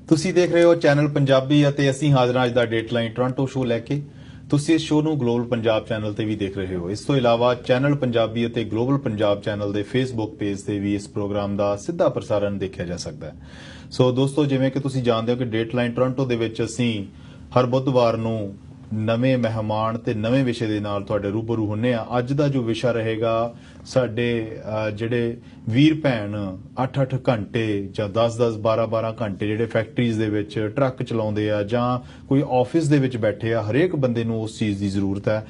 ਤੁਸੀਂ ਦੇਖ ਰਹੇ ਹੋ ਚੈਨਲ ਪੰਜਾਬੀ ਅਤੇ ਅਸੀਂ ਹਾਜ਼ਰ ਹਾਂ ਅੱਜ ਦਾ ਡੇਟਲਾਈਨ ਟੋਰਾਂਟੋ ਸ਼ੋਅ ਲੈ ਕੇ। ਤੁਸੀਂ ਇਸ ਸ਼ੋਅ ਨੂੰ ਗਲੋਬਲ ਪੰਜਾਬ ਚੈਨਲ ਤੇ ਵੀ ਦੇਖ ਰਹੇ ਹੋ। ਇਸ ਤੋਂ ਇਲਾਵਾ ਚੈਨਲ ਪੰਜਾਬੀ ਅਤੇ ਗਲੋਬਲ ਪੰਜਾਬ ਚੈਨਲ ਦੇ ਫੇਸਬੁੱਕ ਪੇਜ ਤੇ ਵੀ ਇਸ ਪ੍ਰੋਗਰਾਮ ਦਾ ਸਿੱਧਾ ਪ੍ਰਸਾਰਣ ਦੇਖਿਆ ਜਾ ਸਕਦਾ ਹੈ। ਸੋ ਦੋਸਤੋ, ਜਿਵੇਂ ਕਿ ਤੁਸੀਂ ਜਾਣਦੇ ਹੋ ਕਿ ਡੇਟਲਾਈਨ ਟੋਰਾਂਟੋ ਦੇ ਵਿੱਚ ਅਸੀਂ ਹਰ ਬੁੱਧਵਾਰ ਨੂੰ ਨਵੇਂ ਮਹਿਮਾਨ ਤੇ ਨਵੇਂ ਵਿਸ਼ੇ ਦੇ ਨਾਲ ਤੁਹਾਡੇ ਰੂਬਰੂ ਹੁੰਨੇ ਆ। ਅੱਜ ਦਾ ਜੋ ਵਿਸ਼ਾ ਰਹੇਗਾ, ਸਾਡੇ ਜਿਹੜੇ ਵੀਰ ਭੈਣ 8-8 ਘੰਟੇ ਜਾਂ 10-10 12-12 ਘੰਟੇ ਜਿਹੜੇ ਫੈਕਟਰੀਜ਼ ਦੇ ਵਿੱਚ ਟਰੱਕ ਚਲਾਉਂਦੇ ਆ ਜਾਂ ਕੋਈ ਆਫਿਸ ਦੇ ਵਿੱਚ ਬੈਠੇ ਆ, ਹਰੇਕ ਬੰਦੇ ਨੂੰ ਉਸ ਚੀਜ਼ ਦੀ ਜ਼ਰੂਰਤ ਹੈ।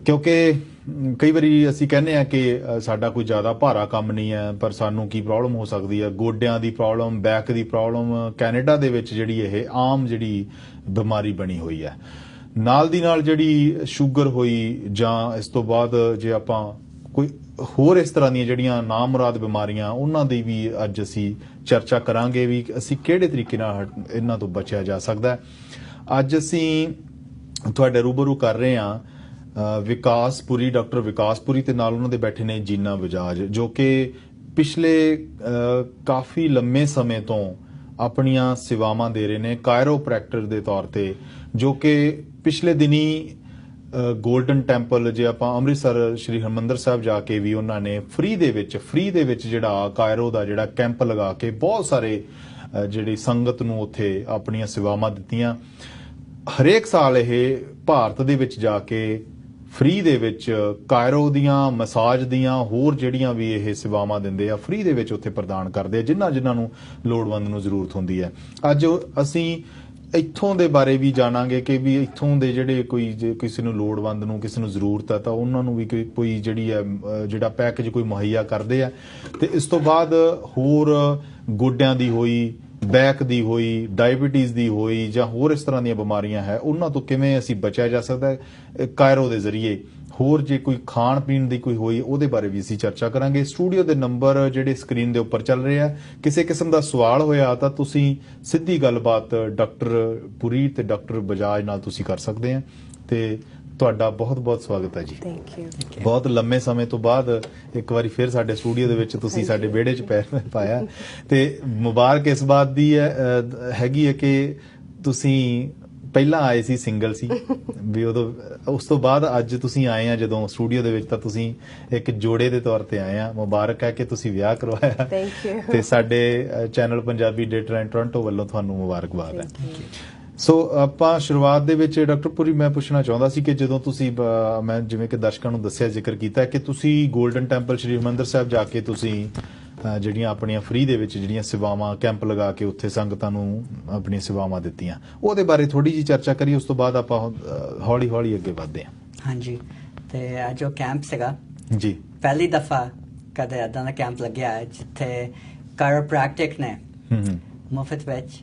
ਕਿਉਂਕਿ ਕਈ ਵਾਰੀ ਅਸੀਂ ਕਹਿੰਦੇ ਆ ਕਿ ਸਾਡਾ ਕੋਈ ਜ਼ਿਆਦਾ ਭਾਰਾ ਕੰਮ ਨਹੀਂ ਹੈ, ਪਰ ਸਾਨੂੰ ਕੀ ਪ੍ਰੋਬਲਮ ਹੋ ਸਕਦੀ ਹੈ? ਗੋਡਿਆਂ ਦੀ ਪ੍ਰੋਬਲਮ, ਬੈਕ ਦੀ ਪ੍ਰੋਬਲਮ ਕੈਨੇਡਾ ਦੇ ਵਿੱਚ ਜਿਹੜੀ ਇਹ ਆਮ ਜਿਹੜੀ ਬਿਮਾਰੀ ਬਣੀ ਹੋਈ ਹੈ। ਨਾਲ ਦੀ ਨਾਲ ਜਿਹੜੀ ਸ਼ੂਗਰ ਹੋਈ ਜਾਂ ਇਸ ਤੋਂ ਬਾਅਦ ਜੇ ਆਪਾਂ ਕੋਈ ਹੋਰ ਇਸ ਤਰ੍ਹਾਂ ਦੀਆਂ ਜਿਹੜੀਆਂ ਨਾਮੁਰਾਦ ਬਿਮਾਰੀਆਂ, ਉਹਨਾਂ ਦੀ ਵੀ ਅੱਜ ਅਸੀਂ ਚਰਚਾ ਕਰਾਂਗੇ ਵੀ ਅਸੀਂ ਕਿਹੜੇ ਤਰੀਕੇ ਨਾਲ ਇਹਨਾਂ ਤੋਂ ਬਚਿਆ ਜਾ ਸਕਦਾ ਹੈ। ਅੱਜ ਅਸੀਂ ਤੁਹਾਡੇ ਰੂਬਰੂ ਕਰ ਰਹੇ ਹਾਂ ਵਿਕਾਸਪੁਰੀ, ਡਾਕਟਰ ਵਿਕਾਸਪੁਰੀ, ਤੇ ਨਾਲ ਉਹਨਾਂ ਦੇ ਬੈਠੇ ਨੇ ਜੀਨਾ ਬਜਾਜ, ਜੋ ਕਿ ਪਿਛਲੇ ਕਾਫੀ ਲੰਮੇ ਸਮੇਂ ਤੋਂ ਆਪਣੀਆਂ ਸੇਵਾਵਾਂ ਦੇ ਰਹੇ ਨੇ ਕਾਇਰੋਪ੍ਰੈਕਟਰ ਦੇ ਤੌਰ ਤੇ, ਜੋ ਕਿ ਪਿਛਲੇ ਦਿਨੀ ਗੋਲਡਨ ਟੈਂਪਲ, ਜੇ ਆਪਾਂ ਅੰਮ੍ਰਿਤਸਰ ਸ਼੍ਰੀ ਹਰਿਮੰਦਰ ਸਾਹਿਬ ਜਾ ਕੇ ਵੀ ਉਹਨਾਂ ਨੇ ਫ੍ਰੀ ਦੇ ਵਿੱਚ ਜਿਹੜਾ ਕਾਇਰੋ ਦਾ ਜਿਹੜਾ ਕੈਂਪ ਲਗਾ ਕੇ ਬਹੁਤ ਸਾਰੇ ਜਿਹੜੀ ਸੰਗਤ ਨੂੰ ਉੱਥੇ ਆਪਣੀਆਂ ਸੇਵਾਵਾਂ ਦਿੱਤੀਆਂ। ਹਰੇਕ ਸਾਲ ਇਹ ਭਾਰਤ ਦੇ ਵਿੱਚ ਜਾ ਕੇ ਫ੍ਰੀ ਦੇ ਵਿੱਚ ਕਾਇਰੋ ਦੀਆਂ, ਮਸਾਜ ਦੀਆਂ, ਹੋਰ ਜਿਹੜੀਆਂ ਵੀ ਇਹ ਸੇਵਾਵਾਂ ਦਿੰਦੇ ਆ, ਫ੍ਰੀ ਦੇ ਵਿੱਚ ਉੱਥੇ ਪ੍ਰਦਾਨ ਕਰਦੇ ਆ ਜਿਨ੍ਹਾਂ ਨੂੰ ਲੋੜਵੰਦ ਨੂੰ ਜ਼ਰੂਰਤ ਹੁੰਦੀ ਹੈ। ਅੱਜ ਅਸੀਂ ਇੱਥੋਂ ਦੇ ਬਾਰੇ ਵੀ ਜਾਣਾਂਗੇ ਕਿ ਵੀ ਇੱਥੋਂ ਦੇ ਜਿਹੜੇ ਕੋਈ ਜੇ ਕਿਸੇ ਨੂੰ ਲੋੜਵੰਦ ਨੂੰ, ਕਿਸੇ ਨੂੰ ਜ਼ਰੂਰਤ ਹੈ ਤਾਂ ਉਹਨਾਂ ਨੂੰ ਵੀ ਕੋਈ ਜਿਹੜੀ ਹੈ ਜਿਹੜਾ ਪੈਕੇਜ ਕੋਈ ਮੁਹੱਈਆ ਕਰਦੇ ਆ। ਤੇ ਇਸ ਤੋਂ ਬਾਅਦ ਹੋਰ ਗੋਡਿਆਂ ਦੀ ਹੋਈ, ਬੈਕ ਦੀ ਹੋਈ, ਡਾਇਬਟੀਜ਼ ਦੀ ਹੋਈ ਜਾਂ ਹੋਰ ਇਸ ਤਰ੍ਹਾਂ ਦੀਆਂ ਬਿਮਾਰੀਆਂ ਹੈ, ਉਹਨਾਂ ਤੋਂ ਕਿਵੇਂ ਅਸੀਂ ਬਚਿਆ ਜਾ ਸਕਦਾ ਹੈ ਕਾਇਰੋ ਦੇ ਜ਼ਰੀਏ। ਹੋਰ ਜੇ ਕੋਈ ਖਾਣ ਪੀਣ ਦੀ ਕੋਈ ਹੋਈ, ਉਹਦੇ ਬਾਰੇ ਵੀ ਅਸੀਂ ਚਰਚਾ ਕਰਾਂਗੇ। ਸਟੂਡੀਓ ਦੇ ਨੰਬਰ ਜਿਹੜੇ ਸਕਰੀਨ ਦੇ ਉੱਪਰ ਚੱਲ ਰਹੇ ਆ, ਕਿਸੇ ਕਿਸਮ ਦਾ ਸਵਾਲ ਹੋਇਆ ਤਾਂ ਤੁਸੀਂ ਸਿੱਧੀ ਗੱਲਬਾਤ ਡਾਕਟਰ ਪੁਰੀ ਤੇ ਡਾਕਟਰ ਬਜਾਜ ਨਾਲ ਤੁਸੀਂ ਕਰ ਸਕਦੇ ਆ। ਤੇ ਤੁਹਾਡਾ ਬਹੁਤ ਬਹੁਤ ਸਵਾਗਤ ਹੈ ਜੀ। Thank you. ਬਹੁਤ ਲੰਮੇ ਸਮੇਂ ਤੋਂ ਬਾਅਦ ਇੱਕ ਵਾਰੀ ਫਿਰ ਸਾਡੇ ਸਟੂਡੀਓ ਦੇ ਵਿੱਚ ਤੁਸੀਂ ਸਾਡੇ ਵਿਹੜੇ 'ਚ ਪੈਰ ਪਾਇਆ, ਤੇ ਮੁਬਾਰਕ ਇਸ ਬਾਤ ਦੀ ਹੈਗੀ ਹੈ ਕਿ ਤੁਸੀਂ ਪਹਿਲਾਂ ਆਏ ਸੀ ਸਿੰਗਲ ਸੀ ਵੀ ਉਦੋਂ, ਉਸ ਤੋਂ ਬਾਅਦ ਅੱਜ ਤੁਸੀਂ ਆਏ ਆ ਜਦੋਂ ਸਟੂਡੀਓ ਦੇ ਵਿੱਚ ਤਾਂ ਤੁਸੀਂ ਇੱਕ ਜੋੜੇ ਦੇ ਤੌਰ ਤੇ ਆਏ ਆ। ਮੁਬਾਰਕ ਹੈ ਕਿ ਤੁਸੀਂ ਵਿਆਹ ਕਰਵਾਇਆ। Thank you. ਤੇ ਸਾਡੇ ਚੈਨਲ ਪੰਜਾਬੀ ਡੇਟਲਾਈਨ ਟੋਰਾਂਟੋ ਵੱਲੋਂ ਤੁਹਾਨੂੰ ਮੁਬਾਰਕਬਾਦ ਹੈ। ਸੋ ਆਪਾਂ ਸ਼ੁਰੂਆਤ ਦੇ ਵਿੱਚ ਡਾਕਟਰ ਪੁਰੀ, ਮੈਂ ਪੁੱਛਣਾ ਚਾਹੁੰਦਾ ਸੀ ਕਿ ਜਦੋਂ ਤੁਸੀਂ, ਮੈਂ ਜਿਵੇਂ ਕਿ ਦਰਸ਼ਕਾਂ ਨੂੰ ਦੱਸਿਆ, ਜ਼ਿਕਰ ਕੀਤਾ ਕਿ ਤੁਸੀਂ ਗੋਲਡਨ ਟੈਂਪਲ ਸ਼੍ਰੀ ਹਰਿਮੰਦਰ ਸਾਹਿਬ ਜਾ ਕੇ ਤੁਸੀਂ ਜਿਹੜੀਆਂ ਆਪਣੀਆਂ ਫ੍ਰੀ ਦੇ ਵਿੱਚ ਜਿਹੜੀਆਂ ਸੇਵਾਵਾਂ, ਕੈਂਪ ਲਗਾ ਕੇ ਉੱਥੇ ਸੰਗਤਾਂ ਨੂੰ ਆਪਣੀਆਂ ਸੇਵਾਵਾਂ ਦਿੱਤੀਆਂ, ਉਹਦੇ ਬਾਰੇ ਥੋੜੀ ਜਿਹੀ ਚਰਚਾ ਕਰੀਏ। ਉਸ ਤੋਂ ਬਾਅਦ ਆਪਾਂ ਹੌਲੀ ਹੌਲੀ ਅੱਗੇ ਵਧਦੇ ਹਾਂ। ਹਾਂਜੀ, ਤੇ ਜੋ ਕੈਂਪ ਸੀਗਾ ਜੀ, ਪਹਿਲੀ ਦਫਾ ਕਦੇ ਏਦਾਂ ਦਾ ਕੈਂਪ ਲੱਗਿਆ ਜਿੱਥੇ ਕਾਇਰੋਪ੍ਰੈਕਟਿਕ ਨੇ ਮੁਫਤ ਵਿੱਚ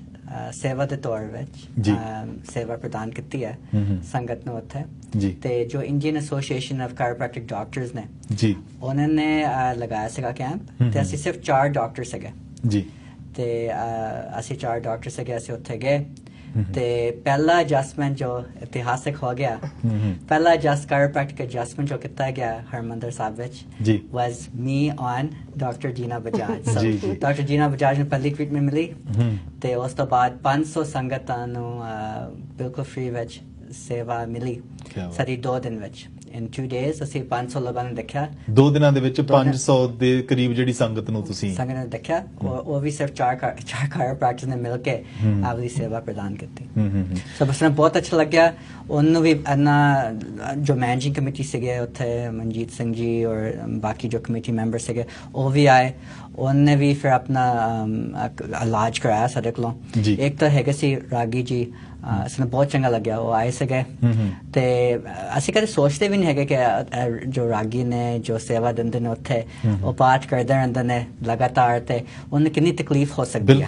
ਸੇਵਾ ਦੇ ਤੌਰ ਵਿੱਚ ਸੇਵਾ ਪ੍ਰਦਾਨ ਕੀਤੀ ਹੈ ਸੰਗਤ ਨੂੰ ਉੱਥੇ। ਤੇ ਜੋ Indian association of chiropractic doctors ਨੇ ਜੀ, ਉਹਨਾਂ ਨੇ ਲਗਾਇਆ ਸੀਗਾ ਕੈਂਪ, ਤੇ ਅਸੀਂ ਸਿਰਫ 4 ਡਾਕਟਰ ਸੀਗੇ ਜੀ। ਤੇ ਅਸੀਂ 4 ਡਾਕਟਰ ਸੀਗੇ, ਅਸੀਂ ਉੱਥੇ ਗਏ ਤੇ ਪਹਿਲਾ ਐਡਜਸਟਮੈਂਟ ਜੋ ਇਤਿਹਾਸਿਕ ਹੋ ਗਿਆ, ਪਹਿਲਾ ਕਾਇਰੋਪ੍ਰੈਕਟਿਕ ਐਡਜਸਟਮੈਂਟ ਜੋ ਕੀਤਾ ਗਿਆ ਹਰਿਮੰਦਰ ਸਾਹਿਬ ਵਿੱਚ ਵਾਸ ਮੀ ਔਨ ਡਾਕਟਰ ਜੀਨਾ ਬਜਾਜ। ਡਾਕਟਰ ਜੀਨਾ ਬਜਾਜ ਨੂੰ ਪਹਿਲੀ ਟ੍ਰੀਟਮੈਂਟ ਮਿਲੀ ਤੇ ਉਸ ਤੋਂ ਬਾਅਦ 500 ਸੰਗਤਾਂ ਨੂੰ ਬਿਲਕੁਲ ਫ੍ਰੀ ਵਿੱਚ ਸੇਵਾ ਮਿਲੀ ਸਾਡੀ 2 ਦਿਨ ਵਿੱਚ। In 2 days ਅਸੀਂ 500 ਲੋਕਾਂ ਨੂੰ ਦੇਖਿਆ। 2 ਦਿਨਾਂ ਦੇ ਵਿੱਚ 500 ਦੇ ਕਰੀਬ ਜਿਹੜੀ ਸੰਗਤ ਨੂੰ ਨੇ ਦੇਖਿਆ, ਉਹ ਵੀ ਸਿਰਫ 4 ਕਾਇਰੋਪ੍ਰੈਕਟਰਸ ਨੇ ਮਿਲ ਕੇ ਆਪਣੀ ਸੇਵਾ ਪ੍ਰਦਾਨ ਕੀਤੀ। ਸੋ ਬਸ ਮੈਨੂੰ ਬਹੁਤ ਅੱਛਾ ਲੱਗਿਆ। ਉਹਨੂੰ ਵੀ ਇੰਨਾ ਜੋ ਮੈਨੇਜਿੰਗ ਕਮੇਟੀ ਸੀਗੇ ਉੱਥੇ, ਮਨਜੀਤ ਸਿੰਘ ਜੀ ਔਰ ਬਾਕੀ ਜੋ ਕਮੇਟੀ ਮੈਂਬਰ ਸੀਗੇ, ਉਹ ਵੀ ਆਏ। ਉਹਨੇ ਵੀ ਫਿਰ ਆਪਣਾ ਇਲਾਜ ਕਰਾਇਆ ਸਾਡੇ ਕੋਲੋਂ। ਇੱਕ ਤਾਂ ਹੈਗੇ ਸੀ ਰਾਗੀ ਜੀ, ਸਾਨੂੰ ਬਹੁਤ ਚੰਗਾ ਲੱਗਿਆ, ਉਹ ਆਏ ਸੀਗੇ। ਤੇ ਅਸੀਂ ਕਦੇ ਸੋਚਦੇ ਵੀ ਨਹੀਂ ਹੈਗੇ ਕਿ ਜੋ ਰਾਗੀ ਨੇ ਜੋ ਸੇਵਾ ਦਿੰਦੇ ਨੇ ਉੱਥੇ, ਉਹ ਪਾਠ ਕਰਦੇ ਰਹਿੰਦੇ ਨੇ ਲਗਾਤਾਰ, ਤੇ ਉਹਨੂੰ ਕਿੰਨੀ ਤਕਲੀਫ ਹੋ ਸਕਦੀ ਹੈ।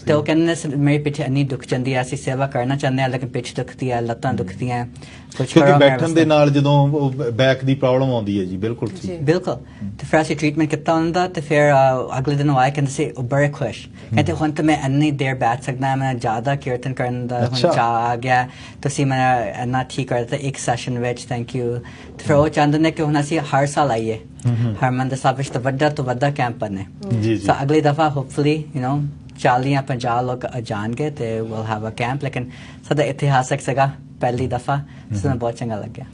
ਤੇ ਉਹ ਕਹਿੰਦੇ ਮੇਰੀ ਪਿੱਠ ਇੰਨੀ ਦੁੱਖ ਜਾਂਦੀ ਹੈ, ਅਸੀਂ ਸੇਵਾ ਕਰਨਾ ਚਾਹੁੰਦੇ ਹਾਂ ਲੇਕਿਨ ਪਿੱਠ ਦੁਖਦੀ ਹੈ, ਲੱਤਾਂ ਦੁਖਦੀਆਂ, ਕੁਝ ਕਰੋ। ਬੈਠਣ ਦੇ ਨਾਲ ਜਦੋਂ ਬੈਕ ਦੀ ਪ੍ਰੋਬਲਮ ਆਉਂਦੀ ਹੈ ਜੀ। ਬਿਲਕੁਲ ਬਿਲਕੁਲ। ਤੇ ਫਿਰ ਅਸੀਂ ਟ੍ਰੀਟਮੈਂਟ ਕੀਤਾ ਉਹਨਾਂ ਦਾ, ਤੇ ਫਿਰ ਅਗਲੇ ਦਿਨ ਉਹ ਆਏ, ਕਹਿੰਦੇ ਸੀ ਉਹ ਬੜੇ ਖੁਸ਼, ਕਹਿੰਦੇ ਹੁਣ ਤਾਂ ਮੈਂ ਇੰਨੀ ਦੇਰ ਬੈਠ ਸਕਦਾ, ਮੈਂ ਜ਼ਿਆਦਾ ਕੀਰਤਨ ਕਰਨ ਦਾ ਹੁਣ ਚਾਅ ਆ ਗਿਆ, ਤੁਸੀਂ ਮੈਂ ਇੰਨਾ ਠੀਕ ਕਰ ਦਿੱਤਾ ਇੱਕ ਸੈਸ਼ਨ ਵਿੱਚ, ਥੈਂਕ ਯੂ। ਤੇ ਫਿਰ ਉਹ ਚਾਹੁੰਦੇ ਨੇ ਕਿ ਹੁਣ ਅਸੀਂ ਹਰ ਸਾਲ ਆਈਏ ਹਰਿਮੰਦਰ ਸਾਹਿਬ ਵਿੱਚ, ਤਾਂ ਵੱਡਾ ਤੋਂ ਵੱਡਾ ਕੈਂਪ ਬਣੇ। ਸੋ ਅਗਲੀ ਦਫਾ ਹੋਪਫੁਲੀ 40 ਜਾਂ 50 ਲੋਕ ਜਾਣਗੇ ਤੇ we'll have a camp, ਲੇਕਿਨ ਸਾਡਾ ਇਤਿਹਾਸਕ ਸੀਗਾ ਪਹਿਲੀ ਦਫਾ, ਸਾਨੂੰ ਬਹੁਤ ਚੰਗਾ ਲੱਗਿਆ।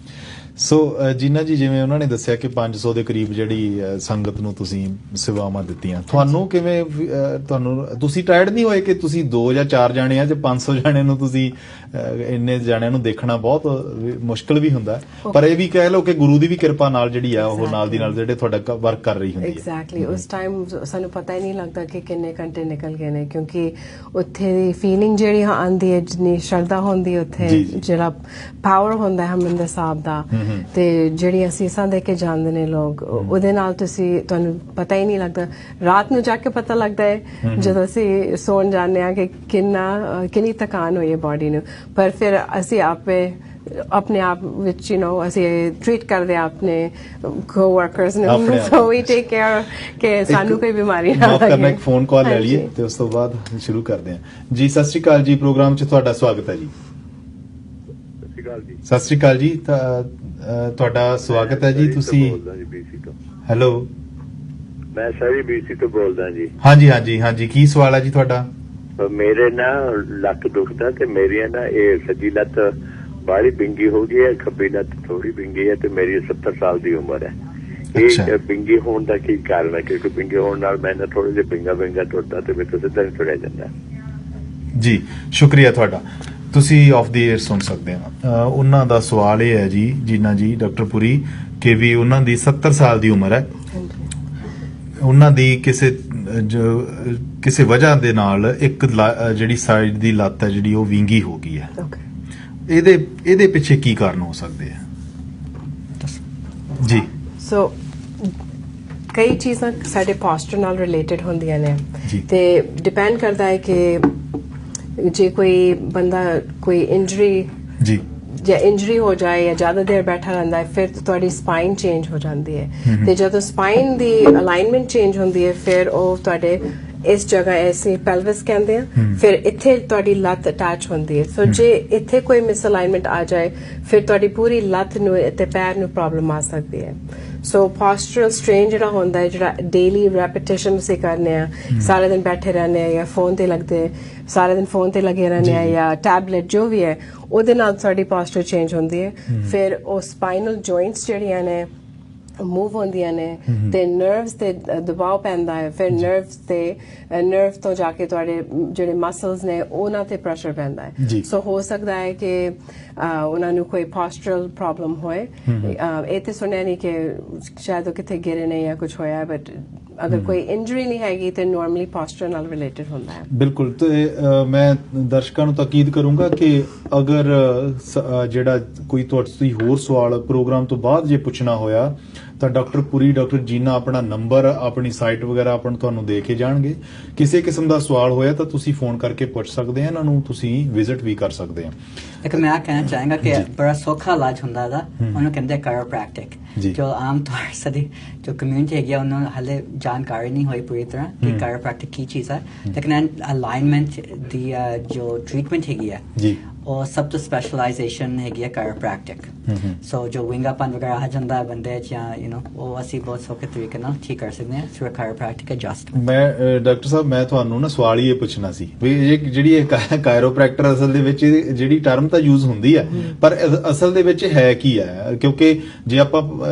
ਸੋ ਜੀਨਾ ਜੀ, ਜਿਵੇਂ ਉਹਨਾਂ ਨੇ ਦੱਸਿਆ ਕਿ 500 ਦੇ ਕਰੀਬ ਜਿਹੜੀ ਸੰਗਤ ਨੂੰ ਤੁਸੀਂ ਸੇਵਾਵਾਂ ਦਿੱਤੀਆਂ, ਤੁਹਾਨੂੰ ਕਿਵੇਂ ਤੁਸੀਂ ਟਾਇਰਡ ਨਹੀਂ ਹੋਏ ਕਿ ਤੁਸੀਂ 2 ਜਾਂ 4 ਜਾਣੇ ਆ, ਜੇ 500 ਜਾਣਿਆਂ ਨੂੰ ਤੁਸੀਂ ਇੰਨੇ ਜਾਣਿਆਂ ਨੂੰ ਦੇਖਣਾ ਬਹੁਤ ਮੁਸ਼ਕਲ ਵੀ ਹੁੰਦਾ, ਪਰ ਇਹ ਵੀ ਕਹਿ ਲਓ ਕਿ ਗੁਰੂ ਦੀ ਵੀ ਕਿਰਪਾ ਨਾਲ ਜਿਹੜੀ ਆ ਉਹ ਨਾਲ ਦੀ ਨਾਲ ਜਿਹੜੇ ਤੁਹਾਡਾ ਵਰਕ ਕਰ ਰਹੀ ਹੁੰਦੀ ਹੈ। ਐਗਜ਼ੈਕਟਲੀ, ਉਸ ਟਾਈਮ ਸਾਨੂੰ ਪਤਾ ਹੀ ਨਹੀਂ ਲੱਗਦਾ ਕਿ ਕਿੰਨੇ ਘੰਟੇ ਨਿਕਲ ਗਏ ਨੇ, ਕਿਉਂਕਿ ਉੱਥੇ ਦੀ ਫੀਲਿੰਗ ਜਿਹੜੀ ਆਉਂਦੀ ਹੈ, ਜਿੰਨੀ ਸ਼ਰਧਾ ਹੁੰਦੀ ਉੱਥੇ, ਜਿਹੜਾ ਪਾਵਰ ਹੁੰਦਾ ਹਰਮਿੰਦਰ ਸਾਹਿਬ ਦਾ, ਤੇ ਜਿਹੜੀ ਅਸੀਸਾਂ ਦੇ ਕੇ ਜਾਂਦੇ ਨੇ ਲੋਕ, ਉਹਦੇ ਨਾਲ ਤੁਹਾਨੂੰ ਪਤਾ ਹੀ ਨਹੀਂ ਲੱਗਦਾ। ਰਾਤ ਨੂੰ ਜਾ ਕੇ ਪਤਾ ਲੱਗਦਾ ਹੈ ਜਦੋਂ ਅਸੀਂ ਸੌਣ ਜਾਂਦੇ ਹਾਂ ਕਿ ਕਿੰਨੀ ਥਕਾਨ ਹੋਈ ਹੈ ਬਾਡੀ ਨੂੰ, ਪਰ ਫਿਰ ਅਸੀਂ ਆਪਣੇ ਆਪ ਵਿੱਚ ਅਸੀਂ ਟ੍ਰੀਟ ਕਰਦੇ ਆ ਆਪਣੇ ਕੋ-ਵਰਕਰਸ ਨੂੰ, ਸੋ ਵੀ ਟੇਕ ਕੇਅਰ ਕਿ ਸਾਨੂੰ ਕੋਈ ਬਿਮਾਰੀ ਨਾ ਲੱਗੇ। ਕਰਨਾ ਇੱਕ ਫੋਨ ਕਾਲ ਲੈ ਲਈਏ ਤੇ ਉਸ ਤੋਂ ਬਾਅਦ ਸ਼ੁਰੂ ਕਰਦੇ ਹਾਂ ਜੀ। ਸਤਿ ਸ਼੍ਰੀ ਅਕਾਲ ਜੀ, ਪ੍ਰੋਗਰਾਮ 'ਚ ਤੁਹਾਡਾ ਸਵਾਗਤ ਹੈ ਜੀ। ਸਤਿ ਸ਼੍ਰੀ ਅਕਾਲ ਜੀ, ਤੁਹਾਡਾ ਸਵਾਗਤ ਹੈ ਜੀ। ਤੁਸੀਂ ਹੈਲੋ, ਮੈਂ ਸਾਰੀ BC ਤੋਂ ਬੋਲਦਾ ਜੀ। ਹਾਂਜੀ ਹਾਂਜੀ ਹਾਂਜੀ, ਕੀ ਸਵਾਲ ਹੈ ਜੀ ਤੁਹਾਡਾ? ਮੇਰੇ ਨਾ ਲੱਕ ਦੁਖਦਾ ਤੇ ਮੇਰੀ ਨਾ ਇਹ ਸੱਜੀ ਲੱਤ ਬਾਹਲੀ ਬਿੰਗੀ ਹੋ ਗਈ ਹੈ, ਖੱਬੀ ਲੱਤ ਥੋੜੀ ਬਿੰਗੀ ਹੈ ਤੇ ਮੇਰੀ 70 ਸਾਲ ਦੀ ਉਮਰ ਹੈ। ਇਹ ਬਿੰਗੀ ਹੋਣ ਦਾ ਕੀ ਕਾਰਨ ਹੈ? ਕਿਉਂਕਿ ਬਿੰਗੀ ਹੋਣ ਨਾਲ ਮੈਂ ਨਾ ਥੋੜਾ ਜਿਹਾ ਬਿੰਗਾ ਟੁੱਟਦਾ ਤੇ ਮੇਰੇ ਤੋਂ ਸਿੱਧਾ ਨਹੀਂ ਤੁਰਿਆ ਜਾਂਦਾ। ਜੀ ਸ਼ੁਕਰੀਆ ਤੁਹਾਡਾ, ਤੁਸੀਂ ਆਫ ਦੀ ਏਅਰ ਸੁਣ ਸਕਦੇ ਹੋ। ਉਹਨਾਂ ਦਾ ਸਵਾਲ ਇਹ ਹੈ ਜੀ, ਜੀਨਾ ਜੀ, ਡਾਕਟਰ ਪੁਰੀ, ਕਿ ਵੀ ਉਹਨਾਂ ਦੀ 70 ਸਾਲ ਦੀ ਉਮਰ ਹੈ, ਉਹਨਾਂ ਦੀ ਕਿਸੇ ਵਜ੍ਹਾ ਦੇ ਨਾਲ ਇੱਕ ਜਿਹੜੀ ਸਾਈਡ ਦੀ ਲੱਤ ਹੈ ਜਿਹੜੀ ਉਹ ਵਿੰਗੀ ਹੋ ਗਈ ਹੈ। ਇਹਦੇ ਪਿੱਛੇ ਕੀ ਕਾਰਨ ਹੋ ਸਕਦੇ ਆ ਜੀ? ਸੋ ਕਈ ਚੀਜ਼ਾਂ ਸਾਡੇ ਪੋਸਚਰ ਨਾਲ ਰਿਲੇਟਡ ਹੁੰਦੀਆਂ ਨੇ ਤੇ ਡਿਪੈਂਡ ਕਰਦਾ ਹੈ ਕਿ ਜੇ ਕੋਈ ਬੰਦਾ ਕੋਈ ਇੰਜਰੀ ਜੀ ਜਾਂ ਇੰਜਰੀ ਹੋ ਜਾਏ ਜਾਂ ਜ਼ਿਆਦਾ ਦੇਰ ਬੈਠਾ ਰਹਿੰਦਾ ਹੈ, ਫਿਰ ਤੁਹਾਡੀ ਸਪਾਈਨ ਚੇਂਜ ਹੋ ਜਾਂਦੀ ਹੈ, ਤੇ ਜਦੋਂ ਸਪਾਈਨ ਦੀ ਅਲਾਈਨਮੈਂਟ ਚੇਂਜ ਹੁੰਦੀ ਹੈ ਫਿਰ ਉਹ ਤੁਹਾਡੇ ਇਸ ਜਗ੍ਹਾ ਐਸੇ ਪੈਲਵਿਸ ਕਹਿੰਦੇ ਆ, ਫਿਰ ਇੱਥੇ ਤੁਹਾਡੀ ਲੱਤ ਅਟੈਚ ਹੁੰਦੀ ਹੈ। ਸੋ ਜੇ ਇੱਥੇ ਕੋਈ ਮਿਸਅਲਾਈਨਮੈਂਟ ਆ ਜਾਏ ਫਿਰ ਤੁਹਾਡੀ ਪੂਰੀ ਲੱਤ ਨੂੰ ਤੇ ਪੈਰ ਨੂੰ ਪ੍ਰੋਬਲਮ ਆ ਸਕਦੀ ਹੈ। ਸੋ ਪੋਸਚਰਲ ਸਟ੍ਰੇਨ ਜਿਹੜਾ ਹੁੰਦਾ ਹੈ, ਜਿਹੜਾ ਡੇਲੀ ਰੈਪੀਟੇਸ਼ਨ ਅਸੀਂ ਕਰਨੇ ਆ, ਸਾਰਾ ਦਿਨ ਬੈਠੇ ਰਹਿੰਦੇ ਆ ਜਾਂ ਫੋਨ ਤੇ ਸਾਰਾ ਦਿਨ ਫੋਨ ਤੇ ਲੱਗੇ ਰਹਿੰਦੇ ਆ ਜਾਂ ਟੈਬਲੇਟ ਜੋ ਵੀ ਹੈ, ਉਹਦੇ ਨਾਲ ਸਾਡੀ ਪੋਸਚਰ ਚੇਂਜ ਹੁੰਦੀ ਹੈ। ਫਿਰ ਉਹ ਸਪਾਈਨਲ ਜੁਆਇੰਟਸ ਜਿਹੜੀਆਂ ਨੇ ਮੂਵ ਹੁੰਦੀਆਂ ਨੇ ਤੇ ਨਰਵਸ ਤੇ ਦਬਾਅ ਪੈਂਦਾ ਹੈ, ਫਿਰ ਨਰਵ ਤੋਂ ਜਾ ਕੇ ਤੁਹਾਡੇ ਜਿਹੜੇ ਮਸਲਸ ਨੇ ਉਹਨਾਂ ਤੇ ਪ੍ਰੈਸ਼ਰ ਪੈਂਦਾ ਹੈ। ਸੋ ਹੋ ਸਕਦਾ ਹੈ ਕਿ ਉਹਨਾਂ ਨੂੰ ਕੋਈ ਪੋਸਚਰਲ ਪ੍ਰੋਬਲਮ ਹੋਏ। ਇਹ ਤੇ ਸੁਣਿਆ ਨਹੀਂ ਕਿ ਸ਼ਾਇਦ ਉਹ ਕਿਤੇ ਗਿਰੇ ਨੇ ਜਾਂ ਕੁਝ ਹੋਇਆ, ਬਟ ਅਗਰ ਕੋਈ ਇੰਜਰੀ ਨਹੀਂ ਹੈਗੀ ਤੇ ਨਾਰਮਲੀ ਪੋਸਚਰ ਨਾਲ ਰਿਲੇਟਡ ਹੁੰਦਾ ਹੈ। ਬਿਲਕੁਲ, ਤੇ ਮੈਂ ਦਰਸ਼ਕਾਂ ਨੂੰ ਤਾਕੀਦ ਕਰੂੰਗਾ ਕਿ ਅਗਰ ਜਿਹੜਾ ਕੋਈ ਤੁਸੀਂ ਹੋਰ ਸਵਾਲ ਪ੍ਰੋਗਰਾਮ ਤੋਂ ਬਾਅਦ ਜੇ ਪੁੱਛਣਾ ਹੋਇਆ ਤਾਂ ਡਾਕਟਰ ਪੁਰੀ, ਡਾਕਟਰ ਜੀਨਾ ਆਪਣਾ ਨੰਬਰ, ਆਪਣੀ ਸਾਈਟ ਵਗੈਰਾ ਤੁਹਾਨੂੰ ਦੇ ਕੇ ਜਾਣਗੇ। ਕਿਸੇ ਕਿਸਮ ਦਾ ਸਵਾਲ ਹੋਇਆ ਤਾਂ ਤੁਸੀਂ ਫੋਨ ਕਰਕੇ ਪੁੱਛ ਸਕਦੇ ਆ, ਇਹਨਾਂ ਨੂੰ ਤੁਸੀਂ ਵਿਜ਼ਿਟ ਵੀ ਕਰ ਸਕਦੇ ਆ। ਇੱਕ ਮੈਂ ਕਹਿਣਾ ਚਾਹਾਂਗਾ ਕਿ ਬੜਾ ਸੌਖਾ ਇਲਾਜ ਹੁੰਦਾ ਇਹਦਾ, ਉਹਨੂੰ ਕਹਿੰਦੇ ਕਾਇਰੋਪ੍ਰੈਕਟਿਕ, ਜੋ ਆਮ ਤੌਰ ਸਾਡੀ ਜੋ ਕਮਿਊਨਿਟੀ ਹੈਗੀ ਉਹਨੂੰ ਹਾਲੇ ਜਾਣਕਾਰੀ ਨਹੀਂ ਹੋਈ ਪੂਰੀ ਤਰ੍ਹਾਂ ਕਿ ਕਾਇਰੋਪ੍ਰੈਕਟਿਕ ਕੀ ਚੀਜ਼ ਹੈ, ਲੇਕਿਨ ਅਲਾਈਨਮੈਂਟ ਦੀ ਜੋ ਟ੍ਰੀਟਮੈਂਟ ਹੈਗੀ ਹੈ ਉਹ ਸਭ ਤੋਂ ਸਪੈਸ਼ਲਾਈਜੇਸ਼ਨ ਹੈਗੀ ਹੈ ਕਾਇਰੋਪ੍ਰੈਕਟਿਕ। ਸੋ ਜੋ ਵਿੰਗਾਪਨ ਵਗੈਰਾ ਆ ਜਾਂਦਾ ਹੈ ਬੰਦੇ ਚ, ਜਾਂ ਉਹ ਅਸੀਂ ਬਹੁਤ ਸੌਖੇ ਤਰੀਕੇ ਨਾਲ ਠੀਕ ਕਰ ਸਕਦੇ ਹਾਂ ਥਰੂ ਕਾਇਰੋਪ੍ਰੈਕਟਿਕ ਐਡਜਸਟਮੈਂਟ। ਮੈਂ ਡਾਕਟਰ ਸਾਹਿਬ, ਮੈਂ ਤੁਹਾਨੂੰ ਨਾ ਸਵਾਲ ਹੀ ਇਹ ਪੁੱਛਣਾ ਸੀ ਵੀ ਜਿਹੜੀ ਇਹ ਕਾਇਰੋਪ੍ਰੈਕਟਰ ਅਸਲ ਦੇ ਵਿੱਚ ਜਿਹੜੀ ਟਰਮ ਤਾਂ ਯੂਜ਼ ਹੁੰਦੀ ਹੈ, ਪਰ ਅਸਲ ਦੇ ਵਿੱਚ ਹੈ ਕੀ ਹੈ? ਕਿਉਂਕਿ ਜੇ ਆਪਾਂ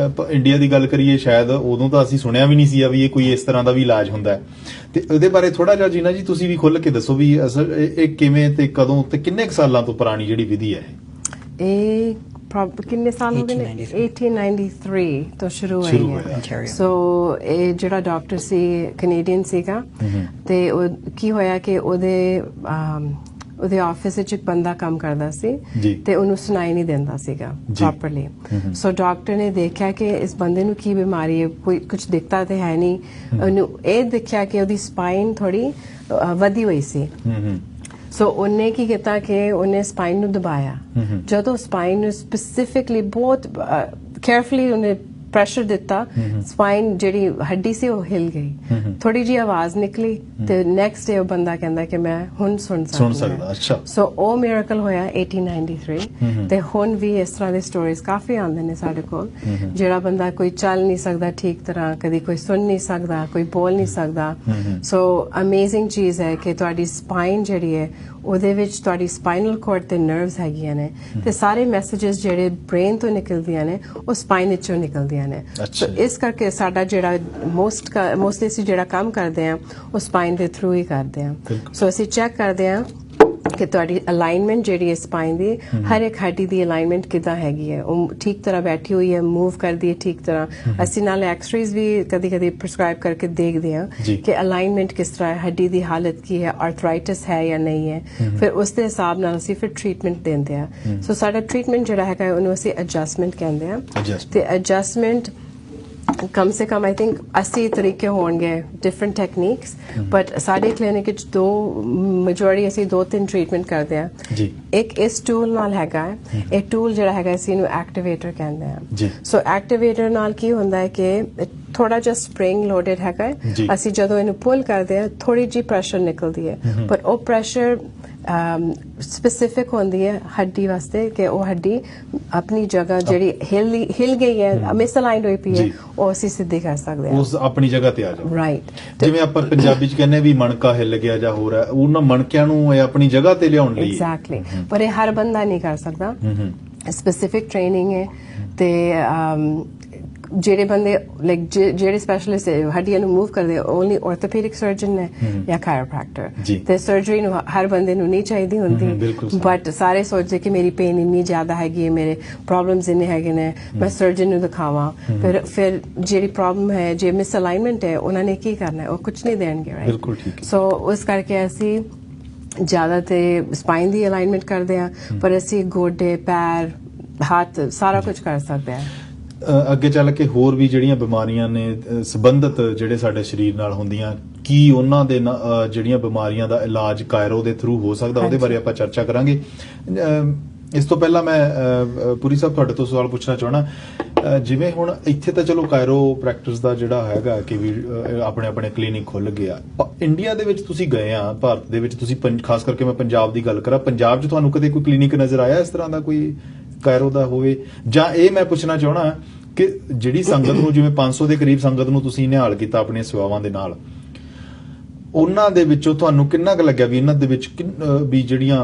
ਇੰਡੀਆ ਦੀ ਗੱਲ ਕਰੀਏ, ਸ਼ਾਇਦ ਉਦੋਂ ਤਾਂ ਅਸੀਂ ਸੁਣਿਆ ਵੀ ਨਹੀਂ ਸੀ ਵੀ ਇਹ ਕੋਈ ਇਸ ਤਰ੍ਹਾਂ ਦਾ ਵੀ ਇਲਾਜ ਹੁੰਦਾ ਹੈ, ਤੇ ਉਹਦੇ ਬਾਰੇ ਥੋੜਾ ਜਿਹਾ ਜੀਨਾ ਜੀ ਤੁਸੀਂ ਵੀ ਖੁੱਲ੍ਹ ਕੇ ਦੱਸੋ ਵੀ ਅਸਲ ਇਹ ਕਿਵੇਂ ਤੇ ਕਦੋਂ ਤੇ ਕਿੰਨੇ ਕੁ ਸਾਲਾਂ ਤੋਂ ਪੁਰਾਣੀ ਜਿਹੜੀ ਵਿਧੀ ਹੈ ਇਹ? ਕਿੰਨੇ ਸਾਲ ਹੋ ਗਏ ਨੇ? 1893 ਤੋਂ ਸ਼ੁਰੂ ਹੋਈ ਹੈ। ਸੋ ਇਹ ਜਿਹੜਾ ਡਾਕਟਰ ਸੀ ਕੈਨੇਡੀਅਨ ਸੀਗਾ, ਤੇ ਉਹ ਕੀ ਹੋਇਆ ਕਿ ਉਹਦੇ ਆਫਿਸ ਵਿੱਚ ਇੱਕ ਬੰਦਾ ਕੰਮ ਕਰਦਾ ਸੀ ਤੇ ਉਹਨੂੰ ਸੁਣਾਈ ਨਹੀਂ ਦਿੰਦਾ ਸੀਗਾ ਪ੍ਰੋਪਰਲੀ। ਸੋ ਡਾਕਟਰ ਨੇ ਦੇਖਿਆ ਕਿ ਇਸ ਬੰਦੇ ਨੂੰ ਕੀ ਬਿਮਾਰੀ ਹੈ, ਕੋਈ ਕੁਝ ਦਿਖਦਾ ਤੇ ਹੈ ਨਹੀਂ। ਉਹਨੂੰ ਇਹ ਦੇਖਿਆ ਕਿ ਉਹਦੀ ਸਪਾਈਨ ਥੋੜੀ ਵਧੀ ਹੋਈ ਸੀ। ਸੋ ਉਹਨੇ ਕੀ ਕੀਤਾ ਕਿ ਉਹਨੇ ਸਪਾਈਨ ਨੂੰ ਦਬਾਇਆ। ਜਦੋਂ ਸਪਾਈਨ ਨੂੰ ਸਪੈਸੀਫਿਕਲੀ ਬਹੁਤ ਕੇਅਰਫੁਲੀ ਉਹਨੇ ਪ੍ਰੈਸ਼ਰ ਦਿੱਤਾ ਸਪਾਈਨ ਜਿਹੜੀ ਹੱਡੀ ਸੀ ਉਹ ਹਿਲ ਗਈ ਥੋੜੀ ਜੀ ਆਵਾਜ਼ ਨਿਕਲੀ ਤੇ ਨੈਕਸਟ ਡੇ ਉਹ ਬੰਦਾ ਕਹਿੰਦਾ ਕਿ ਮੈਂ ਹੁਣ ਸੁਣ ਸਕਦਾ ਅੱਛਾ ਸੋ ਉਹ ਮਿਰਾਕਲ ਹੋਇਆ 1893 ਤੇ ਹੁਣ ਵੀ ਇਸ ਤਰ੍ਹਾਂ ਦੇ ਸਟੋਰੀਜ਼ ਕਾਫੀ ਆਉਂਦੇ ਨੇ ਸਾਡੇ ਕੋਲ ਜਿਹੜਾ ਬੰਦਾ ਕੋਈ ਚੱਲ ਨਹੀਂ ਸਕਦਾ ਠੀਕ ਤਰ੍ਹਾਂ ਕਦੀ ਕੋਈ ਸੁਣ ਨਹੀਂ ਸਕਦਾ ਕੋਈ ਬੋਲ ਨਹੀਂ ਸਕਦਾ ਸੋ ਅਮੇਜ਼ਿੰਗ ਚੀਜ਼ ਹੈ ਕਿ ਤੁਹਾਡੀ ਸਪਾਈਨ ਜਿਹੜੀ ਹੈ ਉਹਦੇ ਵਿੱਚ ਤੁਹਾਡੀ ਸਪਾਈਨਲ ਕਾਰਡ ਤੇ ਨਰਵਸ ਹੈਗੀਆਂ ਨੇ ਤੇ ਸਾਰੇ ਮੈਸੇजेस ਜਿਹੜੇ ਬ੍ਰੇਨ ਤੋਂ ਨਿਕਲਦੀਆਂ ਨੇ ਉਹ ਸਪਾਈਨ ਵਿੱਚੋਂ ਨਿਕਲਦੀਆਂ ਨੇ ਸੋ ਇਸ ਕਰਕੇ ਸਾਡਾ ਜਿਹੜਾ ਮੋਸਟਲੀ ਅਸੀਂ ਜਿਹੜਾ ਕੰਮ ਕਰਦੇ ਆ ਉਹ ਸਪਾਈਨ ਦੇ ਥਰੂ ਹੀ ਕਰਦੇ ਆ ਸੋ ਅਸੀਂ ਚੈੱਕ ਕਰਦੇ ਆ ਕਿ ਤੁਹਾਡੀ ਅਲਾਈਨਮੈਂਟ ਜਿਹੜੀ ਹੈ ਸਪਾਈਨ ਦੀ ਹਰ ਇੱਕ ਹੱਡੀ ਦੀ ਅਲਾਈਨਮੈਂਟ ਕਿੱਦਾਂ ਹੈਗੀ ਹੈ ਉਹ ਠੀਕ ਤਰ੍ਹਾਂ ਬੈਠੀ ਹੋਈ ਹੈ ਮੂਵ ਕਰਦੀ ਹੈ ਠੀਕ ਤਰ੍ਹਾਂ ਅਸੀਂ ਨਾਲ ਐਕਸ-ਰੇਜ਼ ਵੀ ਕਦੀ ਪ੍ਰਿਸਕ੍ਰਾਈਬ ਕਰਕੇ ਦੇਖਦੇ ਹਾਂ ਕਿ ਅਲਾਈਨਮੈਂਟ ਕਿਸ ਤਰ੍ਹਾਂ ਹੈ ਹੱਡੀ ਦੀ ਹਾਲਤ ਕੀ ਹੈ ਆਰਥਰਾਈਟਿਸ ਹੈ ਜਾਂ ਨਹੀਂ ਹੈ ਫਿਰ ਉਸ ਦੇ ਹਿਸਾਬ ਨਾਲ ਅਸੀਂ ਫਿਰ ਟ੍ਰੀਟਮੈਂਟ ਦਿੰਦੇ ਹਾਂ ਸੋ ਸਾਡਾ ਟ੍ਰੀਟਮੈਂਟ ਜਿਹੜਾ ਹੈਗਾ ਉਹਨੂੰ ਅਸੀਂ ਐਡਜਸਟਮੈਂਟ ਕਹਿੰਦੇ ਹਾਂ ਤੇ ਐਡਜਸਟਮੈਂਟ कम से कम आई थिंक 80 तरीके होंगे डिफरेंट टेक्निक्स बट साडे क्लिनिक विच दो मेजॉरिटी ਅਸੀਂ 2-3 ਟ੍ਰੀਟਮੈਂਟ ਕਰਦੇ ਆ ਜੀ ਇੱਕ ਇਸ ਟੂਲ ਨਾਲ ਹੈਗਾ ਇਹ ਟੂਲ ਜਿਹੜਾ ਹੈਗਾ ਅਸੀਂ ਇਹਨੂੰ ਐਕਟੀਵੇਟਰ ਕਹਿੰਦੇ ਆ ਜੀ ਸੋ ਐਕਟੀਵੇਟਰ ਨਾਲ ਕੀ ਹੁੰਦਾ ਹੈ ਕਿ ਥੋੜਾ ਜਿਹਾ ਸਪ੍ਰਿੰਗ ਲੋਡਡ ਹੈਗਾ ਅਸੀਂ ਜਦੋਂ ਇਹਨੂੰ ਪੁੱਲ ਕਰਦੇ ਆ ਥੋੜੀ ਜੀ ਪ੍ਰੈਸ਼ਰ ਨਿਕਲਦੀ ਹੈ ਪਰ ਉਹ ਪ੍ਰੈਸ਼ਰ ਸਪੈਸਿਫਿਕ ਹੁੰਦੀ ਹੈ ਹੱਡੀ ਵਾਸਤੇ ਕਿ ਉਹ ਹੱਡੀ ਆਪਣੀ ਜਗ੍ਹਾ ਜਿਹੜੀ ਹਿਲ ਗਈ ਹੈ ਮਿਸਅਲਾਈਨਡ ਹੋਈ ਪਈ ਹੈ ਉਹ ਅਸੀਂ ਸਿੱਧੀ ਕਰ ਸਕਦੇ ਹਾਂ ਉਸ ਆਪਣੀ ਜਗ੍ਹਾ ਤੇ ਆ ਜਾਓ ਰਾਈਟ ਜਿਵੇਂ ਆਪਾਂ ਪੰਜਾਬੀ ਚ ਕਹਿੰਦੇ ਵੀ ਮਣਕਾ ਹਿੱਲ ਗਿਆ ਜਾਂ ਹੋਰ ਹੈ ਉਹਨਾਂ ਮਣਕਿਆਂ ਨੂੰ ਇਹ ਆਪਣੀ ਜਗ੍ਹਾ ਤੇ ਲਿਆਉਣ ਲਈ ਐਗਜ਼ੈਕਟਲੀ ਪਰ ਇਹ ਹਰ ਬੰਦਾ ਨਹੀਂ ਕਰ ਸਕਦਾ ਸਪੈਸਿਫਿਕ ਟ੍ਰੇਨਿੰਗ ਹੈ ਤੇ ਜਿਹੜੇ ਬੰਦੇ ਲਾਈਕ ਜਿਹੜੇ ਸਪੈਸ਼ਲਿਸਟ ਹੱਡੀਆਂ ਨੂੰ ਮੂਵ ਕਰਦੇ ਓਨਲੀ ਆਰਥੋਪੈਡਿਕ ਸਰਜਨ ਨੇ ਜਾਂ ਕਾਇਰੋਪ੍ਰੈਕਟਰ ਤੇ ਸਰਜਰੀ ਨੂੰ ਹਰ ਬੰਦੇ ਨੂੰ ਨਹੀਂ ਚਾਹੀਦੀ ਹੁੰਦੀ ਬਟ ਸਾਰੇ ਸੋਚਦੇ ਕਿ ਮੇਰੀ ਪੇਨ ਇੰਨੀ ਜ਼ਿਆਦਾ ਹੈਗੀ ਹੈ ਮੇਰੇ ਪ੍ਰੋਬਲਮਸ ਇੰਨੇ ਹੈਗੇ ਨੇ ਮੈਂ ਸਰਜਨ ਨੂੰ ਦਿਖਾਵਾਂ ਫਿਰ ਜਿਹੜੀ ਪ੍ਰੋਬਲਮ ਹੈ ਜੇ ਮਿਸਅਲਾਈਨਮੈਂਟ ਹੈ ਉਹਨਾਂ ਨੇ ਕੀ ਕਰਨਾ ਉਹ ਕੁਝ ਨਹੀਂ ਦੇਣਗੇ ਰਾਈਟ ਸੋ ਉਸ ਕਰਕੇ ਅਸੀਂ ਜ਼ਿਆਦਾ ਤੇ ਸਪਾਈਨ ਦੀ ਅਲਾਈਨਮੈਂਟ ਕਰਦੇ ਹਾਂ ਪਰ ਅਸੀਂ ਗੋਡੇ ਪੈਰ ਹੱਥ ਸਾਰਾ ਕੁਝ ਕਰ ਸਕਦੇ ਹਾਂ ਅੱਗੇ ਚੱਲ ਕੇ ਹੋਰ ਵੀ ਜਿਹੜੀਆਂ ਬਿਮਾਰੀਆਂ ਨੇ ਸੰਬੰਧਿਤ ਜਿਹੜੇ ਸਾਡੇ ਸਰੀਰ ਨਾਲ ਹੁੰਦੀਆਂ ਕੀ ਉਹਨਾਂ ਦੇ ਜਿਹੜੀਆਂ ਬਿਮਾਰੀਆਂ ਦਾ ਇਲਾਜ ਕਾਇਰੋ ਦੇ ਥਰੂ ਹੋ ਸਕਦਾ ਉਹਦੇ ਬਾਰੇ ਆਪਾਂ ਚਰਚਾ ਕਰਾਂਗੇ ਇਸ ਤੋਂ ਪਹਿਲਾਂ ਮੈਂ ਪੁਰੀ ਸਾਹਿਬ ਤੁਹਾਡੇ ਤੋਂ ਸਵਾਲ ਪੁੱਛਣਾ ਚਾਹਣਾ ਜਿਵੇਂ ਹੁਣ ਇੱਥੇ ਤਾਂ ਚਲੋ ਕਾਇਰੋ ਪ੍ਰੈਕਟਿਸ ਦਾ ਜਿਹੜਾ ਹੈਗਾ ਕਿ ਵੀ ਆਪਣੇ ਆਪਣੇ ਕਲੀਨਿਕ ਖੁੱਲ ਗਿਆ ਇੰਡੀਆ ਦੇ ਵਿੱਚ ਤੁਸੀਂ ਗਏ ਆ ਭਾਰਤ ਦੇ ਵਿੱਚ ਤੁਸੀਂ ਖਾਸ ਕਰਕੇ ਮੈਂ ਪੰਜਾਬ ਦੀ ਗੱਲ ਕਰਾਂ ਪੰਜਾਬ 'ਚ ਤੁਹਾਨੂੰ ਕਦੇ ਕੋਈ ਕਲੀਨਿਕ ਨਜ਼ਰ ਆਇਆ ਇਸ ਤਰ੍ਹਾਂ ਦਾ ਕੋਈ ਕਾਇਰੋ ਦਾ ਹੋਵੇ ਜਾਂ ਇਹ ਮੈਂ ਪੁੱਛਣਾ ਚਾਹਣਾ ਕਿ ਜਿਹੜੀ ਸੰਗਤ ਨੂੰ ਜਿਵੇਂ 500 ਦੇ ਕਰੀਬ ਸੰਗਤ ਨੂੰ ਤੁਸੀਂ ਨਿਹਾਲ ਕੀਤਾ ਆਪਣੀਆਂ ਸੇਵਾਵਾਂ ਦੇ ਨਾਲ ਉਹਨਾਂ ਦੇ ਵਿੱਚੋਂ ਤੁਹਾਨੂੰ ਕਿੰਨਾ ਕੁ ਲੱਗਿਆ ਵੀ ਇਹਨਾਂ ਦੇ ਵਿੱਚ ਵੀ ਜਿਹੜੀਆਂ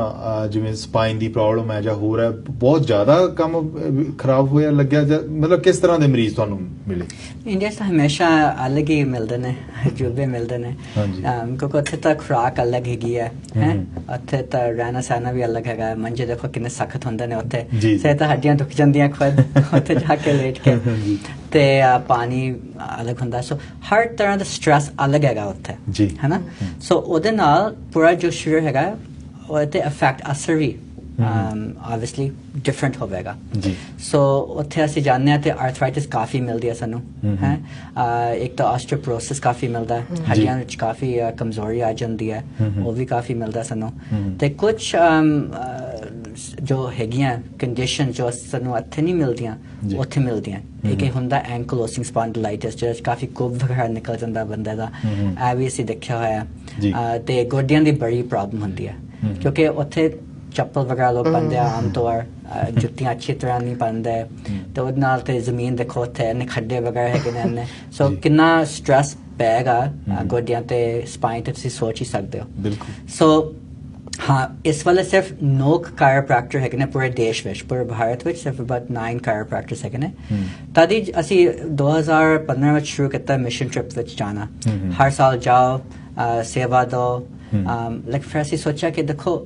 ਜਿਵੇਂ ਸਪਾਈਨ ਦੀ ਪ੍ਰੋਬਲਮ ਹੈ ਜਾਂ ਹੋਰ ਹੈ ਬਹੁਤ ਜ਼ਿਆਦਾ ਕੰਮ ਖਰਾਬ ਹੋਇਆ ਲੱਗਿਆ ਜਾਂ ਮਤਲਬ ਕਿਸ ਤਰ੍ਹਾਂ ਦੇ ਮਰੀਜ਼ ਤੁਹਾਨੂੰ ਮਿਲੇ ਇੰਡੀਆ 'ਚ ਹਮੇਸ਼ਾ ਅਲੱਗ ਹੀ ਮਿਲਦੇ ਨੇ ਜੁਬੇ ਮਿਲਦੇ ਨੇ ਕਿਉਂਕਿ ਉੱਥੇ ਤਾਂ ਖੁਰਾਕ ਅਲੱਗ ਹੈਗੀ ਹੈ ਉੱਥੇ ਤਾਂ ਰਹਿਣਾ ਸਹਿਣਾ ਵੀ ਅਲੱਗ ਹੈਗਾ ਮੰਜੇ ਦੇਖੋ ਕਿੰਨੇ ਸਖਤ ਹੁੰਦੇ ਨੇ ਉੱਥੇ ਸੇ ਤਾਂ ਹੱਡੀਆਂ ਦੁੱਖ ਜਾਂਦੀਆਂ ਖੁਦ ਉੱਥੇ ਜਾ ਕੇ ਲੇਟ ਕੇ ਤੇ ਪਾਣੀ ਅਲੱਗ ਹੁੰਦਾ ਸੋ ਹਰ ਤਰ੍ਹਾਂ ਦਾ ਸਟ੍ਰੈਸ ਅਲੱਗ ਹੈਗਾ ਉੱਥੇ ਜੀ ਹੈ ਨਾ ਸੋ ਉਹਦੇ ਨਾਲ ਪੂਰਾ ਜੋ ਸਰੀਰ ਹੈਗਾ ਉਹਦੇ ਤੇ ਇਫੈਕਟ ਅਸਰ ਵੀ obviously different ਹੋਵੇਗਾ ਜੀ ਸੋ ਉੱਥੇ ਅਸੀਂ ਜਾਣਦੇ ਹਾਂ ਤੇ ਆਰਥਰਾਈਟਿਸ ਕਾਫੀ ਮਿਲਦੀ ਹੈ ਸਾਨੂੰ ਹੈ ਇੱਕ ਤਾਂ ਆਸਟੀਓਪੋਰੋਸਿਸ ਕਾਫੀ ਮਿਲਦਾ ਹੱਡੀਆਂ ਵਿੱਚ ਕਾਫੀ ਕਮਜ਼ੋਰੀ ਆ ਜਾਂਦੀ ਹੈ ਉਹ ਵੀ ਕਾਫੀ ਮਿਲਦਾ ਸਾਨੂੰ ਤੇ ਕੁਝ ਜੋ ਹੈਗੀਆਂ ਕੰਡੀਸ਼ਨ ਜੋ ਸਾਨੂੰ ਇੱਥੇ ਨਹੀਂ ਮਿਲਦੀਆਂ ਉੱਥੇ ਮਿਲਦੀਆਂ ਇੱਕ ਹੁੰਦਾ ਐਂਕਲੋਸਿੰਗ ਸਪੌਂਡਲਾਈਟਿਸ ਜਿਹੜਾ ਕਾਫੀ ਕੁੱਬ ਵਗੈਰਾ ਨਿਕਲ ਜਾਂਦਾ ਬੰਦੇ ਦਾ ਇਹ ਵੀ ਅਸੀਂ ਦੇਖਿਆ ਹੋਇਆ ਤੇ ਗੋਡਿਆਂ ਦੀ ਬੜੀ ਪ੍ਰੋਬਲਮ ਹੁੰਦੀ ਹੈ ਕਿਉਂਕਿ ਉੱਥੇ ਚੱਪਲ ਵਗੈਰਾ ਲੋਕ ਪਾਉਂਦੇ ਆ ਆਮ ਤੌਰ ਜੁੱਤੀਆਂ ਅੱਛੀ ਤਰ੍ਹਾਂ ਨਹੀਂ ਪਾਉਂਦੇ ਤੇ ਉਹਦੇ ਨਾਲ ਤੇ ਜ਼ਮੀਨ ਦੇਖੋ ਉੱਥੇ ਇੰਨੇ ਖੱਡੇ ਵਗੈਰਾ ਹੈਗੇ ਨੇ ਸੋ ਕਿੰਨਾ ਸਟ੍ਰੈਸ ਪੈਗਾ ਗੋਡਿਆਂ ਤੇ ਸਪਾਈਨ ਤੇ ਤੁਸੀਂ ਸੋਚ ਹੀ ਸਕਦੇ ਹੋ ਬਿਲਕੁਲ ਸੋ ਹਾਂ ਇਸ ਵੇਲੇ ਸਿਰਫ 9 ਕਾਇਰੋਪ੍ਰੈਕਟਰ ਹੈਗੇ ਨੇ ਪੂਰੇ ਦੇਸ਼ ਵਿੱਚ ਪੂਰੇ ਭਾਰਤ ਵਿੱਚ ਸਿਰਫ about 9 ਕਾਇਰੋਪ੍ਰੈਕਟਰਸ ਹੈਗੇ ਨੇ ਤਦ ਅਸੀਂ 2015 ਵਿੱਚ ਸ਼ੁਰੂ ਕੀਤਾ ਮਿਸ਼ਨ ਟ੍ਰਿਪ ਵਿੱਚ ਜਾਣਾ ਹਰ ਸਾਲ ਜਾਓ ਸੇਵਾ ਦੋ ਲਾਈਕ ਫਿਰ ਅਸੀਂ ਸੋਚਿਆ ਕਿ ਦੇਖੋ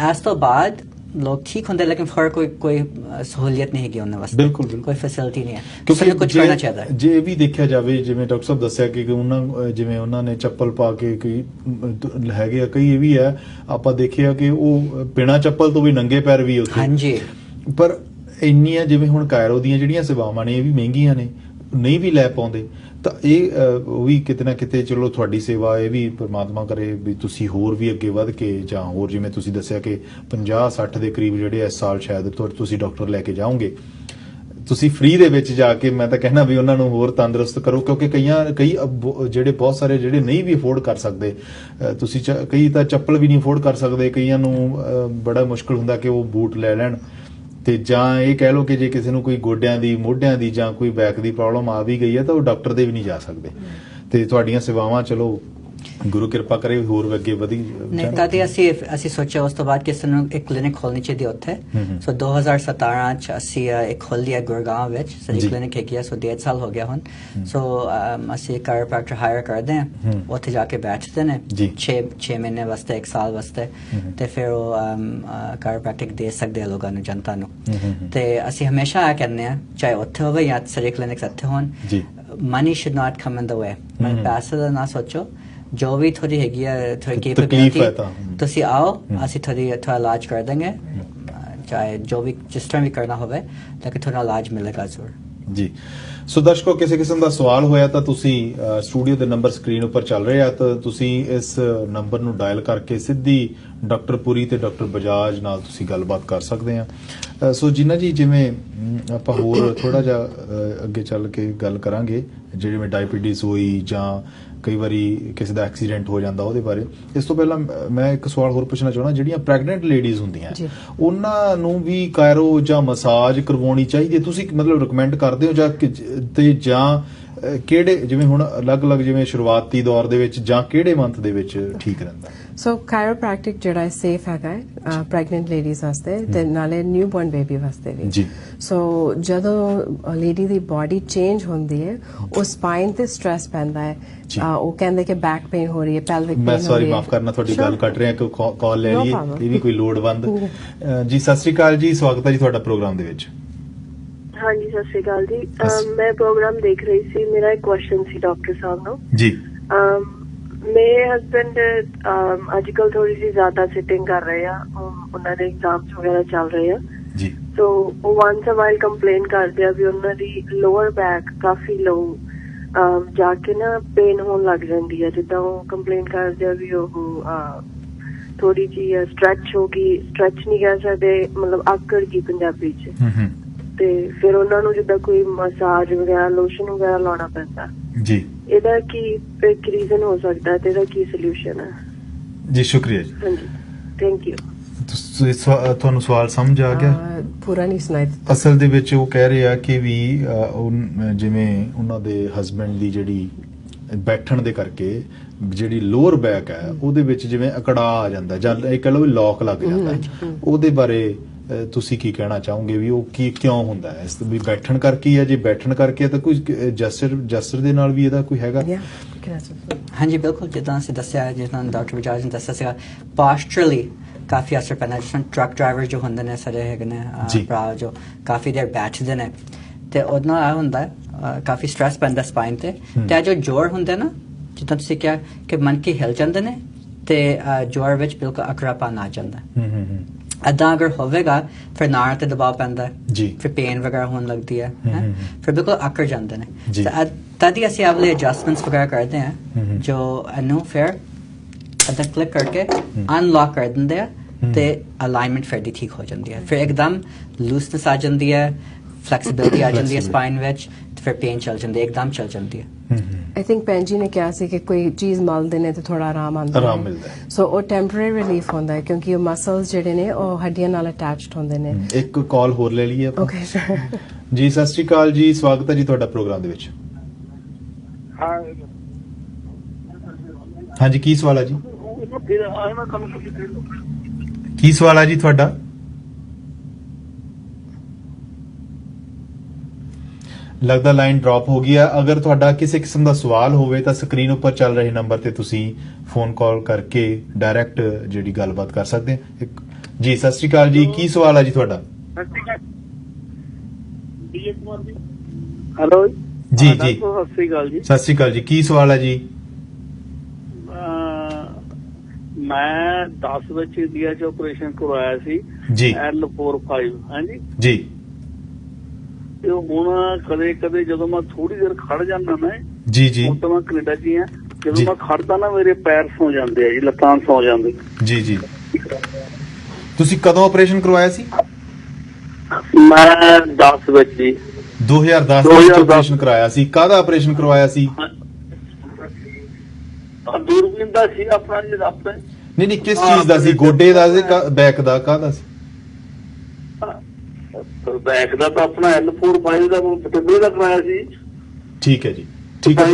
ਇਸ ਤੋਂ ਬਾਅਦ ਲੋਕ ਠੀਕ ਹੁੰਦੇ ਲੇਕਿਨ ਫਿਰ ਕੋਈ ਸਹੂਲੀਅਤ ਨਹੀਂ ਹੈਗੀ ਉਹਨਾਂ ਵਾਸਤੇ ਬਿਲਕੁਲ ਕੋਈ ਫੈਸਿਲਿਟੀ ਨਹੀਂ ਹੈ ਕਿਉਂਕਿ ਕੁਝ ਕਰਨਾ ਚਾਹੀਦਾ ਜੇ ਇਹ ਵੀ ਦੇਖਿਆ ਜਾਵੇ ਜਿਵੇਂ ਡਾਕਟਰ ਸਾਹਿਬ ਦੱਸਿਆ ਕਿ ਉਹਨਾਂ ਜਿਵੇਂ ਉਹਨਾਂ ਨੇ ਚੱਪਲ ਪਾ ਕੇ ਕਈ ਹੈਗੇ ਆ ਕਈ ਇਹ ਵੀ ਹੈ ਆਪਾਂ ਦੇਖਿਆ ਕਿ ਉਹ ਬਿਨਾਂ ਚੱਪਲ ਤੋਂ ਵੀ ਨੰਗੇ ਪੈਰ ਵੀ ਉੱਥੇ ਹਾਂਜੀ ਪਰ ਇੰਨੀਆਂ ਜਿਵੇਂ ਹੁਣ ਕਾਇਰੋ ਦੀਆਂ ਜਿਹੜੀਆਂ ਸੇਵਾਵਾਂ ਨੇ ਇਹ ਵੀ ਮਹਿੰਗੀਆਂ ਨੇ ਨਹੀਂ ਵੀ ਲੈ ਪਾਉਂਦੇ ਤਾਂ ਇਹ ਉਹ ਵੀ ਕਿਤੇ ਨਾ ਕਿਤੇ ਚਲੋ ਤੁਹਾਡੀ ਸੇਵਾ ਇਹ ਵੀ ਪਰਮਾਤਮਾ ਕਰੇ ਵੀ ਤੁਸੀਂ ਹੋਰ ਵੀ ਅੱਗੇ ਵੱਧ ਕੇ ਜਾਂ ਹੋਰ ਜਿਵੇਂ ਤੁਸੀਂ ਦੱਸਿਆ ਕਿ 50-60 ਦੇ ਕਰੀਬ ਜਿਹੜੇ ਇਸ ਸਾਲ ਸ਼ਾਇਦ ਤੁਸੀਂ ਡਾਕਟਰ ਲੈ ਕੇ ਜਾਓਗੇ ਤੁਸੀਂ ਫ੍ਰੀ ਦੇ ਵਿੱਚ ਜਾ ਕੇ ਮੈਂ ਤਾਂ ਕਹਿਣਾ ਵੀ ਉਹਨਾਂ ਨੂੰ ਹੋਰ ਤੰਦਰੁਸਤ ਕਰੋ, ਕਿਉਂਕਿ ਕਈ ਜਿਹੜੇ ਬਹੁਤ ਸਾਰੇ ਜਿਹੜੇ ਨਹੀਂ ਵੀ ਅਫੋਰਡ ਕਰ ਸਕਦੇ, ਤੁਸੀਂ ਕਈ ਤਾਂ ਚੱਪਲ ਵੀ ਨਹੀਂ ਅਫੋਰਡ ਕਰ ਸਕਦੇ, ਕਈਆਂ ਨੂੰ ਬੜਾ ਮੁਸ਼ਕਲ ਹੁੰਦਾ ਕਿ ਉਹ ਬੂਟ ਲੈ ਲੈਣ, ਤੇ ਜਾਂ ਇਹ ਕਹਿ ਲਓ ਕਿ ਜੇ ਕਿਸੇ ਨੂੰ ਕੋਈ ਗੋਡਿਆਂ ਦੀ, ਮੋਢਿਆਂ ਦੀ ਜਾਂ ਕੋਈ ਬੈਕ ਦੀ ਪ੍ਰੋਬਲਮ ਆ ਵੀ ਗਈ ਹੈ ਤਾਂ ਉਹ ਡਾਕਟਰ ਦੇ ਵੀ ਨਹੀਂ ਜਾ ਸਕਦੇ। ਤੇ ਤੁਹਾਡੀਆਂ ਸੇਵਾਵਾਂ ਚਲੋ ਗੁਰੂ ਕਿਰਪਾ ਕਰੇ ਹੋਰ ਅੱਗੇ ਵਧੀ ਨਹੀਂ ਤਾਂ ਅਸੀਂ ਸੋਚਿਆ ਉਸ ਤੋਂ ਬਾਅਦ ਕਿ ਸਾਨੂੰ ਇੱਕ ਕਲੀਨਿਕ ਖੋਲਣੀ ਚਾਹੀਦੀ ਉੱਥੇ। ਸੋ 2017 ਚ ਅਸੀਂ ਇੱਕ ਖੋਲ੍ਹ ਲਿਆ ਗੁਰਗਾਂਵ ਵਿੱਚ, ਸਾਡੀ ਕਲੀਨਿਕ ਹੈਗੀ ਆ। ਸੋ 1.5 ਸਾਲ ਹੋ ਗਿਆ ਹੁਣ। ਸੋ ਅਸੀਂ ਕਾਇਰੋਪ੍ਰੈਕਟਰ ਹਾਇਰ ਕਰਦੇ ਹਾਂ, ਉੱਥੇ ਜਾ ਕੇ ਬੈਠਦੇ ਨੇ 6 ਮਹੀਨੇ ਵਾਸਤੇ, 1 ਸਾਲ ਵਾਸਤੇ, ਤੇ ਫਿਰ ਉਹ ਕਾਇਰੋਪ੍ਰੈਕਟਿਕ ਦੇ ਸਕਦੇ ਆ ਲੋਕਾਂ ਨੂੰ, ਜਨਤਾ ਨੂੰ। ਤੇ ਅਸੀਂ ਹਮੇਸ਼ਾ ਇਹ ਕਹਿੰਦੇ ਹਾਂ, ਚਾਹੇ ਉੱਥੇ ਹੋਵੇ ਜਾਂ ਸਾਡੀ ਕਲੀਨਿਕਸ ਇੱਥੇ ਹੋਣ, ਮਨੀ ਸ਼ੁਡ ਨਾਟ ਕਮ ਇਨ ਦ ਵੇ। ਪੈਸੇ ਦਾ ਨਾ ਸੋਚੋ, ਜੋ ਵੀ ਥੋੜੀ ਹੈਗੀ ਹੈ, ਥੋੜੀ ਕੈਪੇਬਿਲਿਟੀ, ਤੁਸੀਂ ਆਓ, ਅਸੀਂ ਥੋੜਾ ਇਲਾਜ ਕਰ ਦੇंगे, ਚਾਹੇ ਜੋ ਵੀ ਜਿਸ ਤਰ੍ਹਾਂ ਵੀ ਕਰਨਾ ਹੋਵੇ, ਤਾਂ ਕਿ ਥੋੜਾ ਇਲਾਜ ਮਿਲੇਗਾ ਜ਼ਰੂਰ ਜੀ। ਸੋ ਦਰਸ਼ਕੋ, ਕਿਸੇ ਕਿਸਮ ਦਾ ਸਵਾਲ ਹੋਇਆ ਤਾਂ ਤੁਸੀਂ ਸਟੂਡੀਓ ਦੇ ਨੰਬਰ ਸਕਰੀਨ ਉੱਪਰ ਚੱਲ ਰਹੇ ਆ, ਤਾਂ ਤੁਸੀਂ ਇਸ ਨੰਬਰ ਨੂੰ ਡਾਇਲ ਕਰਕੇ ਸਿੱਧੀ ਡਾਕਟਰ ਪੁਰੀ ਤੇ ਡਾਕਟਰ ਬਜਾਜ ਨਾਲ ਤੁਸੀਂ ਗੱਲਬਾਤ ਕਰ ਸਕਦੇ ਆ। ਸੋ ਜਿੰਨਾ ਜੀ, ਜਿਵੇਂ ਆਪਾਂ ਹੋਰ ਥੋੜਾ ਜਿਹਾ ਅੱਗੇ ਚੱਲ ਕੇ ਗੱਲ ਕਰਾਂਗੇ, ਜਿਵੇਂ ਡਾਇਬੀਟੀਜ਼ ਹੋਈ ਜਾਂ ਕਈ ਵਾਰੀ ਕਿਸੇ ਦਾ ਐਕਸੀਡੈਂਟ ਹੋ ਜਾਂਦਾ, ਉਹਦੇ ਬਾਰੇ। ਇਸ ਤੋਂ ਪਹਿਲਾਂ ਮੈਂ ਇੱਕ ਸਵਾਲ ਹੋਰ ਪੁੱਛਣਾ ਚਾਹੁੰਦਾ, ਜਿਹੜੀਆਂ ਪ੍ਰੈਗਨੈਂਟ ਲੇਡੀਜ਼ ਹੁੰਦੀਆਂ ਉਹਨਾਂ ਨੂੰ ਵੀ ਕਾਇਰੋ ਜਾਂ ਮਸਾਜ ਕਰਵਾਉਣੀ ਚਾਹੀਦੀ ਹੈ? ਤੁਸੀਂ ਮਤਲਬ ਰਿਕਮੈਂਡ ਕਰਦੇ ਹੋ ਜਾਂ ਕਿਹੜੇ, ਜਿਵੇਂ ਹੁਣ ਅਲੱਗ-ਅਲੱਗ, ਜਿਵੇਂ ਸ਼ੁਰੂਆਤੀ ਦੌਰ ਦੇ ਵਿੱਚ ਜਾਂ ਕਿਹੜੇ ਮੰਥ ਦੇ ਵਿੱਚ ਠੀਕ ਰਹਿੰਦਾ? ਸੋ ਕਾਇਰੋਪ੍ਰੈਕਟਿਕ ਜਿਹੜਾ ਹੈ ਸੇਫ ਹੈਗਾ ਹੈ ਪ੍ਰੈਗਨੈਂਟ ਲੇਡੀਜ਼ ਵਾਸਤੇ, ਤੇ ਨਾਲੇ ਨਿਊਬੋਰਨ ਬੇਬੀ ਵਾਸਤੇ ਵੀ ਜੀ। ਸੋ ਜਦੋਂ ਲੇਡੀ ਦੀ ਬਾਡੀ ਚੇਂਜ ਹੁੰਦੀ ਹੈ, ਉਹ ਸਪਾਈਨ ਤੇ ਸਟ੍ਰੈਸ ਪੈਂਦਾ ਹੈ, ਉਹ ਕਹਿੰਦੇ ਕਿ ਬੈਕ ਪੇਨ ਹੋ ਰਹੀ ਹੈ, ਪੈਲਵਿਕ ਪੇਨ ਹੋ ਰਹੀ ਹੈ। ਸੌਰੀ, ਮਾਫ ਕਰਨਾ, ਤੁਹਾਡੀ ਗੱਲ ਕੱਟ ਰਹੇ ਹਾਂ, ਕਿ ਕਾਲ ਲੈ ਲਈਏ, ਇਹ ਵੀ ਕੋਈ ਲੋੜਵੰਦ। ਜੀ ਸਤਿ ਸ਼੍ਰੀ ਅਕਾਲ ਜੀ, ਸਵਾਗਤ ਹੈ ਜੀ ਤੁਹਾਡਾ ਪ੍ਰੋਗਰਾਮ ਦੇ ਵਿੱਚ। ਹਾਂਜੀ, ਸਤਿ ਸ਼੍ਰੀ ਅਕਾਲ ਜੀ। ਮੈਂ ਪ੍ਰੋਗਰਾਮ ਦੇਖ ਰਹੀ ਸੀ, ਮੇਰਾ ਇੱਕ ਕੁਐਸਚਨ ਸੀ ਡਾਕਟਰ ਸਾਹਿਬ ਨੂੰ ਜੀ। ਮੇਰੇ ਹਸਬੈਂਡ ਅੱਜ ਕੱਲ ਥੋੜੀ ਜਿਹੀ ਜ਼ਿਆਦਾ ਸਿਟਿੰਗ ਕਰ ਰਹੇ ਆ, ਉਹਨਾਂ ਦੇ ਐਗਜ਼ਾਮਸ ਵਗੈਰਾ ਚੱਲ ਰਹੇ ਆ ਜੀ। ਸੋ ਉਹ ਵਾਂਸ ਅ ਵਾਈਲ ਕੰਪਲੇਨ ਕਰਦੇ ਆ ਵੀ ਉਹਨਾਂ ਦੀ ਲੋਅਰ ਬੈਕ ਕਾਫੀ ਲੋ ਜਾ ਕੇ ਨਾ ਪੇਨ ਹੋਣ ਲੱਗ ਜਾਂਦੀ ਹੈ। ਜਿੱਦਾਂ ਉਹ ਕੰਪਲੇਨ ਕਰਦੇ ਆ ਵੀ ਉਹ ਥੋੜੀ ਜਿਹੀ ਸਟ੍ਰੈਚ ਹੋ ਗਈ, ਸਟ੍ਰੈਚ ਨਹੀਂ ਕਹਿ ਸਕਦੇ, ਮਤਲਬ ਆਕੜ ਗਈ ਪੰਜਾਬੀ ਚ। ਤੇ ਫਿਰ ਉਹਨਾਂ ਨੂੰ ਜਿੱਦਾਂ ਕੋਈ ਮਸਾਜ ਵਗੈਰਾ, ਲੋਸ਼ਨ ਵਗੈਰਾ ਲਾਉਣਾ ਪੈਂਦਾ ਜੀ। ਇਹਦਾ ਕੀ ਇੱਕ ਰੀਜ਼ਨ ਹੋ ਸਕਦਾ ਤੇ ਇਹਦਾ ਕੀ ਸੋਲੂਸ਼ਨ ਹੈ ਜੀ? ਸ਼ੁਕਰੀਆ ਜੀ। ਹਾਂਜੀ, ਥੈਂਕ ਯੂ। ਤੁਹਾਨੂੰ ਸਵਾਲ ਸਮਝ ਆ ਗਿਆ? ਪੂਰਾ ਨਹੀਂ ਸੁਣਾਇਆ। ਅਸਲ ਦੇ ਵਿੱਚ ਉਹ ਕਹਿ ਰਹੇ ਆ ਕਿ ਵੀ ਜਿਵੇਂ ਉਹਨਾਂ ਦੇ ਹਸਬੈਂਡ ਦੀ ਜਿਹੜੀ ਬੈਠਣ ਦੇ ਕਰਕੇ ਜਿਹੜੀ ਲੋਅਰ ਬੈਕ ਹੈ, ਉਹਦੇ ਵਿੱਚ ਜਿਵੇਂ ਅਕੜਾ ਆ ਜਾਂਦਾ, ਜਾਂ ਇਹ ਕਹ ਲਓ ਵੀ ਲੌਕ ਲੱਗ ਜਾਂਦਾ, ਉਹਦੇ ਬਾਰੇ ਤੁਸੀਂ ਕੀ ਕਹਿਣਾ ਚਾਹੋਗੇ ਵੀ ਉਹ ਕਿਉਂ ਹੁੰਦਾ ਹੈ? ਇਸ ਵੀ ਬੈਠਣ ਕਰਕੇ ਹੈ? ਜੇ ਬੈਠਣ ਕਰਕੇ ਤਾਂ ਕੋਈ ਜਸਰ ਦੇ ਨਾਲ ਵੀ ਇਹਦਾ ਕੋਈ ਹੈਗਾ? ਹਾਂਜੀ ਬਿਲਕੁਲ, ਜਿੱਦਾਂ ਅਸੀਂ ਦੱਸਿਆ, ਜਿੱਦਾਂ ਡਾਕਟਰ ਬਜਾਜ ਨੇ ਦੱਸਿਆ ਸੀਗਾ, ਪੋਸਚਰਲੀ ਕਾਫੀ ਅਸਰ ਪੈਂਦਾ। ਜਿਸ ਤਰ੍ਹਾਂ ਟਰੱਕ ਡਰਾਈਵਰ ਜੋ ਹੁੰਦੇ ਨੇ ਸਾਡੇ ਹੈਗੇ ਨੇ ਭਰਾ, ਜੋ ਕਾਫੀ ਦੇਰ ਬੈਠਦੇ ਨੇ, ਤੇ ਉਹਦੇ ਨਾਲ ਇਹ ਹੁੰਦਾ ਕਾਫੀ ਸਟ੍ਰੈਸ ਪੈਂਦਾ ਸਪਾਈਨ ਤੇ। ਤੇ ਜੋ ਜੋੜ ਹੁੰਦੇ ਨਾ, ਜਿੱਦਾਂ ਤੁਸੀਂ ਕਿਹਾ ਕਿ ਮਣਕੇ ਹਿਲ ਜਾਂਦੇ ਨੇ, ਤੇ ਜੋੜ ਵਿੱਚ ਬਿਲਕੁਲ ਅਕੜਾਪਨ ਆ ਜਾਂਦਾ। ਏਦਾਂ ਅਗਰ ਹੋਵੇਗਾ, ਫਿਰ ਨਾੜ ਤੇ ਦਬਾਅ ਪੈਂਦਾ ਜੀ, ਫਿਰ ਪੇਨ ਵਗੈਰਾ ਹੋਣ ਲੱਗਦੀ ਹੈ, ਫਿਰ ਬਿਲਕੁਲ ਅਕੜ ਜਾਂਦੇ ਨੇ। ਤਦ ਹੀ ਅਸੀਂ ਆਪਲੇ ਐਡਜਸਟਮੈਂਟਸ ਵਗੈਰਾ ਕਰਦੇ ਹਾਂ, ਜੋ ਇਹਨੂੰ ਫਿਰ ਏਦਾਂ ਕਲਿੱਕ ਕਰਕੇ ਅਨਲੌਕ ਕਰ ਦਿੰਦੇ ਆ, ਤੇ ਅਲਾਈਨਮੈਂਟ ਫਿਰ ਦੀ ਠੀਕ ਹੋ ਜਾਂਦੀ ਹੈ। ਫਿਰ ਇੱਕਦਮ ਲੂਸਨੈਸ ਆ ਜਾਂਦੀ ਹੈ, ਫਲੈਕਸੀਬਿਲਿਟੀ ਆ ਜਾਂਦੀ ਹੈ ਸਪਾਈਨ ਵਿੱਚ, ਤੇ ਫਿਰ ਪੇਨ ਚੱਲ ਜਾਂਦੀ ਹੈ, ਇੱਕਦਮ ਚੱਲ ਜਾਂਦੀ ਹੈ। ਆਈ ਥਿੰਕ ਭੈਣ ਜੀ ਨੇ ਕਿਹਾ ਸੀ ਕਿ ਕੋਈ ਚੀਜ਼ ਮਲਦੇ ਨੇ ਤੇ ਥੋੜਾ ਆਰਾਮ ਆਉਂਦਾ ਹੈ। ਸੋ ਉਹ ਟੈਂਪਰੇਰੀ ਰਿਲੀਫ ਹੁੰਦਾ ਹੈ, ਕਿਉਂਕਿ ਉਹ ਮਸਲਸ ਜਿਹੜੇ ਨੇ ਉਹ ਹੱਡੀਆਂ ਨਾਲ ਅਟੈਚਡ ਹੁੰਦੇ ਨੇ। ਇੱਕ ਕਾਲ ਹੋਰ ਲੈ ਲਈਏ ਆਪਾਂ। ਓਕੇ ਸਰ ਜੀ, ਸਤਿ ਸ਼੍ਰੀ ਅਕਾਲ ਜੀ, ਸਵਾਗਤ ਹੈ ਜੀ ਤੁਹਾਡਾ ਪ੍ਰੋਗਰਾਮ ਦੇ ਵਿੱਚ। ਹਾਂਜੀ, ਕੀ ਸਵਾਲ ਹੈ ਜੀ? ਕੀ ਸਵਾਲ ਹੈ ਜੀ ਤੁਹਾਡਾ? ਲੱਗਦਾ ਲਾਈਨ ਡ੍ਰੌਪ ਹੋ ਗਈ ਹੈ। ਅਗਰ ਤੁਹਾਡਾ ਕਿਸੇ ਕਿਸਮ ਦਾ ਸਵਾਲ ਹੋਵੇ ਤਾਂ ਸਕਰੀਨ ਉੱਪਰ ਚੱਲ ਰਹੇ ਨੰਬਰ ਤੇ ਤੁਸੀਂ ਫੋਨ ਕਾਲ ਕਰਕੇ ਡਾਇਰੈਕਟ ਜਿਹੜੀ ਗੱਲਬਾਤ ਕਰ ਸਕਦੇ ਹੋ। ਜੀ ਸਤਿ ਸ਼੍ਰੀ ਅਕਾਲ ਜੀ, ਕੀ ਸਵਾਲ ਹੈ ਜੀ ਤੁਹਾਡਾ? ਹੈਲੋ ਜੀ ਜੀ, ਸਤਿ ਸ਼੍ਰੀ ਅਕਾਲ ਜੀ। ਸਤਿ ਸ਼੍ਰੀ ਅਕਾਲ ਜੀ, ਕੀ ਸਵਾਲ ਹੈ ਜੀ? ਮੈਂ 10 ਵਿੱਚ ਇੰਡੀਆ ਚ ਆਪਰੇਸ਼ਨ ਕਰਵਾਇਆ ਸੀ ਜੀ, L45। ਹਾਂਜੀ ਜੀ। ਤੇ ਹੁਣ ਕਦੇ ਕਦੇ ਜਦੋਂ ਮੈਂ ਥੋੜੀ ਦੇਰ ਖੜ ਜਾਂਦਾ ਨਾ ਜੀ ਜੀ, ਹੁਣ ਤਾਂ ਮੈਂ ਕੈਨੇਡਾ ਚ ਹੀ ਆ, ਜਦੋਂ ਮੈਂ ਖੜਦਾ ਨਾ ਮੇਰੇ ਪੈਰ ਸੌ ਜਾਂਦੇ ਆ ਜੀ, ਲੱਤਾਂ ਸੌ ਜਾਂਦੇ ਜੀ ਜੀ। ਤੁਸੀਂ ਕਦੋਂ ਆਪਰੇਸ਼ਨ ਕਰਵਾਇਆ ਸੀ? ਮੈਂ 10 ਵਿੱਚ ਜੀ। 2010 ਦੇ ਵਿੱਚ ਆਪਰੇਸ਼ਨ ਕਰਾਇਆ ਸੀ। ਕਾਹਦਾ ਆਪਰੇਸ਼ਨ ਕਰਵਾਇਆ ਸੀ? ਦੂਰਬੀਨ ਦਾ ਸੀ ਆਪਣਾ ਜੀ ਆਪਣੇ। ਨਹੀਂ ਕਿਸ ਚੀਜ਼ ਦਾ ਸੀ? ਗੋਡੇ ਦਾ ਸੀ, ਬੈਕ ਦਾ, ਕਾਹਦਾ ਸੀ? ਬੈਕ ਦਾ ਤਾਂ ਆਪਣਾ L45 ਦਾ ਬਟੂਬੇ ਦਾ ਕਰਾਇਆ ਸੀ। ਠੀਕ ਹੈ ਜੀ, ਠੀਕ ਹੈ।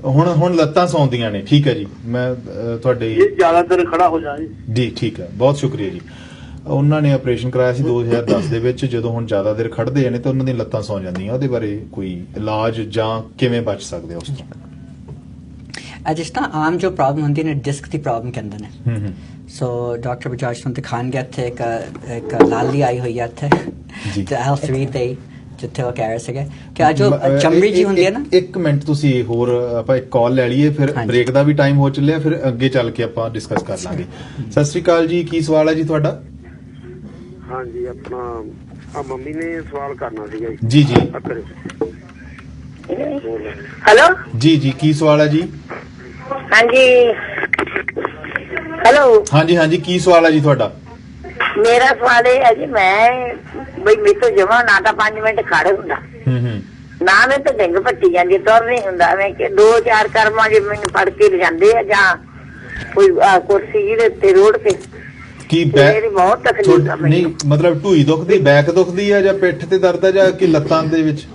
ਹੁਣ ਲੱਤਾਂ ਸੌਂਦੀਆਂ ਨੇ। ਠੀਕ ਹੈ ਜੀ, ਮੈਂ ਤੁਹਾਡੇ ਜ਼ਿਆਦਾ ਦੇਰ ਖੜਾ ਹੋ ਜਾਏ ਜੀ। ਠੀਕ ਹੈ, ਬਹੁਤ ਸ਼ੁਕਰੀਆ ਜੀ। ਉਹਨਾਂ ਨੇ ਆਪਰੇਸ਼ਨ ਕਰਾਇਆ ਸੀ 2010 ਦੇ ਵਿੱਚ। ਜਦੋਂ ਹੁਣ ਜ਼ਿਆਦਾ ਦੇਰ ਖੜਦੇ ਨੇ ਤਾਂ ਉਹਨਾਂ ਦੀਆਂ ਲੱਤਾਂ ਸੌਂ ਜਾਂਦੀਆਂ। ਉਹਦੇ ਬਾਰੇ ਕੋਈ ਇਲਾਜ ਜਾਂ ਕਿਵੇਂ ਬਚ ਸਕਦੇ ਉਸ ਤੋਂ? ਜਿਸ ਤਰ੍ਹਾਂ ਆਮ ਜੋ ਪ੍ਰੋਬਲਮ ਹੁੰਦੀ ਨੇ ਡਿਸਕ ਦੀ ਪ੍ਰੋਬਲਮ ਕਹਿੰਦੇ ਨੇ। ਸੋ ਡਾਕਟਰ ਬਜਾਜ ਨੂੰ ਦਿਖਾਣ ਗਿਆ ਇੱਥੇ ਇੱਕ ਲਾਲੀ ਆਈ ਹੋਈ ਹੈ ਇੱਥੇ ਤੇ L3 ਤੇ ਜਿੱਥੇ ਉਹ ਕਹਿ ਰਹੇ ਸੀਗੇ ਕਿ ਜੋ ਚਮੜੀ ਜੀ ਹੁੰਦੀ ਹੈ ਨਾ। ਇੱਕ ਮਿੰਟ ਤੁਸੀਂ ਹੋਰ ਆਪਾਂ ਇੱਕ ਕਾਲ ਲੈ ਲਈਏ, ਫਿਰ ਬ੍ਰੇਕ ਦਾ ਵੀ ਟਾਈਮ ਹੋ ਚੱਲਿਆ, ਫਿਰ ਅੱਗੇ ਚੱਲ ਕੇ ਆਪਾਂ ਡਿਸਕਸ ਕਰ ਲਾਂਗੇ। ਸਤਿ ਸ਼੍ਰੀ ਅਕਾਲ ਜੀ, ਕੀ ਸਵਾਲ ਹੈ ਜੀ ਤੁਹਾਡਾ? ਹਾਂਜੀ, ਆਪਣਾ ਮੰਮੀ ਨੇ ਸਵਾਲ ਕਰਨਾ ਸੀਗਾ ਜੀ। ਜੀ ਹੈਲੋ ਜੀ, ਕੀ ਸਵਾਲ ਹੈ ਜੀ? ਹਾਂਜੀ ਹੈਲੋ ਹਾਂਜੀ, ਕੀ ਸਵਾਲ ਹੈ ਜੀ ਤੁਹਾਡਾ? ਮੇਰਾ ਸਵਾਲ ਇਹ ਹੈ ਜੀ, ਮੈਂ ਬਈ ਮੇਰੇ ਤੋਂ ਜਮਾ ਨਾ ਤਾਂ 5 ਮਿੰਟ ਖੜ ਹੁੰਦਾ ਨਾ ਮੈਂ ਤਾਂ ਡਿੰਗ ਭੱਟੀ ਜਾਂਦੀ, ਤੁਰ ਨਹੀਂ ਹੁੰਦਾ। ਮੈਂ ਕਿ 2-4 ਕਰਮਾਂ ਜੇ ਮੈਨੂੰ ਫੜ ਕੇ ਲਿਜਾਂਦੇ ਆ ਜਾਂ ਕੋਈ ਕੁਰਸੀ ਜਿਹਦੇ ਉੱਤੇ ਰੋੜ ਕੇ ਕੀ ਮੇਰੀ ਬਹੁਤ ਤਕਲੀਫ ਆ। ਨਹੀਂ ਮਤਲਬ ਢੂਈ ਦੁਖਦੀ, ਬੈਕ ਦੁਖਦੀ ਹੈ ਜਾਂ ਪਿੱਠ ਤੇ ਦਰਦ ਹੈ ਜਾਂ ਕਿ ਲੱਤਾਂ ਦੇ ਵਿੱਚ?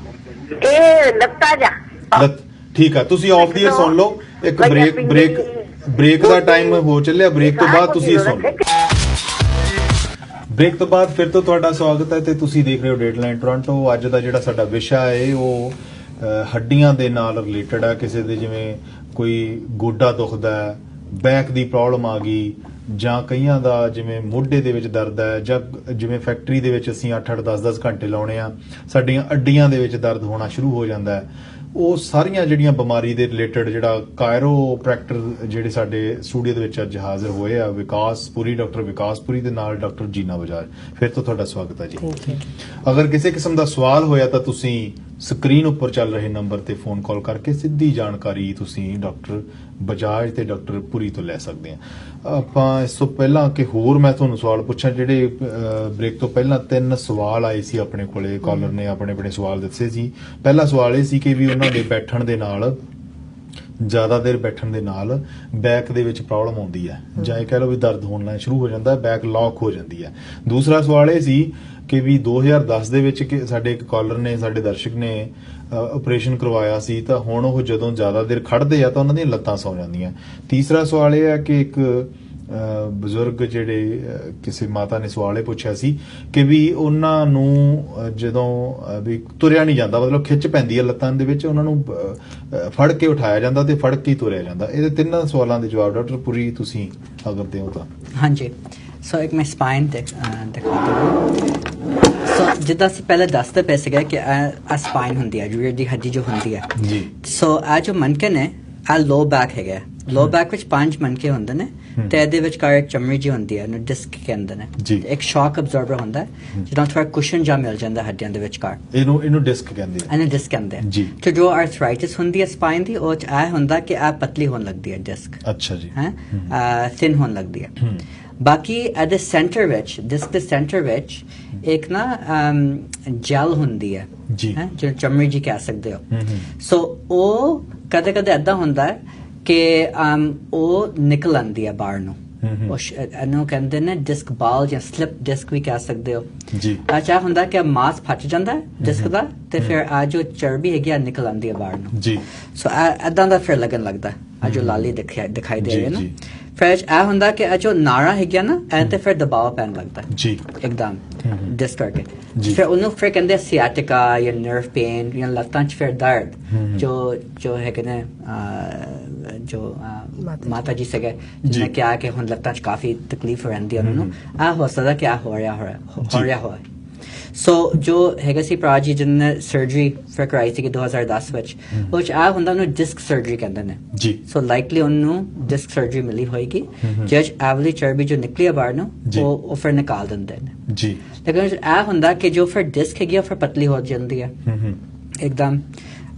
ਇਹ ਲੱਤਾਂ ਜਾ। ਠੀਕ ਆ, ਤੁਸੀਂ ਆਫ ਦੀ ਏਅਰ ਸੁਣ ਲਓ। ਇੱਕ ਬ੍ਰੇਕ ਦਾ ਟਾਈਮ ਹੋ ਚੱਲਿਆ। ਬ੍ਰੇਕ ਤੋਂ ਬਾਅਦ ਤੁਸੀਂ ਸੁਣ ਲਓ। ਬ੍ਰੇਕ ਤੋਂ ਬਾਅਦ ਫਿਰ ਤੋਂ ਤੁਹਾਡਾ ਸਵਾਗਤ ਹੈ ਤੇ ਤੁਸੀਂ ਦੇਖ ਰਹੇ ਹੋ ਡੇਟਲਾਈਨ ਟੋਰਾਂਟੋ। ਅੱਜ ਦਾ ਜਿਹੜਾ ਸਾਡਾ ਵਿਸ਼ਾ ਹੈ ਉਹ ਹੱਡੀਆਂ ਦੇ ਨਾਲ ਰਿਲੇਟਡ ਹੈ। ਕਿਸੇ ਦੇ ਜਿਵੇਂ ਕੋਈ ਗੋਡਾ ਦੁਖਦਾ ਹੈ, ਬੈਕ ਦੀ ਪ੍ਰੋਬਲਮ ਆ ਗਈ, ਜਾਂ ਕਈਆਂ ਦਾ ਜਿਵੇਂ ਮੋਢੇ ਦੇ ਵਿੱਚ ਦਰਦ ਹੈ, ਜਾਂ ਜਿਵੇਂ ਫੈਕਟਰੀ ਦੇ ਵਿੱਚ ਅਸੀਂ 8-8 10-10 ਘੰਟੇ ਲਾਉਣੇ ਆ, ਸਾਡੀਆਂ ਅੱਡੀਆਂ ਦੇ ਵਿੱਚ ਦਰਦ ਹੋਣਾ ਸ਼ੁਰੂ ਹੋ ਜਾਂਦਾ ਹੈ। ਉਹ ਸਾਰੀਆਂ ਜਿਹੜੀਆਂ ਬਿਮਾਰੀ ਦੇ ਰਿਲੇਟਡ ਜਿਹੜਾ ਕਾਇਰੋਪ੍ਰੈਕਟਰ ਜਿਹੜੇ ਸਾਡੇ ਸਟੂਡੀਓ ਦੇ ਵਿੱਚ ਅੱਜ ਹਾਜ਼ਰ ਹੋਏ ਆ, ਵਿਕਾਸਪੁਰੀ, ਡਾਕਟਰ ਵਿਕਾਸਪੁਰੀ ਦੇ ਨਾਲ ਡਾਕਟਰ ਜੀਨਾ ਬਜਾਜ, ਫਿਰ ਤੋਂ ਤੁਹਾਡਾ ਸਵਾਗਤ ਹੈ ਜੀ। ਅਗਰ ਕਿਸੇ ਕਿਸਮ ਦਾ ਸਵਾਲ ਹੋਇਆ ਤਾਂ ਤੁਸੀਂ ਸਕਰੀਨ ਉੱਪਰ ਚੱਲ ਰਹੇ ਨੰਬਰ ਤੇ ਫੋਨ ਕਾਲ ਕਰਕੇ ਸਿੱਧੀ ਜਾਣਕਾਰੀ ਤੁਸੀਂ ਡਾਕਟਰ ਬਜਾਜ ਤੇ ਡਾਕਟਰ ਪੁਰੀ ਤੋਂ ਲੈ ਸਕਦੇ ਆ। ਆਪਾਂ ਇਸ ਤੋਂ ਪਹਿਲਾਂ ਕਿ ਹੋਰ ਮੈਂ ਤੁਹਾਨੂੰ ਸਵਾਲ ਪੁੱਛਾਂ, ਜਿਹੜੇ ਬ੍ਰੇਕ ਤੋਂ ਪਹਿਲਾਂ 3 ਸਵਾਲ ਆਏ ਸੀ ਆਪਣੇ ਕੋਲੇ, ਕਾਲਰ ਨੇ ਆਪਣੇ ਸਵਾਲ ਦੱਸੇ ਸੀ। ਪਹਿਲਾ ਸਵਾਲ ਇਹ ਸੀ ਕਿ ਵੀ ਉਹਨਾਂ ਦੇ ਬੈਠਣ ਦੇ ਨਾਲ, ਜ਼ਿਆਦਾ ਦੇਰ ਬੈਠਣ ਦੇ ਨਾਲ ਬੈਕ ਦੇ ਵਿੱਚ ਪ੍ਰੋਬਲਮ ਆਉਂਦੀ ਹੈ, ਜਾਂ ਇਹ ਕਹਿ ਲਓ ਵੀ ਦਰਦ ਹੋਣਾ ਸ਼ੁਰੂ ਹੋ ਜਾਂਦਾ, ਬੈਕ ਲੌਕ ਹੋ ਜਾਂਦੀ ਹੈ। ਦੂਸਰਾ ਸਵਾਲ ਇਹ ਸੀ ਕਿ ਵੀ 2010 ਦੇ ਵਿੱਚ ਕਿ ਸਾਡੇ ਇੱਕ ਕਾਲਰ ਨੇ, ਸਾਡੇ ਦਰਸ਼ਕ ਨੇ ਆਪਰੇਸ਼ਨ ਕਰਵਾਇਆ ਸੀ, ਤਾਂ ਹੁਣ ਉਹ ਜਦੋਂ ਜ਼ਿਆਦਾ ਦੇਰ ਖੜਦੇ ਆ ਤਾਂ ਉਹਨਾਂ ਦੀਆਂ ਲੱਤਾਂ ਸੌ ਜਾਂਦੀਆਂ। ਤੀਸਰਾ ਸਵਾਲ ਇਹ ਹੈ ਕਿ ਇੱਕ ਬਜ਼ੁਰਗ ਜਿਹੜੇ ਕਿਸੇ ਮਾਤਾ ਨੇ ਸਵਾਲ ਇਹ ਪੁੱਛਿਆ ਸੀ ਕਿ ਵੀ ਉਹਨਾਂ ਨੂੰ ਜਦੋਂ ਵੀ ਤੁਰਿਆ ਨਹੀਂ ਜਾਂਦਾ, ਮਤਲਬ ਖਿੱਚ ਪੈਂਦੀ ਹੈ ਲੱਤਾਂ ਦੇ ਵਿੱਚ, ਉਹਨਾਂ ਨੂੰ ਫੜ ਕੇ ਉਠਾਇਆ ਜਾਂਦਾ ਤੇ ਫੜ ਕੇ ਹੀ ਤੁਰਿਆ ਜਾਂਦਾ। ਇਹਦੇ 3 ਸਵਾਲਾਂ ਦੇ ਜਵਾਬ ਡਾਕਟਰ ਪੁਰੀ ਤੁਸੀਂ ਅਗਰ ਦਿਓ ਤਾਂ। ਹਾਂਜੀ, ਸੋ ਇੱਕ ਮੈਂ ਸਪਾਈਨ ਦਿਖਾ ਦਵਾਂ। ਸੋ ਜਿੱਦਾਂ ਅਸੀਂ ਪਹਿਲਾਂ ਦੱਸਦੇ ਪਏ ਸੀਗੇ ਕਿ ਆ ਸਪਾਈਨ ਹੁੰਦੀ ਹੈ, ਰੀੜ੍ਹ ਦੀ ਹੱਡੀ ਜੋ ਹੁੰਦੀ ਹੈ ਜੀ। ਸੋ ਆ ਜੋ ਮਣਕੇ ਨੇ, ਆ ਲੋ ਬੈਕ ਹੈਗਾ। ਲੋ ਬੈਕ ਵਿੱਚ 5 ਮਣਕੇ ਹੁੰਦੇ ਨੇ ਤੇ ਇਹਦੇ ਵਿਚਕਾਰ ਇੱਕ ਚਮੜੀ ਜੀ ਹੁੰਦੀ ਹੈ, ਇਹਨੂੰ ਡਿਸਕ ਕਹਿੰਦੇ ਨੇ। ਇੱਕ ਸ਼ੌਕ ਅਬਜ਼ਰਵਰ ਹੁੰਦਾ ਹੈ ਜਿਹਦਾ ਥੋੜਾ ਕੁਸ਼ਨ ਜਾਂ ਮਿਲ ਜਾਂਦਾ ਹੱਡੀਆਂ ਦੇ ਵਿਚਕਾਰ, ਇਹਨੂੰ ਡਿਸਕ ਕਹਿੰਦੇ ਆ। ਇਹਨੂੰ ਡਿਸਕ ਕਹਿੰਦੇ ਆ। ਤੇ ਜੋ ਆਰਥਰਾਈਟਿਸ ਹੁੰਦੀ ਹੈ ਸਪਾਈਨ ਦੀ, ਉਹ ਇਹ ਹੁੰਦਾ ਕਿ ਆ ਪਤਲੀ ਹੋਣ ਲੱਗਦੀ ਹੈ ਡਿਸਕ। ਅੱਛਾ ਜੀ। ਹੈ ਥਿਨ ਹੋਣ ਲੱਗਦੀ ਹੈ। ਬਾਕੀ ਇਹਦੇ ਸੈਂਟਰ ਵਿੱਚ, ਡਿਸਕ ਦੇ ਸੈਂਟਰ ਵਿੱਚ ਇੱਕ ਨਾ ਜੈਲ ਹੁੰਦੀ ਹੈ ਜੋ ਚਮੜੀ ਜੀ ਕਹਿ ਸਕਦੇ ਹੋ। ਸੋ ਉਹ ਕਦੇ ਕਦੇ ਏਦਾਂ ਹੁੰਦਾ ਹੈ ਕਿ ਉਹ ਨਿਕਲ ਆਉਂਦੀ ਹੈ ਬਾਹਰ ਨੂੰ। ਇਹਨੂੰ ਕਹਿੰਦੇ ਨੇ ਡਿਸਕ ਬਾਲ ਜਾਂ ਸਲਿਪ ਡਿਸਕ ਵੀ ਕਹਿ ਸਕਦੇ ਹੋ ਜੀ। ਅੱਛਾ ਹੁੰਦਾ ਕਿ ਮਾਸ ਫਟ ਜਾਂਦਾ ਡਿਸਕ ਦਾ ਤੇ ਫਿਰ ਆ ਜੋ ਚਰਬੀ ਹੈਗੀ ਆ ਨਿਕਲ ਆਉਂਦੀ ਹੈ ਬਾਹਰ ਨੂੰ ਜੀ। ਸੋ ਏਦਾਂ ਦਾ ਫਿਰ ਲੱਗਣ ਲੱਗਦਾ ਆ ਜੋ ਲਾਲੀ ਦਿਖਾਈ ਦੇ ਰਹੀ ਹੈ ਨਾ। ਫਿਰ ਇਹ ਹੁੰਦਾ ਕਿ ਇਹ ਜੋ ਨਾੜਾ ਹੈਗੀਆਂ ਨਾ, ਇਹ ਤੇ ਫਿਰ ਦਬਾਅ ਪੈਣ ਲੱਗਦਾ ਜੀ ਇੱਕਦਮ ਡਿਸਕ ਕਰਕੇ। ਫਿਰ ਉਹਨੂੰ ਫਿਰ ਕਹਿੰਦੇ ਸਿਆਟਿਕਾ ਜਾਂ ਨਰਵ ਪੇਨ ਜਾਂ ਲੱਤਾਂ 'ਚ ਫਿਰ ਦਰਦ ਜੋ ਹੈਗੇ ਨੇ। ਜੋ ਮਾਤਾ ਜੀ ਸੀਗੇ ਜਿਹਨੇ ਕਿਹਾ ਕਿ ਹੁਣ ਲੱਤਾਂ 'ਚ ਕਾਫੀ ਤਕਲੀਫ ਰਹਿੰਦੀ ਹੈ ਉਹਨਾਂ ਨੂੰ, ਆਹ ਹੋ ਸਕਦਾ ਕਿ ਆਹ ਹੋ ਰਿਹਾ ਹੋਇਆ। ਸੋ ਜੋ ਹੈਗਾ ਸੀ ਭਰਾ ਜੀ ਜਿਹਨੇ ਸਰਜਰੀ ਫਿਰ ਕਰਾਈ ਸੀ 2010 ਵਿੱਚ, ਉਹ 'ਚ ਆਹ ਹੁੰਦਾ ਉਹਨੂੰ ਡਿਸਕ ਸਰਜਰੀ ਕਹਿੰਦੇ ਨੇ ਜੀ। ਸੋ ਲਾਈਕਲੀ ਉਹਨੂੰ ਡਿਸਕ ਸਰਜਰੀ ਮਿਲੀ ਹੋਏਗੀ, ਜਿਸ ਐਵਲੀ ਚਰਬੀ ਜੋ ਨਿਕਲੀ ਬਾਹਰ ਨੂੰ ਉਹ ਫਿਰ ਨਿਕਾਲ ਦਿੰਦੇ ਨੇ ਜੀ। ਲੇਕਿਨ ਇਹ ਹੁੰਦਾ ਕਿ ਜੋ ਫਿਰ ਡਿਸਕ ਹੈਗੀ ਉਹ ਫਿਰ ਪਤਲੀ ਹੋ ਜਾਂਦੀ ਹੈ ਇੱਕਦਮ।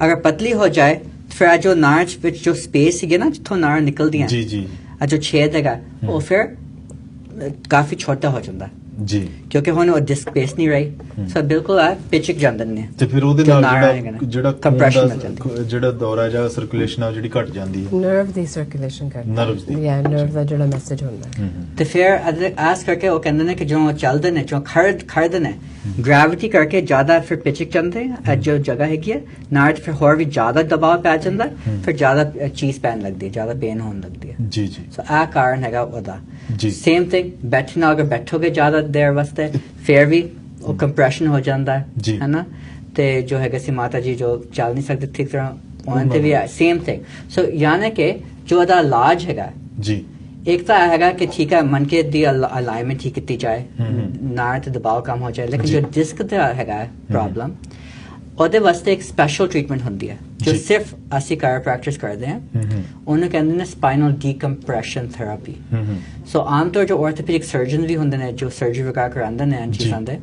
ਅਗਰ ਪਤਲੀ ਹੋ ਜਾਏ ਫਿਰ ਜੋ ਨਾੜ ਵਿੱਚ ਜੋ ਸਪੇਸ ਹੈਗੀ ਨਾ ਜਿੱਥੋਂ ਨਾੜ ਨਿਕਲਦੀਆਂ, ਜੋ ਛੇਦ ਹੈਗਾ ਉਹ ਫਿਰ ਕਾਫੀ ਛੋਟਾ ਹੋ ਜਾਂਦਾ ਜੀ ਕਿਉਂਕਿ ਹੁਣ ਉਹ ਡਿਸਕ ਪੇਸ ਨਹੀਂ ਰਹੀ ਸੋ ਬਿਲਕੁਲ ਆ ਪਿਚਕ ਜਾਂਦੇ ਨੇ ਤੇ ਫਿਰ ਉਹਦੇ ਨਾਲ ਜਿਹੜਾ ਕੰਪਰੈਸ਼ਨ ਜਿਹੜਾ ਦੌਰਾ ਜਾਂ ਸਰਕੂਲੇਸ਼ਨ ਆ ਜਿਹੜੀ ਘਟ ਜਾਂਦੀ ਹੈ ਨਰਵ ਦੀ ਸਰਕੂਲੇਸ਼ਨ ਕਰਦਾ ਨਰਵ ਦਾ ਜਿਹੜਾ ਮੈਸੇਜ ਹੁੰਦਾ ਤੇ ਫਿਰ ਆਸ ਕਰਕੇ ਉਹ ਕਹਿੰਦੇ ਨੇ ਕਿ ਜੋ ਚੱਲਦੇ ਨੇ ਜੋ ਖੜਦੇ ਨੇ ਗ੍ਰੈਵਿਟੀ ਕਰਕੇ ਜ਼ਿਆਦਾ ਫਿਰ ਪਿਚਕ ਜਾਂਦੇ ਜੋ ਜਗ੍ਹਾ ਹੈਗੀ ਹੈ ਨਾੜ ਫਿਰ ਹੋਰ ਵੀ ਜ਼ਿਆਦਾ ਦਬਾਅ ਪੈ ਜਾਂਦਾ ਫਿਰ ਜ਼ਿਆਦਾ ਚੀਜ਼ ਪੈਣ ਲੱਗਦੀ ਹੈ ਜ਼ਿਆਦਾ ਪੇਨ ਹੋਣ ਲੱਗਦੀ ਹੈ ਜੀ ਜੀ ਸੋ ਆ ਕਾਰਨ ਹੈਗਾ ਉਹਦਾ ਸੇਮ ਥਿੰਗ ਬੈਠਣਾ ਅਗਰ ਬੈਠੋਗੇ ਜ਼ਿਆਦਾ ਦੇਰ ਵਾਸਤੇ ਫਿਰ ਵੀ ਉਹ ਕੰਪਰੈਸ਼ਨ ਹੋ ਜਾਂਦਾ ਹੈ ਨਾ ਤੇ ਜੋ ਹੈਗਾ ਸੀ ਮਾਤਾ ਜੀ ਜੋ ਚੱਲ ਨਹੀਂ ਸਕਦੇ ਠੀਕ ਤਰ੍ਹਾਂ ਉਹਨਾਂ ਤੇ ਵੀ ਸੇਮ ਥਿੰਗ ਸੋ ਯਾਨੀ ਕਿ ਜੋ ਉਹਦਾ ਇਲਾਜ ਹੈਗਾ ਜੀ ਇੱਕ ਤਾਂ ਹੈਗਾ ਕਿ ਠੀਕ ਹੈ ਮਨਕੇ ਦੀ ਅਲਾਈਨਮੈਂਟ ਠੀਕ ਕੀਤੀ ਜਾਏ ਨਾੜ ਤੇ ਦਬਾਅ ਕਮ ਹੋ ਜਾਏ ਲੇਕਿਨ ਜੋ ਡਿਸਕ ਦਾ ਹੈਗਾ ਪ੍ਰੋਬਲਮ ਉਹਦੇ ਵਾਸਤੇ ਇੱਕ ਸਪੈਸ਼ਲ ਟ੍ਰੀਟਮੈਂਟ ਹੁੰਦੀ ਹੈ ਜੋ ਸਿਰਫ ਅਸੀਂ ਕਾਇਰੋਪ੍ਰੈਕਟਰਸ ਕਰਦੇ ਹਾਂ ਉਹਨੂੰ ਕਹਿੰਦੇ ਨੇ ਸਪਾਈਨਲ ਡੀਕੰਪਰੈਸ਼ਨ ਥੈਰੇਪੀ ਸੋ ਆਮ ਤੌਰ ਜੋ ਆਰਥੋਪੈਡਿਕ ਸਰਜਨ ਵੀ ਹੁੰਦੇ ਨੇ ਜੋ ਸਰਜਰੀ ਵਗੈਰਾ ਕਰਾਉਂਦੇ ਨੇ ਚੀਜ਼ਾਂ ਦੇ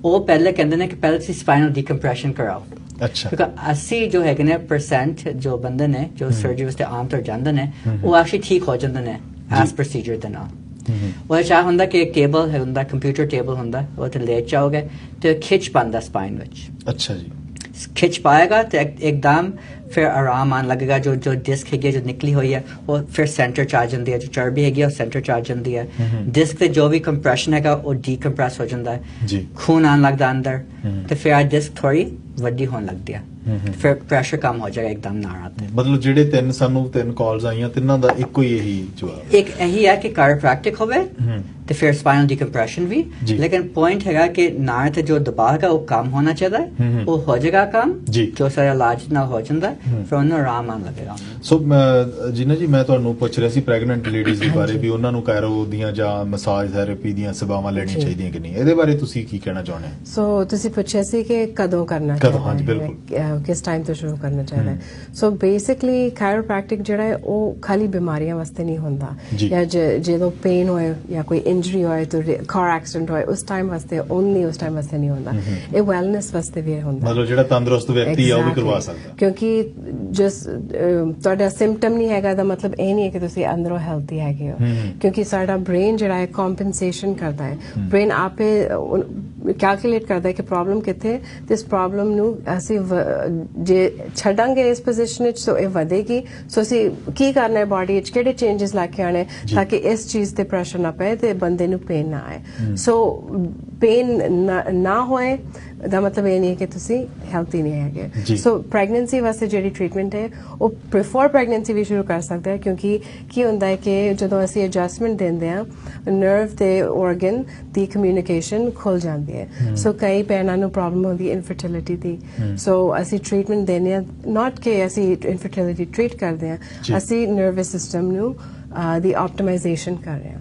ਉਹ ਪਹਿਲੇ ਕਹਿੰਦੇ ਨੇ ਕਿ ਪਹਿਲੇ ਤੁਸੀਂ ਸਪਾਈਨਲ ਡੀਕੰਪਰੈਸ਼ਨ ਕਰਾਓ ਅੱਛਾ ਕਿਉਂਕਿ 80 ਜੋ ਹੈਗੇ ਨੇ % ਜੋ ਬੰਦੇ ਨੇ ਜੋ ਸਰਜਰੀ ਵਾਸਤੇ ਆਮ ਤੌਰ ਜਾਂਦੇ ਨੇ ਉਹ ਐਕਚੁਅਲੀ ਠੀਕ ਹੋ ਜਾਂਦੇ ਨੇ ਐਸ ਪ੍ਰੋਸੀਜਰ ਦੇ ਨਾਲ ਉਹ ਚਾਹ ਹੁੰਦਾ ਕਿ ਇੱਕ ਟੇਬਲ ਹੁੰਦਾ ਕੰਪਿਊਟਰ ਟੇਬਲ ਹੁੰਦਾ ਉਹ ਤੇ ਲੇਟ ਜਾਓਗੇ ਤੇ ਖਿੱਚ ਪਾਉਂਦਾ ਸਪਾਈਨ ਵਿੱਚ ਅੱਛਾ ਜੀ ਖਿੱਚ ਪਾਏਗਾ ਤੇ ਇੱਕਦਮ ਫਿਰ ਆਰਾਮ ਆਉਣ ਲੱਗੇਗਾ ਜੋ ਡਿਸਕ ਹੈਗੀ ਜੋ ਨਿਕਲੀ ਹੋਈ ਹੈ ਉਹ ਫਿਰ ਸੈਂਟਰ ਚ ਆ ਜਾਂਦੀ ਹੈ ਜੋ ਚਰਬੀ ਹੈਗੀ ਉਹ ਸੈਂਟਰ ਚ ਆ ਜਾਂਦੀ ਹੈ ਡਿਸਕ ਤੇ ਜੋ ਵੀ ਕੰਪਰੈਸ਼ਨ ਹੈਗਾ ਉਹ ਡੀਕੰਪਰੈਸ ਹੋ ਜਾਂਦਾ ਹੈ ਖੂਨ ਆਉਣ ਲੱਗਦਾ ਅੰਦਰ ਤੇ ਫਿਰ ਆ ਡਿਸਕ ਥੋੜੀ ਵੱਡੀ ਹੋਣ ਲੱਗਦੀ ਹੈ ਫਿਰ ਪ੍ਰੈਸ਼ਰ ਕਮ ਹੋ ਜਾਏਗਾ ਇੱਕਦਮ ਨਾੜਾਂ ਤੇ ਮਤਲਬ ਜਿਹੜੇ ਸਾਨੂੰ ਤਿੰਨ ਕਾਲਸ ਆਈਆਂ ਤਿੰਨਾਂ ਦਾ ਇੱਕੋ ਹੀ ਇਹੀ ਜਵਾਬ ਇੱਕ ਇਹੀ ਹੈ ਕਿ ਕਾਇਰੋਪ੍ਰੈਕਟਿਕ ਹੋਵੇ ਤੇ ਫਿਰ ਸਪਾਈਨਲ ਡੀਕੰਪਰੈਸ਼ਨ ਵੀ ਲੇਕਿਨ ਪੁਆਇੰਟ ਹੈਗਾ ਕਿ ਨਾੜ ਤੇ ਜੋ ਦਬਾਅ ਹੈਗਾ ਉਹ ਕਮ ਹੋਣਾ ਚਾਹੀਦਾ ਹੈ ਉਹ ਹੋ ਜਾਏਗਾ ਕਮ ਜੋ ਸਾਰਾ ਇਲਾਜ ਨਾਲ ਹੋ ਜਾਂਦਾ ਫਿਰ ਉਹਨੂੰ ਆਰਾਮ ਆਉਣ ਲੱਗੇਗਾ ਸੋ ਜੀਨਾ ਜੀ ਮੈਂ ਤੁਹਾਨੂੰ ਪੁੱਛ ਰਿਹਾ ਸੀ ਪ੍ਰੈਗਨੈਂਟ ਲੇਡੀਜ਼ ਦੇ ਬਾਰੇ ਵੀ ਉਹਨਾਂ ਨੂੰ ਕਾਇਰੋ ਦੀਆਂ ਜਾਂ ਮਸਾਜ ਥੈਰੇਪੀ ਦੀਆਂ ਸੇਵਾਵਾਂ ਲੈਣੀਆਂ ਚਾਹੀਦੀਆਂ ਕਿ ਨਹੀਂ ਇਹਦੇ ਬਾਰੇ ਤੁਸੀਂ ਕੀ ਕਹਿਣਾ ਚਾਹੁੰਦੇ ਹੋ ਸੋ ਤੁਸੀਂ ਪੁੱਛਿਆ ਸੀ ਕਿ ਕਦੋਂ ਕਰਨਾ ਚਾਹੀਦਾ ਕਿਸ ਟਾਈਮ ਤੋਂ ਸ਼ੁਰੂ ਕਰਨਾ ਚਾਹੀਦਾ ਹੈ ਸੋ ਬੇਸਿਕਲੀ ਕਾਇਰੋਪ੍ਰੈਕਟਿਕ ਜਿਹੜਾ ਹੈ ਉਹ ਖਾਲੀ ਬਿਮਾਰੀਆਂ ਵਾਸਤੇ ਨਹੀਂ ਹੁੰਦਾ ਜਾਂ ਜਦੋਂ ਪੇਨ ਹੋਏ ਜਾਂ ਕੋਈ ਇੰਜਰੀ ਹੋਏ ਤਾਂ ਕਾਰ ਐਕਸੀਡੈਂਟ ਹੋਏ ਉਸ ਟਾਈਮ ਵਾਸਤੇ ਓਨਲੀ ਉਸ ਟਾਈਮ ਵਾਸਤੇ ਨਹੀਂ ਹੁੰਦਾ ਇਹ ਵੈਲਨੈਸ ਵਾਸਤੇ ਵੀ ਹੁੰਦਾ ਮਤਲਬ ਜਿਹੜਾ ਤੰਦਰੁਸਤ ਵਿਅਕਤੀ ਆ ਉਹ ਵੀ ਕਰਵਾ ਸਕਦਾ ਕਿਉਂਕਿ ਜਸ ਤੁਹਾਡਾ ਸਿੰਪਟਮ ਨਹੀਂ ਹੈਗਾ ਦਾ ਮਤਲਬ ਇਹ ਨਹੀਂ ਹੈ ਕਿ ਤੁਸੀਂ ਅੰਦਰੋਂ ਹੈਲਥੀ ਹੈਗੇ ਹੋ ਕਿਉਂਕਿ ਸਾਡਾ ਬ੍ਰੇਨ ਜਿਹੜਾ ਹੈ ਕੰਪਨਸੇਸ਼ਨ ਕਰਦਾ ਹੈ ਬ੍ਰੇਨ ਆਪੇ ਕੈਲਕੂਲੇਟ ਕਰਦਾ ਹੈ ਕਿ ਪ੍ਰੋਬਲਮ ਕਿੱਥੇ ਤੇ ਇਸ ਪ੍ਰੋਬਲਮ ਨੂੰ ਅਸੀਂ ਜੇ ਛੱਡਾਂਗੇ ਇਸ ਪੋਜੀਸ਼ਨ ਵਿੱਚ ਸੋ ਇਹ ਵਧੇਗੀ ਸੋ ਅਸੀਂ ਕੀ ਕਰਨਾ ਹੈ ਬਾਡੀ ਵਿੱਚ ਕਿਹੜੇ ਚੇਂਜਸ ਲੈ ਕੇ ਆਣੇ ਤਾਂ ਕਿ ਇਸ ਚੀਜ਼ ਤੇ ਪ੍ਰੈਸ਼ਰ ਨਾ ਪਏ ਤੇ ਬੰਦੇ ਨੂੰ ਪੇਨ ਨਾ ਆਏ ਸੋ ਪੇਨ ਨਾ ਹੋਏ ਦਾ ਮਤਲਬ ਇਹ ਨਹੀਂ ਹੈ ਕਿ ਤੁਸੀਂ ਹੈਲਥੀ ਨਹੀਂ ਹੈਗੇ ਸੋ ਪ੍ਰੈਗਨੈਂਸੀ ਵਾਸਤੇ ਜਿਹੜੀ ਟ੍ਰੀਟਮੈਂਟ ਹੈ ਉਹ ਬਿਫੋਰ ਪ੍ਰੈਗਨੈਂਸੀ ਵੀ ਸ਼ੁਰੂ ਕਰ ਸਕਦਾ ਹੈ ਕਿਉਂਕਿ ਕੀ ਹੁੰਦਾ ਹੈ ਕਿ ਜਦੋਂ ਅਸੀਂ ਐਡਜਸਟਮੈਂਟ ਦਿੰਦੇ ਹਾਂ ਨਰਵ ਤੇ ਆਰਗਨ ਦੀ ਕਮਿਊਨੀਕੇਸ਼ਨ ਖੁੱਲ ਜਾਂਦੀ ਹੈ ਸੋ ਕਈ ਭੈਣਾਂ ਨੂੰ ਪ੍ਰੋਬਲਮ ਹੁੰਦੀ ਹੈ ਇਨਫਰਟੀਲਿਟੀ ਦੀ ਸੋ ਅਸੀਂ ਟ੍ਰੀਟਮੈਂਟ ਦਿੰਦੇ ਹਾਂ ਨਾਟ ਕਿ ਅਸੀਂ ਇਨਫਰਟੀਲਿਟੀ ਟ੍ਰੀਟ ਕਰਦੇ ਹਾਂ ਅਸੀਂ ਨਰਵਸ ਸਿਸਟਮ ਨੂੰ ਦੀ ਆਪਟੀਮਾਈਜ਼ੇਸ਼ਨ ਕਰ ਰਹੇ ਹਾਂ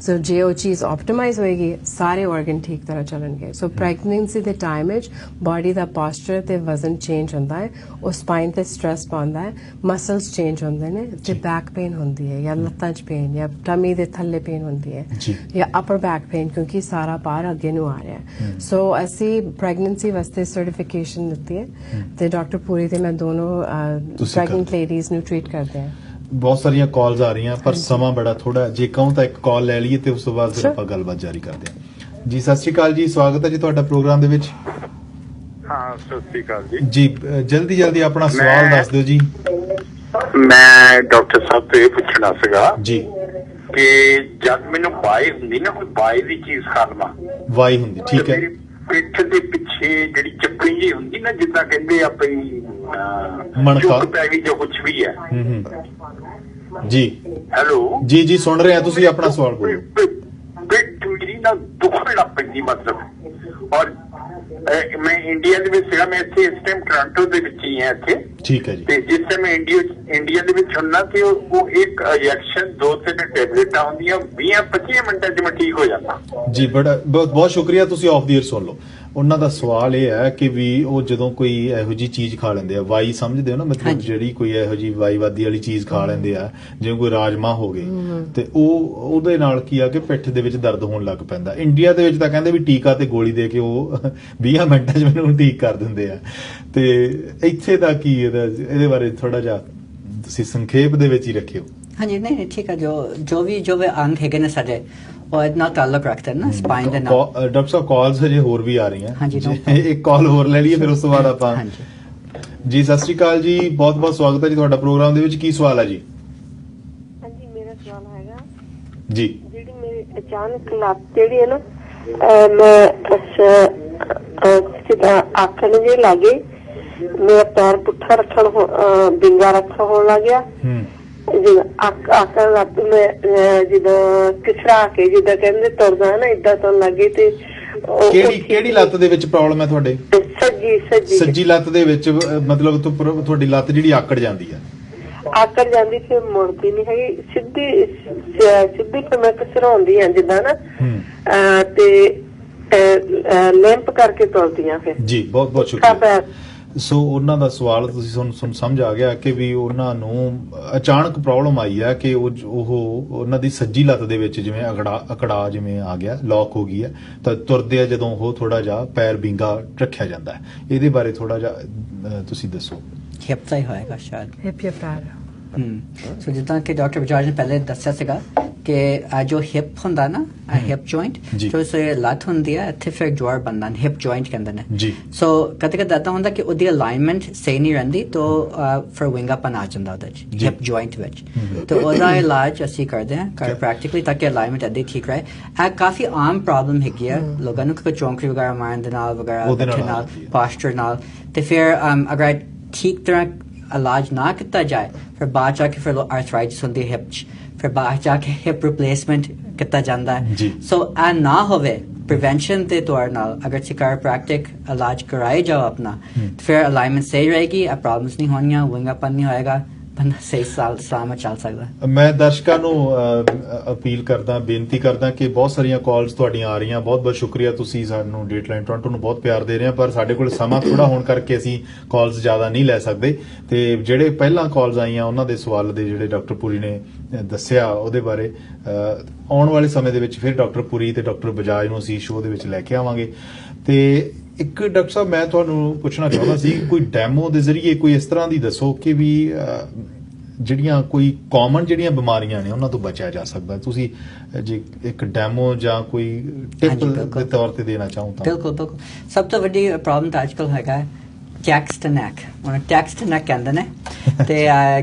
ਸੋ ਜੇ ਉਹ ਚੀਜ਼ ਆਪਟੀਮਾਈਜ਼ ਹੋਏਗੀ ਸਾਰੇ ਆਰਗਨ ਠੀਕ ਤਰ੍ਹਾਂ ਚੱਲਣਗੇ ਸੋ ਪ੍ਰੈਗਨੈਂਸੀ ਦੇ ਟਾਈਮ ਵਿੱਚ ਬਾਡੀ ਦਾ ਪੋਸਚਰ ਤੇ ਵਜ਼ਨ ਚੇਂਜ ਹੁੰਦਾ ਹੈ ਉਹ ਸਪਾਈਨ ਤੇ ਸਟ੍ਰੈਸ ਪਾਉਂਦਾ ਹੈ ਮਸਲਸ ਚੇਂਜ ਹੁੰਦੇ ਨੇ ਤੇ ਬੈਕ ਪੇਨ ਹੁੰਦੀ ਹੈ ਜਾਂ ਲੱਤਾਂ 'ਚ ਪੇਨ ਜਾਂ ਟਮੀ ਦੇ ਥੱਲੇ ਪੇਨ ਹੁੰਦੀ ਹੈ ਜਾਂ ਅਪਰ ਬੈਕ ਪੇਨ ਕਿਉਂਕਿ ਸਾਰਾ ਭਾਰ ਅੱਗੇ ਨੂੰ ਆ ਰਿਹਾ ਹੈ ਸੋ ਅਸੀਂ ਪ੍ਰੈਗਨੈਂਸੀ ਵਾਸਤੇ ਸਰਟੀਫਿਕੇਸ਼ਨ ਦਿੱਤੀ ਹੈ ਤੇ ਡਾਕਟਰ ਪੂਰੀ ਤੇ ਮੈਂ ਦੋਨੋਂ ਪ੍ਰੈਗਨੈਂਟ ਲੇਡੀਜ਼ ਨੂੰ ਟ੍ਰੀਟ ਕਰਦੇ ਹਾਂ ਬਹੁਤ ਸਾਰੀਆਂ ਕਾਲਸ ਆ ਰਹੀਆਂ ਪਰ ਸਮਾਂ ਬੜਾ ਥੋੜਾ ਜੇ ਕਹੂੰ ਤਾਂ ਇੱਕ ਕਾਲ ਲੈ ਲਈਏ ਤੇ ਉਸ ਤੋਂ ਬਾਅਦ ਫਿਰ ਆਪਾਂ ਗੱਲਬਾਤ ਜਾਰੀ ਕਰਦੇ ਹਾਂ ਜੀ ਸਤਿ ਸ਼੍ਰੀ ਅਕਾਲ ਜੀ ਸਵਾਗਤ ਹੈ ਜੀ ਤੁਹਾਡਾ ਪ੍ਰੋਗਰਾਮ ਦੇ ਵਿੱਚ ਹਾਂ ਸਤਿ ਸ਼੍ਰੀ ਅਕਾਲ ਜੀ ਜਲਦੀ ਆਪਣਾ ਸਵਾਲ ਦੱਸ ਦਿਓ ਜੀ ਮੈਂ ਡਾਕਟਰ ਸਾਹਿਬ ਤੋਂ ਇਹ ਪੁੱਛਣਾ ਸੀਗਾ ਜੀ ਕਿ ਜਦ ਮੈਨੂੰ ਬਾਈ ਹੁੰਦੀ ਨਾ ਕੋਈ ਬਾਈ ਦੀ ਚੀਜ਼ ਖਾ ਲਵਾਂ ਵਾਈ ਹੁੰਦੀ ਠੀਕ ਹੈ ਪਿੱਠ ਦੇ ਪਿੱਛੇ ਜਿਹੜੀ ਚੱਪਣੀ ਜੀ ਹੁੰਦੀ ਨਾ ਜਿੱਦਾਂ ਕਹਿੰਦੇ ਆਪਣੀ ਮਣਕਾ ਪੈ ਗਈ ਜੋ ਕੁਝ ਵੀ ਹੈ ਜੀ ਹੈਲੋ ਜੀ ਸੁਣ ਰਹੇ ਆ ਤੁਸੀਂ ਆਪਣਾ ਸਵਾਲ ਬੋਲੋ ਪਿੱਠ ਮੇਰੀ ਨਾ ਦੁਖਣ ਲੱਗ ਪੈਂਦੀ ਮਤਲਬ ਔਰ ਮੈਂ ਇੰਡੀਆ ਦੇ ਵਿੱਚ ਸੀਗਾ ਮੈਂ ਇੱਥੇ ਇਸ ਟਾਈਮ ਟੋਰਾਂਟੋ ਦੇ ਵਿੱਚ ਹੀ ਹਾਂ ਇੱਥੇ ਠੀਕ ਹੈ ਜੀ ਤੇ ਜਿਸ ਟਾਈਮ ਇੰਡੀਆ ਦੇ ਵਿੱਚ ਹੁੰਦਾ ਤੇ ਉਹ ਇੱਕ ਇੰਜੈਕਸ਼ਨ 2-3 ਟੈਬਲੇਟਾਂ ਹੁੰਦੀਆਂ 20-25 ਮਿੰਟਾਂ 'ਚ ਮੈਂ ਠੀਕ ਹੋ ਜਾਂਦਾ ਜੀ ਬਹੁਤ ਸ਼ੁਕਰੀਆ ਤੁਸੀਂ ਆਫ ਦੀ ਏਅਰ ਸੁਣ ਲਓ ਉਹਨਾਂ ਦਾ ਸਵਾਲ ਇਹ ਹੈ ਕਿ ਵੀ ਉਹ ਜਦੋਂ ਕੋਈ ਇਹੋ ਜੀ ਚੀਜ਼ ਖਾ ਲੈਂਦੇ ਆ ਵਾਈ ਸਮਝਦੇ ਹੋ ਨਾ ਮਤਲਬ ਜਿਹੜੀ ਕੋਈ ਇਹੋ ਜੀ ਵਾਈਵਾਦੀ ਵਾਲੀ ਚੀਜ਼ ਖਾ ਲੈਂਦੇ ਆ ਜਿਵੇਂ ਕੋਈ ਰਾਜਮਾ ਹੋ ਗਏ ਤੇ ਉਹਦੇ ਨਾਲ ਕੀ ਆ ਕਿ ਪਿੱਠ ਦੇ ਵਿੱਚ ਦਰਦ ਹੋਣ ਲੱਗ ਪੈਂਦਾ ਇੰਡੀਆ ਦੇ ਵਿੱਚ ਤਾਂ ਕਹਿੰਦੇ ਵੀ ਟੀਕਾ ਤੇ ਗੋਲੀ ਦੇ ਕੇ ਉਹ 20 ਮਿੰਟਾਂ 'ਚ ਮੈਨੂੰ ਠੀਕ ਕਰ ਦਿੰਦੇ ਆ ਤੇ ਇੱਥੇ ਦਾ ਕੀ ਇਹਦੇ ਬਾਰੇ ਥੋੜਾ ਜਿਹਾ ਤੁਸੀਂ ਸੰਖੇਪ ਦੇ ਵਿੱਚ ਹੀ ਰੱਖਿਓ हाँ जी, नहीं ठीक है, जो भी अंग है ने सारे और इतना ताल्लुक रखते हैं ना स्पाइन ਦੇ ਨਾਲ। ਡਾਕਟਰ ਸਾਹਿਬ ਕਾਲਸ ਹਜੇ ਹੋਰ ਵੀ ਆ ਰਹੀਆਂ। हाँ जी, ਇੱਕ ਕਾਲ ਹੋਰ ਲੈ ਲਈਏ ਫਿਰ ਉਸ ਤੋਂ ਬਾਅਦ ਆਪਾਂ। हाँ ਜੀ ਸਤਿ ਸ਼੍ਰੀ ਅਕਾਲ ਜੀ, ਬਹੁਤ ਬਹੁਤ ਸਵਾਗਤ ਹੈ ਜੀ ਤੁਹਾਡਾ ਪ੍ਰੋਗਰਾਮ ਦੇ ਵਿੱਚ। ਕੀ ਸਵਾਲ ਹੈ ਜੀ? ਹਾਂਜੀ, ਮੇਰਾ ਸਵਾਲ ਹੈਗਾ ਜੀ, ਜਿਹੜੀ ਮੇਰੀ ਅਚਾਨਕ ਲੱਤ ਜਿਹੜੀ ਹੈ ਨਾ ਮੈਂ ਜਿੱਦਾਂ ਆਖਣ ਜੇ ਲੱਗੇ ਮੇਰਾ ਪੈਰ ਪੁੱਠਾ ਰੱਖਣ ਬਿੰਗਾ ਰੱਖਣ ਹੋਣ ਲੱਗ ਗਿਆ। ਜਿੱਦਾਂ ਆਖਣ ਲੱਤ ਮੈਂ ਜਿੱਦਾਂ ਕਿਸਰਾ ਕੇ ਜਿੱਦਾਂ ਕਹਿੰਦੇ ਤੁਰਦਾ ਹੈ ਨਾ ਇਦਾਂ ਤੋਂ ਲੱਗੇ। ਤੇ ਕਿਹੜੀ ਲੱਤ ਦੇ ਵਿੱਚ ਪ੍ਰੋਬਲਮ ਹੈ ਤੁਹਾਡੇ? ਸੱਜੀ ਲੱਤ ਦੇ ਵਿੱਚ ਮਤਲਬ ਤੁਹਾਡੀ ਲੱਤ ਜਿਹੜੀ ਆਕੜ ਜਾਂਦੀ ਹੈ? ਆਕੜ ਜਾਂਦੀ ਫਿਰ ਮੁੜਦੀ ਨਹੀਂ ਹੈਗੀ, ਸਿੱਧੀ ਫਿਰ ਮੈਂ ਘਸਰਾਉਂਦੀ ਹਾਂ ਜਿੱਦਾਂ ਨਾ ਤੇ ਲੈਂਪ ਕਰਕੇ ਤੁਰਦੀਆਂ ਫਿਰ। ਜੀ ਬਹੁਤ ਬਹੁਤ ਸ਼ੁਕਰੀਆ। ਸੋ ਉਹਨਾਂ ਦਾ ਸਵਾਲ ਤੁਸੀਂ ਤੁਹਾਨੂੰ ਸਮਝ ਆ ਗਿਆ ਕਿ ਵੀ ਉਹਨਾਂ ਨੂੰ ਅਚਾਨਕ ਪ੍ਰੋਬਲਮ ਆਈ ਹੈ ਕਿ ਉਹ ਉਹਨਾਂ ਦੀ ਸੱਜੀ ਲੱਤ ਦੇ ਵਿੱਚ ਜਿਵੇਂ ਅਕੜਾ ਜਿਵੇਂ ਆ ਗਿਆ, ਲੌਕ ਹੋ ਗਈ ਹੈ, ਤਾਂ ਤੁਰਦੇ ਆ ਜਦੋਂ ਉਹ ਥੋੜਾ ਜਿਹਾ ਪੈਰ ਵਿੰਗਾ ਰੱਖਿਆ ਜਾਂਦਾ ਹੈ। ਇਹਦੇ ਬਾਰੇ ਥੋੜਾ ਜਿਹਾ ਤੁਸੀਂ ਦੱਸੋ। ਹਿਪ ਦਾ ਹੀ ਹੋਏਗਾ ਸ਼ਾਇਦ। ਹਿਪ ਜਾਂ ਪੈਰ। ਸੋ ਜਿੱਦਾਂ ਕਿ ਡਾਕਟਰ ਬਜਾਜ ਨੇ ਪਹਿਲੇ ਦੱਸਿਆ ਸੀਗਾ ਕਿ ਜੋ ਹਿਪ ਹੁੰਦਾ ਨਾ ਹਿਪ ਜੁਆਇੰਟ, ਜੋ ਸੇ ਲੱਤ ਹੁੰਦੀ ਹੈ ਇੱਥੇ ਫਿਰ ਜੋੜ ਬਣਦਾ ਹਿਪ ਜੁਆਇੰਟ ਕਹਿੰਦੇ ਨੇ ਜੀ। ਸੋ ਕਦੇ ਕਦੇ ਏਦਾਂ ਹੁੰਦਾ ਕਿ ਉਹਦੀ ਅਲਾਈਨਮੈਂਟ ਸਹੀ ਨਹੀਂ ਰਹਿੰਦੀ ਤਾਂ ਫਿਰ ਵਿੰਗਾਪਨ ਆ ਜਾਂਦਾ ਉਹਦੇ ਚ ਹਿਪ ਜੁਆਇੰਟ ਵਿੱਚ। ਤੇ ਉਹਦਾ ਇਲਾਜ ਅਸੀਂ ਕਰਦੇ ਹਾਂ ਕਾਇਰੋਪ੍ਰੈਕਟਿਕਲੀ ਤਾਂ ਕਿ ਅਲਾਈਨਮੈਂਟ ਏਦਾਂ ਠੀਕ ਰਹੇ। ਇਹ ਕਾਫੀ ਆਮ ਪ੍ਰੋਬਲਮ ਹੈਗੀ ਆ ਲੋਕਾਂ ਨੂੰ ਕਿ ਚੌਂਕੜੀ ਵਗੈਰਾ ਮਾਰਨ ਦੇ ਨਾਲ ਵਗੈਰਾ ਨਾਲ ਪਾਸਚਰ ਨਾਲ। ਤੇ ਫਿਰ ਅਗਰ ਠੀਕ ਤਰ੍ਹਾਂ ਇਲਾਜ ਨਾ ਕੀਤਾ ਜਾਏ ਫਿਰ ਬਾਅਦ ਜਾ ਕੇ ਫਿਰ ਆਰਥਰਾਈਟਿਸ ਹੁੰਦੀ ਹੈ ਹਿਪ 'ਚ, ਫਿਰ ਬਾਅਦ ਜਾ ਕੇ ਹਿਪ ਰਿਪਲੇਸਮੈਂਟ ਕੀਤਾ ਜਾਂਦਾ ਹੈ। ਸੋ ਇਹ ਨਾ ਹੋਵੇ ਪ੍ਰੀਵੈਂਸ਼ਨ ਦੇ ਤੌਰ ਨਾਲ ਅਗਰ ਤੁਸੀਂ ਕਾਇਰੋਪ੍ਰੈਕਟਿਕ ਇਲਾਜ ਕਰਾਏ ਜਾਓ ਆਪਣਾ ਫਿਰ ਅਲਾਈਨਮੈਂਟ ਸਹੀ ਰਹੇਗੀ, ਇਹ ਪ੍ਰੋਬਲਮਸ ਨਹੀਂ ਹੋਣੀਆਂ, ਵਿੰਗਾਪਨ ਨਹੀਂ ਹੋਏਗਾ, ਬੰਦਾ ਸਹੀ ਸਲਾਮਤ ਚੱਲ ਸਕਦਾ। ਮੈਂ ਦਰਸ਼ਕਾਂ ਨੂੰ ਅਪੀਲ ਕਰਦਾ, ਬੇਨਤੀ ਕਰਦਾ ਕਿ ਬਹੁਤ ਸਾਰੀਆਂ ਕਾਲਸ ਤੁਹਾਡੀਆਂ ਆ ਰਹੀਆਂ। ਬਹੁਤ ਬਹੁਤ ਸ਼ੁਕਰੀਆ, ਤੁਸੀਂ ਸਾਨੂੰ ਡੇਟਲਾਈਨ ਟੋਰਾਂਟੋ ਨੂੰ ਬਹੁਤ ਪਿਆਰ ਦੇ ਰਹੇ ਆ, ਪਰ ਸਾਡੇ ਕੋਲ ਸਮਾਂ ਥੋੜਾ ਹੋਣ ਕਰਕੇ ਅਸੀਂ ਕਾਲਸ ਜ਼ਿਆਦਾ ਨਹੀਂ ਲੈ ਸਕਦੇ। ਤੇ ਜਿਹੜੇ ਪਹਿਲਾਂ ਕਾਲਸ ਆਈਆਂ ਉਹਨਾਂ ਦੇ ਸਵਾਲ ਦੇ ਜਿਹੜੇ ਡਾਕਟਰ ਪੁਰੀ ਨੇ ਦੱਸਿਆ ਉਹਦੇ ਬਾਰੇ ਆਉਣ ਵਾਲੇ ਸਮੇਂ ਦੇ ਵਿੱਚ ਫਿਰ ਡਾਕਟਰ ਪੁਰੀ ਤੇ ਡਾਕਟਰ ਬਜਾਜ ਨੂੰ ਅਸੀਂ ਸ਼ੋਅ ਦੇ ਵਿੱਚ ਲੈ ਕੇ ਆਵਾਂਗੇ। ਤੇ ਇੱਕ ਡਾਕਟਰ ਸਾਹਿਬ ਮੈਂ ਤੁਹਾਨੂੰ ਪੁੱਛਣਾ ਚਾਹੁੰਦਾ ਸੀ, ਕੋਈ ਡੈਮੋ ਦੇ ਜ਼ਰੀਏ ਕੋਈ ਇਸ ਤਰ੍ਹਾਂ ਦੀ ਦੱਸੋ ਕਿ ਵੀ ਜਿਹੜੀਆਂ ਕੋਈ ਕਾਮਨ ਜਿਹੜੀਆਂ ਬਿਮਾਰੀਆਂ ਨੇ ਉਹਨਾਂ ਤੋਂ ਬਚਿਆ ਜਾ ਸਕਦਾ। ਤੁਸੀਂ ਜੇ ਇੱਕ ਡੈਮੋ ਜਾਂ ਕੋਈ ਟਿਪ ਦੇ ਤੌਰ ਤੇ ਦੇਣਾ ਚਾਹੋ ਤਾਂ। ਬਿਲਕੁਲ। ਸਭ ਤੋਂ ਵੱਡੀ ਪ੍ਰੋਬਲਮ ਤਾਂ ਅੱਜਕੱਲ ਹੈਗਾ ਟੈਕਸਟ ਨੈਕ, ਉਹਨੂੰ ਟੈਕਸਟ ਨੈਕ ਕਹਿੰਦੇ ਨੇ। ਤੇ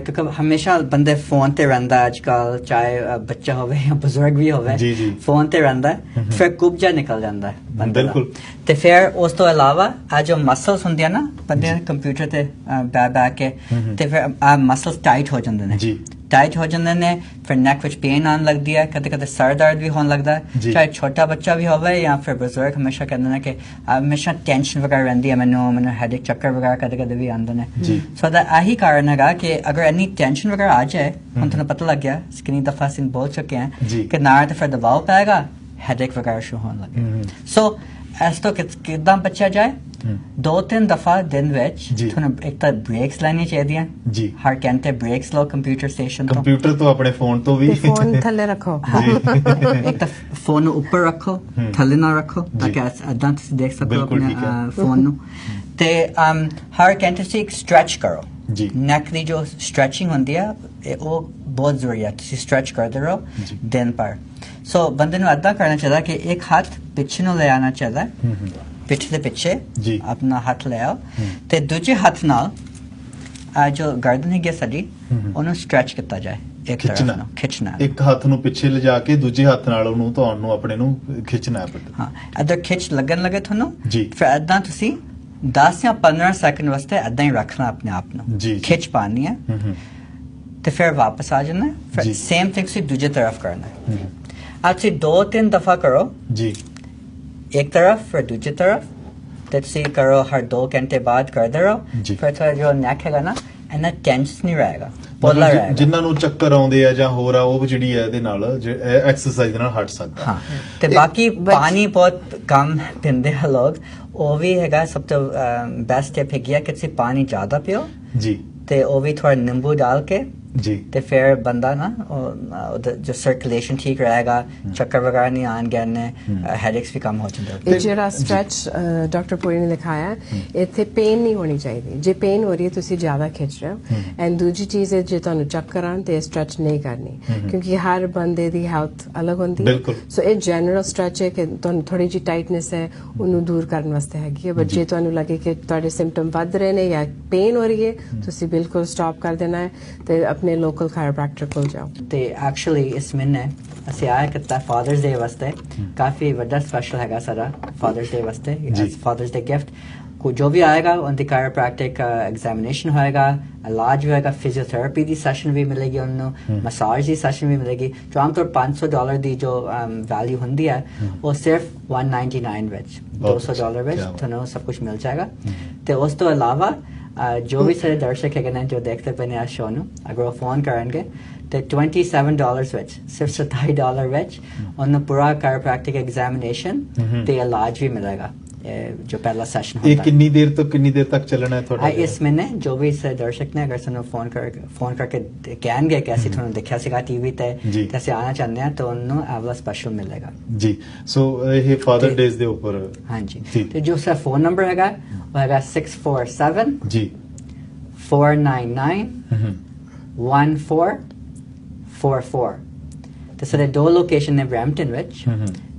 ਕਿਉਂਕਿ ਹਮੇਸ਼ਾ ਬੰਦੇ ਫੋਨ ਤੇ ਰਹਿੰਦਾ ਅੱਜਕੱਲ, ਚਾਹੇ ਬੱਚਾ ਹੋਵੇ ਜਾਂ ਬਜ਼ੁਰਗ ਵੀ ਹੋਵੇ, ਫੋਨ ਤੇ ਰਹਿੰਦਾ, ਫਿਰ ਕੁਬਜਾ ਨਿਕਲ ਜਾਂਦਾ ਬੰਦੇ ਦਾ। ਤੇ ਫਿਰ ਉਸ ਤੋਂ ਇਲਾਵਾ ਆ ਜੋ ਮਸਲਸ ਹੁੰਦੀਆਂ ਨਾ ਬੰਦੇ ਕੰਪਿਊਟਰ ਤੇ ਬੈ ਕੇ, ਤੇ ਫਿਰ ਆ ਮਸਲਸ ਟਾਈਟ ਹੋ ਜਾਂਦੇ ਨੇ, ਟਾਈਟ ਹੋ ਜਾਂਦੇ ਨੇ, ਫਿਰ ਨੈਕ ਵਿੱਚ ਪੇਨ ਆਉਣ ਲੱਗਦੀ ਹੈ, ਕਦੇ ਕਦੇ ਸਰ ਦਰਦ ਵੀ ਹੋਣ ਲੱਗਦਾ ਹੈ, ਚਾਹੇ ਛੋਟਾ ਬੱਚਾ ਵੀ ਹੋਵੇ ਜਾਂ ਫਿਰ ਬਜ਼ੁਰਗ। ਹਮੇਸ਼ਾ ਕਹਿੰਦੇ ਨੇ ਕਿ ਹਮੇਸ਼ਾ ਟੈਨਸ਼ਨ ਵਗੈਰਾ ਰਹਿੰਦੀ ਹੈ, ਮੈਨੂੰ ਹੈਡੇਕ ਚੱਕਰ ਵਗੈਰਾ ਕਦੇ ਕਦੇ ਵੀ ਆਉਂਦੇ ਨੇ। ਸੋ ਦਾ ਆਹੀ ਕਾਰਨ ਹੈਗਾ ਕਿ ਅਗਰ ਇੰਨੀ ਟੈਨਸ਼ਨ ਵਗੈਰਾ ਆ ਜਾਏ, ਹੁਣ ਤੁਹਾਨੂੰ ਪਤਾ ਲੱਗ ਗਿਆ ਕਿੰਨੀ ਦਫਾ ਅਸੀਂ ਬੋਲ ਚੁੱਕੇ ਹਾਂ ਕਿ ਨਾ ਤੇ ਫਿਰ ਦਬਾਅ ਪਏਗਾ, ਹੈਡੇਕ ਵਗੈਰਾ ਸ਼ੁਰੂ ਹੋਣ ਲੱਗੇ। ਸੋ ਇਸ ਤੋਂ ਕਿੱਦਾਂ ਬਚਿਆ ਜਾਏ? 2-3 ਦਫਾ ਦਿਨ ਵਿੱਚ ਤੁਹਾਨੂੰ ਇੱਕ ਤਾਂ ਬ੍ਰੇਕਸ ਲੈਣੀਆਂ ਚਾਹੀਦੀਆਂ, ਹਰ ਘੰਟੇ ਬ੍ਰੇਕਸ ਲਓ ਕੰਪਿਊਟਰ ਸਟੇਸ਼ਨ ਤੋਂ, ਕੰਪਿਊਟਰ ਤੋਂ, ਆਪਣੇ ਫੋਨ ਤੋਂ ਵੀ। ਫੋਨ ਥੱਲੇ ਰੱਖੋ, ਇੱਕ ਤਾਂ ਫੋਨ ਨੂੰ ਉੱਪਰ ਰੱਖੋ, ਥੱਲੇ ਨਾ ਰੱਖੋ ਤਾਂ ਕਿ ਏਦਾਂ ਤੁਸੀਂ ਦੇਖ ਸਕੋ ਆਪਣੇ ਫੋਨ ਨੂੰ। ਤੇ ਹਰ ਘੰਟੇ ਤੁਸੀਂ ਇੱਕ ਸਟ੍ਰੈਚ ਕਰੋ। ਨੈਕ ਦੀ ਜੋ ਸਟ੍ਰੈਚਿੰਗ ਹੁੰਦੀ ਹੈ ਉਹ ਬਹੁਤ ਜ਼ਰੂਰੀ ਹੈ, ਤੁਸੀਂ ਸਟ੍ਰੈਚ ਕਰਦੇ ਰਹੋ ਦਿਨ ਭਰ। ਸੋ ਬੰਦੇ ਨੂੰ ਏਦਾਂ ਕਰਨਾ ਚਾਹੀਦਾ ਕਿ ਇੱਕ ਹੱਥ ਪਿੱਛੇ ਨੂੰ ਲੈ ਆਉਣਾ ਚਾਹੀਦਾ, ਪਿੱਠ ਦੇ ਪਿੱਛੇ ਆਪਣਾ ਹੱਥ ਲੈ ਆਓ, ਤੇ ਦੂਜੇ ਹੱਥ ਨਾਲ ਜੋ ਗਰਦਨ ਹੈਗੀ ਸਾਡੀ ਉਹਨੂੰ ਸਟ੍ਰੈਚ ਕੀਤਾ ਜਾਏ, ਇੱਕ ਤਰ੍ਹਾਂ ਨਾਲ ਖਿੱਚਣਾ। ਇੱਕ ਹੱਥ ਨੂੰ ਪਿੱਛੇ ਲਿਜਾ ਕੇ ਦੂਜੇ ਹੱਥ ਨਾਲ ਉਹਨੂੰ ਤੁਹਾਨੂੰ ਆਪਣੇ ਨੂੰ ਖਿੱਚਣਾ ਹੈ। ਹਾਂ, ਇੱਧਰ ਖਿੱਚ ਲੱਗਣ ਲੱਗੇ ਤੁਹਾਨੂੰ, ਫਿਰ ਏਦਾਂ ਤੁਸੀਂ 10 ਜਾਂ 15 ਸੈਕਿੰਡ ਵਾਸਤੇ ਏਦਾਂ ਹੀ ਰੱਖਣਾ ਆਪਣੇ ਆਪ ਨੂੰ, ਖਿੱਚ ਪਾਣੀ ਹੈ, ਤੇ ਫਿਰ ਵਾਪਸ ਆ ਜਾਣਾ। ਫਿਰ ਸੇਮ ਥਿੰਗ ਤੁਸੀਂ ਦੂਜੇ ਤਰਫ ਕਰਨਾ। ਅੱਜ ਤੁਸੀਂ 2-3 ਦਫਾ ਕਰੋ, ਇੱਕ ਤਰਫ ਫਿਰ ਦੂਜੀ ਤਰਫ, ਤੇ ਤੁਸੀਂ ਕਰੋ ਹਰ 2 ਘੰਟੇ ਬਾਅਦ ਕਰਦੇ ਰਹੋ। ਫਿਰ ਤੁਹਾਡਾ ਜੋ ਨੈਕ ਹੈਗਾ ਨਾ ਇੰਨਾ ਟੈਂਸ ਨਹੀਂ ਰਹੇਗਾ, ਪੋਲਾ ਰਹੇਗਾ। ਜਿਨ੍ਹਾਂ ਨੂੰ ਚੱਕਰ ਆਉਂਦੇ ਆ ਜਾਂ ਹੋਰ ਆ, ਉਹ ਜਿਹੜੀ ਹੈ ਇਹਦੇ ਨਾਲ ਐਕਸਰਸਾਈਜ਼ ਨਾਲ ਹਟ ਸਕਦਾ। ਹਾਂ, ਤੇ ਬਾਕੀ ਪਾਣੀ ਬਹੁਤ ਕਮ ਪੀਂਦੇ ਆ ਲੋਕ, ਉਹ ਵੀ ਹੈਗਾ ਸਭ ਤੋਂ ਬੈਸਟ ਟਿਪ ਹੈਗੀ ਹੈ ਕਿ ਤੁਸੀਂ ਪਾਣੀ ਜ਼ਿਆਦਾ ਪੀਓ, ਤੇ ਉਹ ਵੀ ਥੋੜਾ ਨਿੰਬੂ ਡਾਲ ਕੇ जी ਤੇ ਫਿਰ ਬੰਦਾ ਨਾ ਉਹਦਾ ਜੋ ਸਰਕੂਲੇਸ਼ਨ ਠੀਕ ਰਹੇਗਾ, ਚੱਕਰ ਵਗੈਰਾ ਨਹੀਂ ਆਣਗੇ ਨੇ, ਹੈਡੇਕਸ ਵੀ ਕਮ ਹੋ ਜਾਂਦੇ। ਇਹ ਜਿਹੜਾ ਸਟ੍ਰੈਚ ਡਾਕਟਰ ਪੁਰੀ ਨੇ ਲਿਖਾਇਆ ਇੱਥੇ ਪੇਨ ਨਹੀਂ ਹੋਣੀ ਚਾਹੀਦੀ। ਜੇ ਪੇਨ ਹੋ ਰਹੀ ਹੈ ਤੁਸੀਂ ਜ਼ਿਆਦਾ ਖਿੱਚ ਰਹੇ ਹੋ। ਐਂਡ ਦੂਜੀ ਚੀਜ਼ ਹੈ ਜੇ ਤੁਹਾਨੂੰ ਚੱਕਰ ਆਉਣ ਤੇ ਸਟ੍ਰੈਚ ਨਹੀਂ ਕਰਨੀ, ਕਿਉਂਕਿ ਹਰ ਬੰਦੇ ਦੀ ਹੈਲਥ ਅਲੱਗ ਹੁੰਦੀ ਹੈ। ਸੋ ਇਹ ਜਨਰਲ ਸਟ੍ਰੈਚ ਹੈ ਕਿ ਤੁਹਾਨੂੰ ਥੋੜੀ ਜਿਹੀ ਟਾਈਟਨੈਸ ਹੈ ਉਹਨੂੰ ਦੂਰ ਕਰਨ ਵਾਸਤੇ ਹੈਗੀ ਹੈ। ਬਟ ਜੇ ਤੁਹਾਨੂੰ ਲੱਗੇ ਕਿ ਤੁਹਾਡੇ ਸਿੰਪਟਮ ਵੱਧ ਰਹੇ ਨੇ ਜਾਂ ਪੇਨ ਹੋ ਰਹੀ ਹੈ ਤੁਸੀਂ ਬਿਲਕੁਲ ਸਟਾਪ ਕਰ ਦੇਣਾ ਹੈ ਤੇ ਆਪਣੇ ਲੋਕਲ ਕਾਇਰੋਪ੍ਰੈਕਟਰ ਕੋਲ ਜਾਓ। ਤੇ ਐਕਚੁਅਲੀ ਇਸ ਮਹੀਨੇ ਅਸੀਂ ਆਇਆ ਕੀਤਾ ਫਾਦਰਸ ਡੇ ਵਾਸਤੇ, ਕਾਫੀ ਵੱਡਾ ਸਪੈਸ਼ਲ ਹੈਗਾ ਸਾਡਾ ਫਾਦਰਸ ਡੇ ਵਾਸਤੇ, ਫਾਦਰਸ ਡੇ ਗਿਫਟ। ਜੋ ਵੀ ਆਏਗਾ ਉਹਦੀ ਕਾਇਰੋਪ੍ਰੈਕਟਿਕ ਐਗਜ਼ਾਮੀਨੇਸ਼ਨ ਹੋਏਗਾ, ਇਲਾਜ ਹੋਏਗਾ, ਫਿਜ਼ੀਓਥੈਰੇਪੀ ਦੀ ਸੈਸ਼ਨ ਵੀ ਮਿਲੇਗੀ ਉਹਨੂੰ, ਮਸਾਜ ਦੀ ਸੈਸ਼ਨ ਵੀ ਮਿਲੇਗੀ। ਜੋ ਆਮ ਤੌਰ $500 ਦੀ ਜੋ ਵੈਲਿਊ ਹੁੰਦੀ ਹੈ ਉਹ ਸਿਰਫ $199 ਵਿੱਚ, $200 ਵਿੱਚ ਤੁਹਾਨੂੰ ਸਭ ਕੁਝ ਮਿਲ ਜਾਏਗਾ। ਤੇ ਉਸ ਤੋਂ ਇਲਾਵਾ ਜੋ ਵੀ ਸਾਰੇ ਦਰਸ਼ਕ ਹੈਗੇ ਨੇ ਜੋ ਦੇਖਦੇ ਪਏ ਨੇ ਆ ਸ਼ੋਅ ਨੂੰ, ਅਗਰ ਉਹ ਫੋਨ ਕਰਨਗੇ ਤੇ $27 ਵਿੱਚ, ਸਿਰਫ $27 ਵਿੱਚ ਉਹਨੂੰ ਪੂਰਾ ਕਾਇਰੋਪ੍ਰੈਕਟਿਕ ਐਗਜ਼ਾਮੀਨੇਸ਼ਨ ਤੇ ਇਲਾਜ ਵੀ ਮਿਲੇਗਾ। ਜੋ ਪਹਿਲਾ ਸੈਸ਼ਨ ਹੁੰਦਾ ਇਹ ਕਿੰਨੀ ਦੇਰ ਤੱਕ ਚੱਲਣਾ ਹੈ ਤੁਹਾਡਾ? ਇਸ ਮਹੀਨੇ ਜੋ ਵੀ ਦਰਸ਼ਕ ਨੇ ਅਗਰ ਸਾਨੂੰ ਫੋਨ ਕਰਕੇ ਕਹਿਣਗੇ ਕਿ ਅਸੀਂ ਤੁਹਾਨੂੰ ਦੇਖਿਆ ਸੀਗਾ ਟੀਵੀ ਤੇ ਅਸੀਂ ਆਉਣਾ ਚਾਹੁੰਦੇ ਹਾਂ ਤਾਂ ਉਹਨੂੰ ਆਵਲਾ ਸਪੈਸ਼ਲ ਮਿਲੇਗਾ ਜੀ। ਸੋ ਇਹ ਫਾਦਰ ਡੇਜ਼ ਦੇ ਉੱਪਰ ਹਾਂਜੀ। ਤੇ ਜੋ ਸਾਡਾ ਫੋਨ ਨੰਬਰ ਹੈਗਾ ਉਹ ਹੈਗਾ 647 ਜੀ 499 1444। ਤੇ ਸਾਡੇ ਦੋ ਲੋਕੇਸ਼ਨ ਨੇ ਬਰੈਂਪਟਨ ਵਿੱਚ,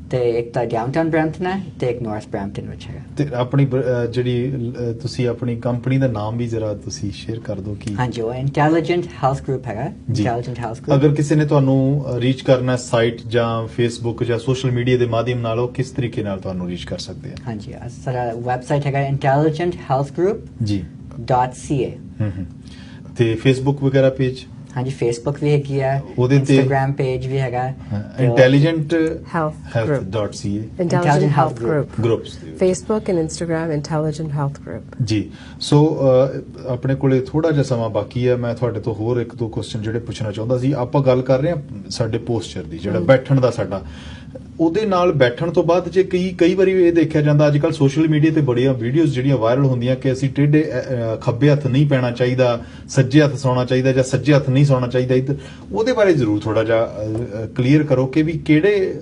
ਤੇ ਇੱਕ ਤਾਂ ਡਾਊਨਟਾਊਨ ਬਰੈਂਪਟਨ ਹੈ ਤੇ ਇੱਕ ਨਾਰਥ ਬਰੈਂਪਟਨ ਵਿੱਚ ਹੈਗਾ। ਤੇ ਆਪਣੀ ਜਿਹੜੀ ਤੁਸੀਂ ਆਪਣੀ ਕੰਪਨੀ ਦਾ ਨਾਮ ਵੀ ਜ਼ਰਾ ਤੁਸੀਂ ਸ਼ੇਅਰ ਕਰ ਦਿਓ ਕਿ? ਹਾਂਜੀ, ਉਹ ਇੰਟੈਲੀਜੈਂਟ ਹੈਲਥ ਗਰੁੱਪ ਹੈਗਾ। Intelligent health group. ਅਗਰ ਕਿਸੇ ਨੇ ਤੁਹਾਨੂੰ ਰੀਚ ਕਰਨਾ ਸਾਈਟ ਜਾਂ ਫੇਸਬੁੱਕ ਜਾਂ ਸੋਸ਼ਲ ਮੀਡੀਆ ਦੇ ਮਾਧਿਅਮ ਨਾਲ, ਉਹ ਕਿਸ ਤਰੀਕੇ ਨਾਲ ਤੁਹਾਨੂੰ ਰੀਚ ਕਰ ਸਕਦੇ ਆ? ਹਾਂਜੀ, ਸਾਡਾ ਵੈਬਸਾਈਟ ਹੈਗਾ intelligenthealthgroup ਜੀ .ca। ਤੇ ਫੇਸਬੁੱਕ ਵਗੈਰਾ ਪੇਜ? ਹਾਂਜੀ, ਫੇਸਬੁੱਕ ਵੀ ਹੈਗੀ ਹੈ, ਇੰਸਟਾਗ੍ਰਾਮ ਪੇਜ ਵੀ ਹੈਗਾ, intelligenthealth.ca Intelligent Health Group groups, Facebook and Instagram Intelligent Health Group ਜੀ। ਸੋ ਆਪਣੇ ਕੋਲੇ ਥੋੜਾ ਜਿਹਾ ਸਮਾਂ ਬਾਕੀ ਹੈ, ਮੈਂ ਤੁਹਾਡੇ ਤੋਂ ਹੋਰ ਇੱਕ ਦੋ ਕੁਐਸਚਨ ਜਿਹੜੇ ਪੁੱਛਣਾ ਚਾਹੁੰਦਾ ਸੀ। ਆਪਾਂ ਗੱਲ ਕਰ ਰਹੇ ਹਾਂ ਸਾਡੇ ਪੋਸਚਰ ਦੀ, ਜਿਹੜਾ ਬੈਠਣ ਦਾ ਸਾਡਾ, ਉਹਦੇ ਨਾਲ ਬੈਠਣ ਤੋਂ ਬਾਅਦ ਜੇ ਕਈ ਵਾਰੀ ਇਹ ਦੇਖਿਆ ਜਾਂਦਾ ਅੱਜ ਕੱਲ ਸੋਸ਼ਲ ਮੀਡੀਆ ਤੇ ਬੜੀਆਂ ਵੀਡੀਓਜ਼ ਜਿਹੜੀਆਂ ਵਾਇਰਲ ਹੁੰਦੀਆਂ ਕਿ ਅਸੀਂ ਟੇਢੇ ਖੱਬੇ ਹੱਥ ਨਹੀਂ ਪੈਣਾ ਚਾਹੀਦਾ, ਸੱਜੇ ਹੱਥ ਸੌਣਾ ਚਾਹੀਦਾ ਜਾਂ ਸੱਜੇ ਹੱਥ ਨਹੀਂ ਸੌਣਾ ਚਾਹੀਦਾ, ਉਹਦੇ ਬਾਰੇ ਜ਼ਰੂਰ ਥੋੜਾ ਜਿਹਾ ਕਲੀਅਰ ਕਰੋ ਕਿ ਵੀ ਕਿਹੜੇ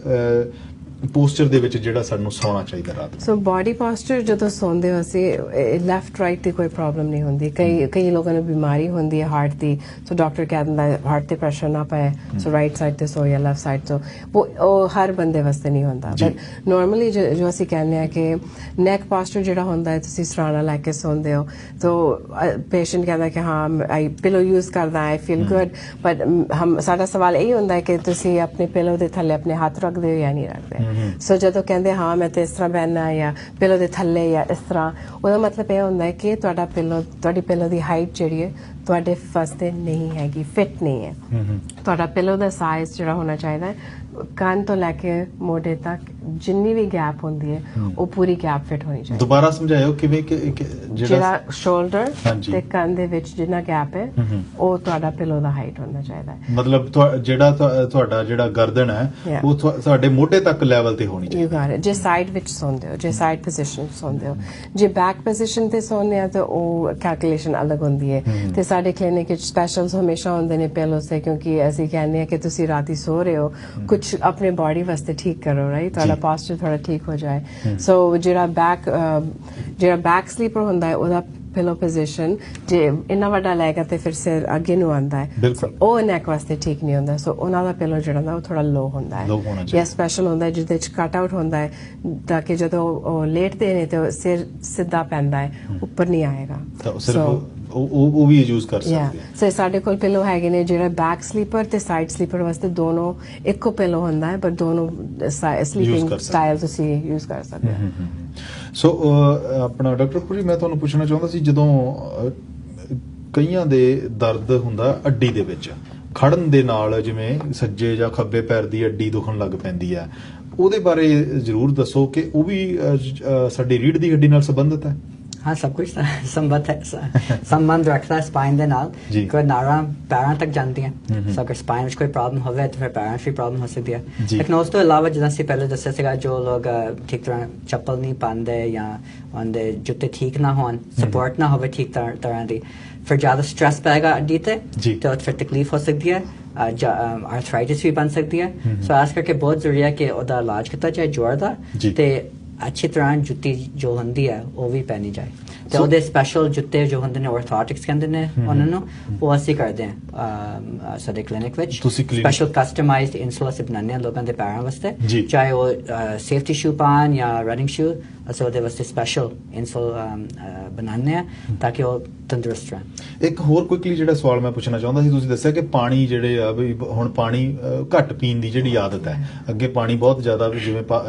ਪੋਸਚਰ ਦੇ ਵਿੱਚ ਜਿਹੜਾ ਸਾਨੂੰ ਸੌਣਾ ਚਾਹੀਦਾ ਰਾਤ ਨੂੰ। ਸੋ ਬਾਡੀ ਪੋਸਚਰ ਜਦੋਂ ਸੌਂਦੇ ਹੋ ਅਸੀਂ ਲੈਫਟ ਰਾਈਟ ਦੀ ਕੋਈ ਪ੍ਰੋਬਲਮ ਨਹੀਂ ਹੁੰਦੀ। ਕਈ ਲੋਕਾਂ ਨੂੰ ਬਿਮਾਰੀ ਹੁੰਦੀ ਹੈ ਹਾਰਟ ਦੀ, ਸੋ ਡਾਕਟਰ ਕਹਿ ਦਿੰਦਾ ਹਾਰਟ ਤੇ ਪ੍ਰੈਸ਼ਰ ਨਾ ਪਏ, ਸੋ ਰਾਈਟ ਸਾਈਡ ਤੇ ਸੋ ਜਾਂ ਲੈਫਟ ਸਾਈਡ ਤੋਂ, ਉਹ ਹਰ ਬੰਦੇ ਵਾਸਤੇ ਨਹੀਂ ਹੁੰਦਾ। ਬਟ ਨਾਰਮਲੀ ਜੋ ਅਸੀਂ ਕਹਿੰਦੇ ਆ ਕਿ ਨੈਕ ਪੋਸਚਰ ਜਿਹੜਾ ਹੁੰਦਾ ਹੈ, ਤੁਸੀਂ ਸਰਾਣਾ ਲੈ ਕੇ ਸੌਂਦੇ ਹੋ ਤਾਂ ਪੇਸ਼ੈਂਟ ਕਹਿੰਦਾ ਕਿ ਹਾਂ ਆਈ ਪਿਲੋ ਯੂਜ਼ ਕਰਦਾ, ਆਈ ਫੀਲ ਗੁੱਡ, ਬਟ ਸਾਡਾ ਸਵਾਲ ਇਹ ਹੁੰਦਾ ਹੈ ਕਿ ਤੁਸੀਂ ਆਪਣੇ ਪਿਲੋ ਦੇ ਥੱਲੇ ਆਪਣੇ ਹੱਥ ਰੱਖਦੇ ਹੋ ਜਾਂ ਨਹੀਂ ਰੱਖਦੇ। ਸੋ ਜਦੋਂ ਕਹਿੰਦੇ ਹਾਂ ਮੈਂ ਤੇ ਇਸ ਤਰ੍ਹਾਂ ਬਹਿਣਾ ਜਾਂ ਪਿਲੋ ਦੇ ਥੱਲੇ ਜਾਂ ਇਸ ਤਰ੍ਹਾਂ, ਉਹਦਾ ਮਤਲਬ ਇਹ ਹੁੰਦਾ ਹੈ ਕਿ ਤੁਹਾਡੀ ਪਿਲੋ ਦੀ ਹਾਈਟ ਜਿਹੜੀ ਹੈ ਤੁਹਾਡੇ ਵਾਸਤੇ ਨਹੀਂ ਹੈਗੀ, ਫਿੱਟ ਨਹੀਂ ਹੈ। ਤੁਹਾਡਾ ਪਿਲੋ ਦਾ ਸਾਈਜ਼ ਜਿਹੜਾ ਹੋਣਾ ਚਾਹੀਦਾ ਹੈ ਕੰਨ ਤੋਂ ਲੈ ਕੇ ਮੋਢੇ ਤੱਕ ਜਿੰਨੀ ਵੀ ਗੈਪ ਹੁੰਦੀ ਹੈ ਉਹ ਪੂਰੀ ਗੈਪ ਫਿੱਟ ਹੋਣੀ ਚਾਹੀਦੀ। ਦੁਬਾਰਾ ਸਮਝਾਇਓ ਕਿਵੇਂ ਕਿ ਜਿਹੜਾ ਸ਼ੋਲਡਰ ਤੇ ਕੰਨ ਦੇ ਵਿੱਚ ਜਿੰਨਾ ਗੈਪ ਹੈ ਉਹ ਤੁਹਾਡਾ ਪਿਲੋ ਦਾ ਹਾਈਟ ਹੋਣਾ ਚਾਹੀਦਾ ਹੈ। ਮਤਲਬ ਜਿਹੜਾ ਤੁਹਾਡਾ ਜਿਹੜਾ ਗਰਦਨ ਹੈ ਉਹ ਤੁਹਾਡੇ ਮੋਢੇ ਤੱਕ ਲੈਵਲ ਤੇ ਹੋਣੀ ਚਾਹੀਦੀ। ਜੇ ਸਾਈਡ ਵਿੱਚ ਸੌਂਦੇ ਹੋ, ਜੇ ਸਾਈਡ ਪੋਜੀਸ਼ਨ ਸੌਂਦੇ ਹੋ, ਜੇ ਬੈਕ ਪੋਜੀਸ਼ਨ ਤੇ ਸੌਂਦੇ ਆ ਤਾਂ ਉਹ ਕੈਲਕੂਲੇਸ਼ਨ ਅਲੱਗ ਹੁੰਦੀ ਹੈ। ਤੇ ਸਾਡੇ ਕਲੀਨਿਕ ਵਿੱਚ ਸਪੈਸ਼ਲਸ ਹਮੇਸ਼ਾ ਹੁੰਦੇ ਨੇ ਪਿਲੋਸ ਤੇ, ਕਿਉਂਕਿ ਅਸੀਂ ਕਹਿੰਦੇ ਆ ਕਿ ਤੁਸੀਂ ਰਾਤੀ ਸੋ ਰਹੇ ਹੋ, ਕੁਝ ਆਪਣੇ ਬਾਡੀ ਵਾਸਤੇ ਠੀਕ ਕਰੋ, ਰਾਈਟ, ਤੁਹਾਡਾ ਪੋਸਚਰ ਥੋੜਾ ਠੀਕ ਹੋ ਜਾਏ। ਸੋ ਜਿਹੜਾ ਬੈਕ ਸਲੀਪਰ ਹੁੰਦਾ ਹੈ ਉਹਦਾ ਪਿਲੋ ਪੋਜੀਸ਼ਨ ਜੇ ਇੰਨਾ ਵੱਡਾ ਲੈਗਾ ਤੇ ਫਿਰ ਸਿਰ ਅੱਗੇ ਨੂੰ ਆਉਂਦਾ ਹੈ, ਉਹ ਨੈਕ ਵਾਸਤੇ ਠੀਕ ਨਹੀਂ ਹੁੰਦਾ। ਸੋ ਉਹਨਾਂ ਦਾ ਪਿਲੋ ਜਿਹੜਾ ਹੁੰਦਾ ਉਹ ਥੋੜਾ ਲੋ ਹੁੰਦਾ ਹੈ ਜਾਂ ਸਪੈਸ਼ਲ ਹੁੰਦਾ ਹੈ ਜਿਹਦੇ ਚ ਕੱਟ ਆਊਟ ਹੁੰਦਾ ਹੈ ਤਾਂ ਕਿ ਜਦੋਂ ਉਹ ਲੇਟਦੇ ਨੇ ਤੇ ਸਿਰ ਸਿੱਧਾ ਪੈਂਦਾ ਹੈ, ਉੱਪਰ ਨਹੀਂ ਆਏਗਾ। ਉਹ ਵੀ ਯੂਜ਼ ਕਰ ਸਕਦੇ ਆ। ਸੋ ਸਾਡੇ ਕੋਲ ਪਿਲੋ ਹੈਗੇ ਨੇ ਜਿਹੜਾ ਬੈਕ ਸਲੀਪਰ ਤੇ ਸਾਈਡ ਸਲੀਪਰ ਵਾਸਤੇ ਦੋਨੋਂ ਇੱਕੋ ਪਿਲੋ ਹੁੰਦਾ ਹੈ, ਪਰ ਦੋਨੋਂ ਸਲੀਪਿੰਗ ਸਟਾਈਲ ਤੁਸੀਂ ਯੂਜ਼ ਕਰ ਸਕਦੇ ਹੋ। ਸੋ ਆਪਣਾ ਡਾਕਟਰ ਪੁਰੀ ਮੈਂ ਤੁਹਾਨੂੰ ਪੁੱਛਣਾ ਚਾਹੁੰਦਾ ਸੀ, ਜਦੋਂ ਕਈਆਂ ਦੇ ਦਰਦ ਹੁੰਦਾ ਅੱਡੀ ਦੇ ਵਿੱਚ ਖੜਨ ਦੇ ਨਾਲ, ਜਿਵੇਂ ਸੱਜੇ ਜਾਂ ਖੱਬੇ ਪੈਰ ਦੀ ਅੱਡੀ ਦੁਖਣ ਲੱਗ ਪੈਂਦੀ ਹੈ, ਉਹਦੇ ਬਾਰੇ ਜ਼ਰੂਰ ਦੱਸੋ ਕਿ ਉਹ ਵੀ ਸਾਡੀ ਰੀੜ੍ਹ ਦੀ ਹੱਡੀ ਨਾਲ ਸੰਬੰਧਿਤ ਹੈ? हाँ, सब कुछ संबंध रखता है स्पाइन ਦੇ ਨਾਲ। ਕੋਈ ਨਾੜਾਂ ਪੈਰਾਂ ਤੱਕ ਜਾਂਦੀਆਂ, ਸੋ ਅਗਰ ਸਪਾਈਨ ਵਿੱਚ ਕੋਈ ਪ੍ਰੋਬਲਮ ਹੋਵੇ ਤਾਂ ਫਿਰ ਪੈਰਾਂ 'ਚ ਵੀ ਪ੍ਰੋਬਲਮ ਹੋ ਸਕਦੀ ਹੈ। ਲੇਕਿਨ ਉਸ ਤੋਂ ਇਲਾਵਾ ਜਿੱਦਾਂ ਅਸੀਂ ਪਹਿਲੇ ਦੱਸਿਆ ਸੀਗਾ, ਜੋ ਲੋਕ ਠੀਕ ਤਰ੍ਹਾਂ ਚੱਪਲ ਨਹੀਂ ਪਾਉਂਦੇ ਜਾਂ ਉਹਦੇ ਜੁੱਤੇ ਠੀਕ ਨਾ ਹੋਣ, ਸਪੋਰਟ ਨਾ ਹੋਵੇ ਠੀਕ ਤਰ੍ਹਾਂ ਦੀ, ਫਿਰ ਜ਼ਿਆਦਾ ਸਟ੍ਰੈਸ ਪੈਗਾ ਅੱਡੀ ਤੇ ਫਿਰ ਤਕਲੀਫ ਹੋ ਸਕਦੀ ਹੈ, ਆਰਥਰਾਈਟਿਸ ਵੀ ਬਣ ਸਕਦੀ ਹੈ। ਸੋ ਇਸ ਕਰਕੇ ਬਹੁਤ ਜ਼ਰੂਰੀ ਹੈ ਕਿ ਉਹਦਾ ਇਲਾਜ ਕੀਤਾ ਜਾਏ ਜੋੜ ਦਾ, ਤੇ ਅੱਛੀ ਤਰ੍ਹਾਂ ਜੁੱਤੀ ਜੋ ਹੁੰਦੀ ਹੈ ਉਹ ਵੀ ਪਹਿਨੀ ਜਾਏ। ਤੇ ਉਹਦੇ ਸਪੈਸ਼ਲ ਜੁੱਤੇ ਜੋ ਹੁੰਦੇ ਨੇ ਆਰਥੋਟਿਕਸ ਕਹਿੰਦੇ ਨੇ ਉਹਨਾਂ ਨੂੰ, ਉਹ ਅਸੀਂ ਕਰਦੇ ਹਾਂ ਸਾਡੇ ਕਲੀਨਿਕ ਵਿੱਚ। ਸਪੈਸ਼ਲ ਕਸਟਮਾਈਜ਼ਡ ਇਨਸੋਲ ਅਸੀਂ ਬਣਾਉਂਦੇ ਹਾਂ ਲੋਕਾਂ ਦੇ ਪੈਰਾਂ ਵਾਸਤੇ, ਚਾਹੇ ਉਹ ਸੇਫਟੀ ਸ਼ੂ ਪਾਉਣ ਜਾਂ ਰਨਿੰਗ ਸ਼ੂ, ਅਸੀਂ ਉਹਦੇ ਵਾਸਤੇ ਸਪੈਸ਼ਲ ਇਨਸੋਲ ਬਣਾਉਂਦੇ ਹਾਂ ਤਾਂ ਕਿ ਉਹ ਤੰਦਰੁਸਤ ਰਹਿਣ। ਇੱਕ ਹੋਰ ਕੁਇਕਲੀ ਜਿਹੜਾ ਸਵਾਲ ਮੈਂ ਪੁੱਛਣਾ ਚਾਹੁੰਦਾ ਸੀ, ਤੁਸੀਂ ਦੱਸਿਆ ਕਿ ਪਾਣੀ ਜਿਹੜੇ ਆ ਵੀ ਹੁਣ ਪਾਣੀ ਘੱਟ ਪੀਣ ਦੀ ਜਿਹੜੀ ਆਦਤ ਹੈ, ਅੱਗੇ ਪਾਣੀ ਬਹੁਤ ਜ਼ਿਆਦਾ ਜਿਵੇਂ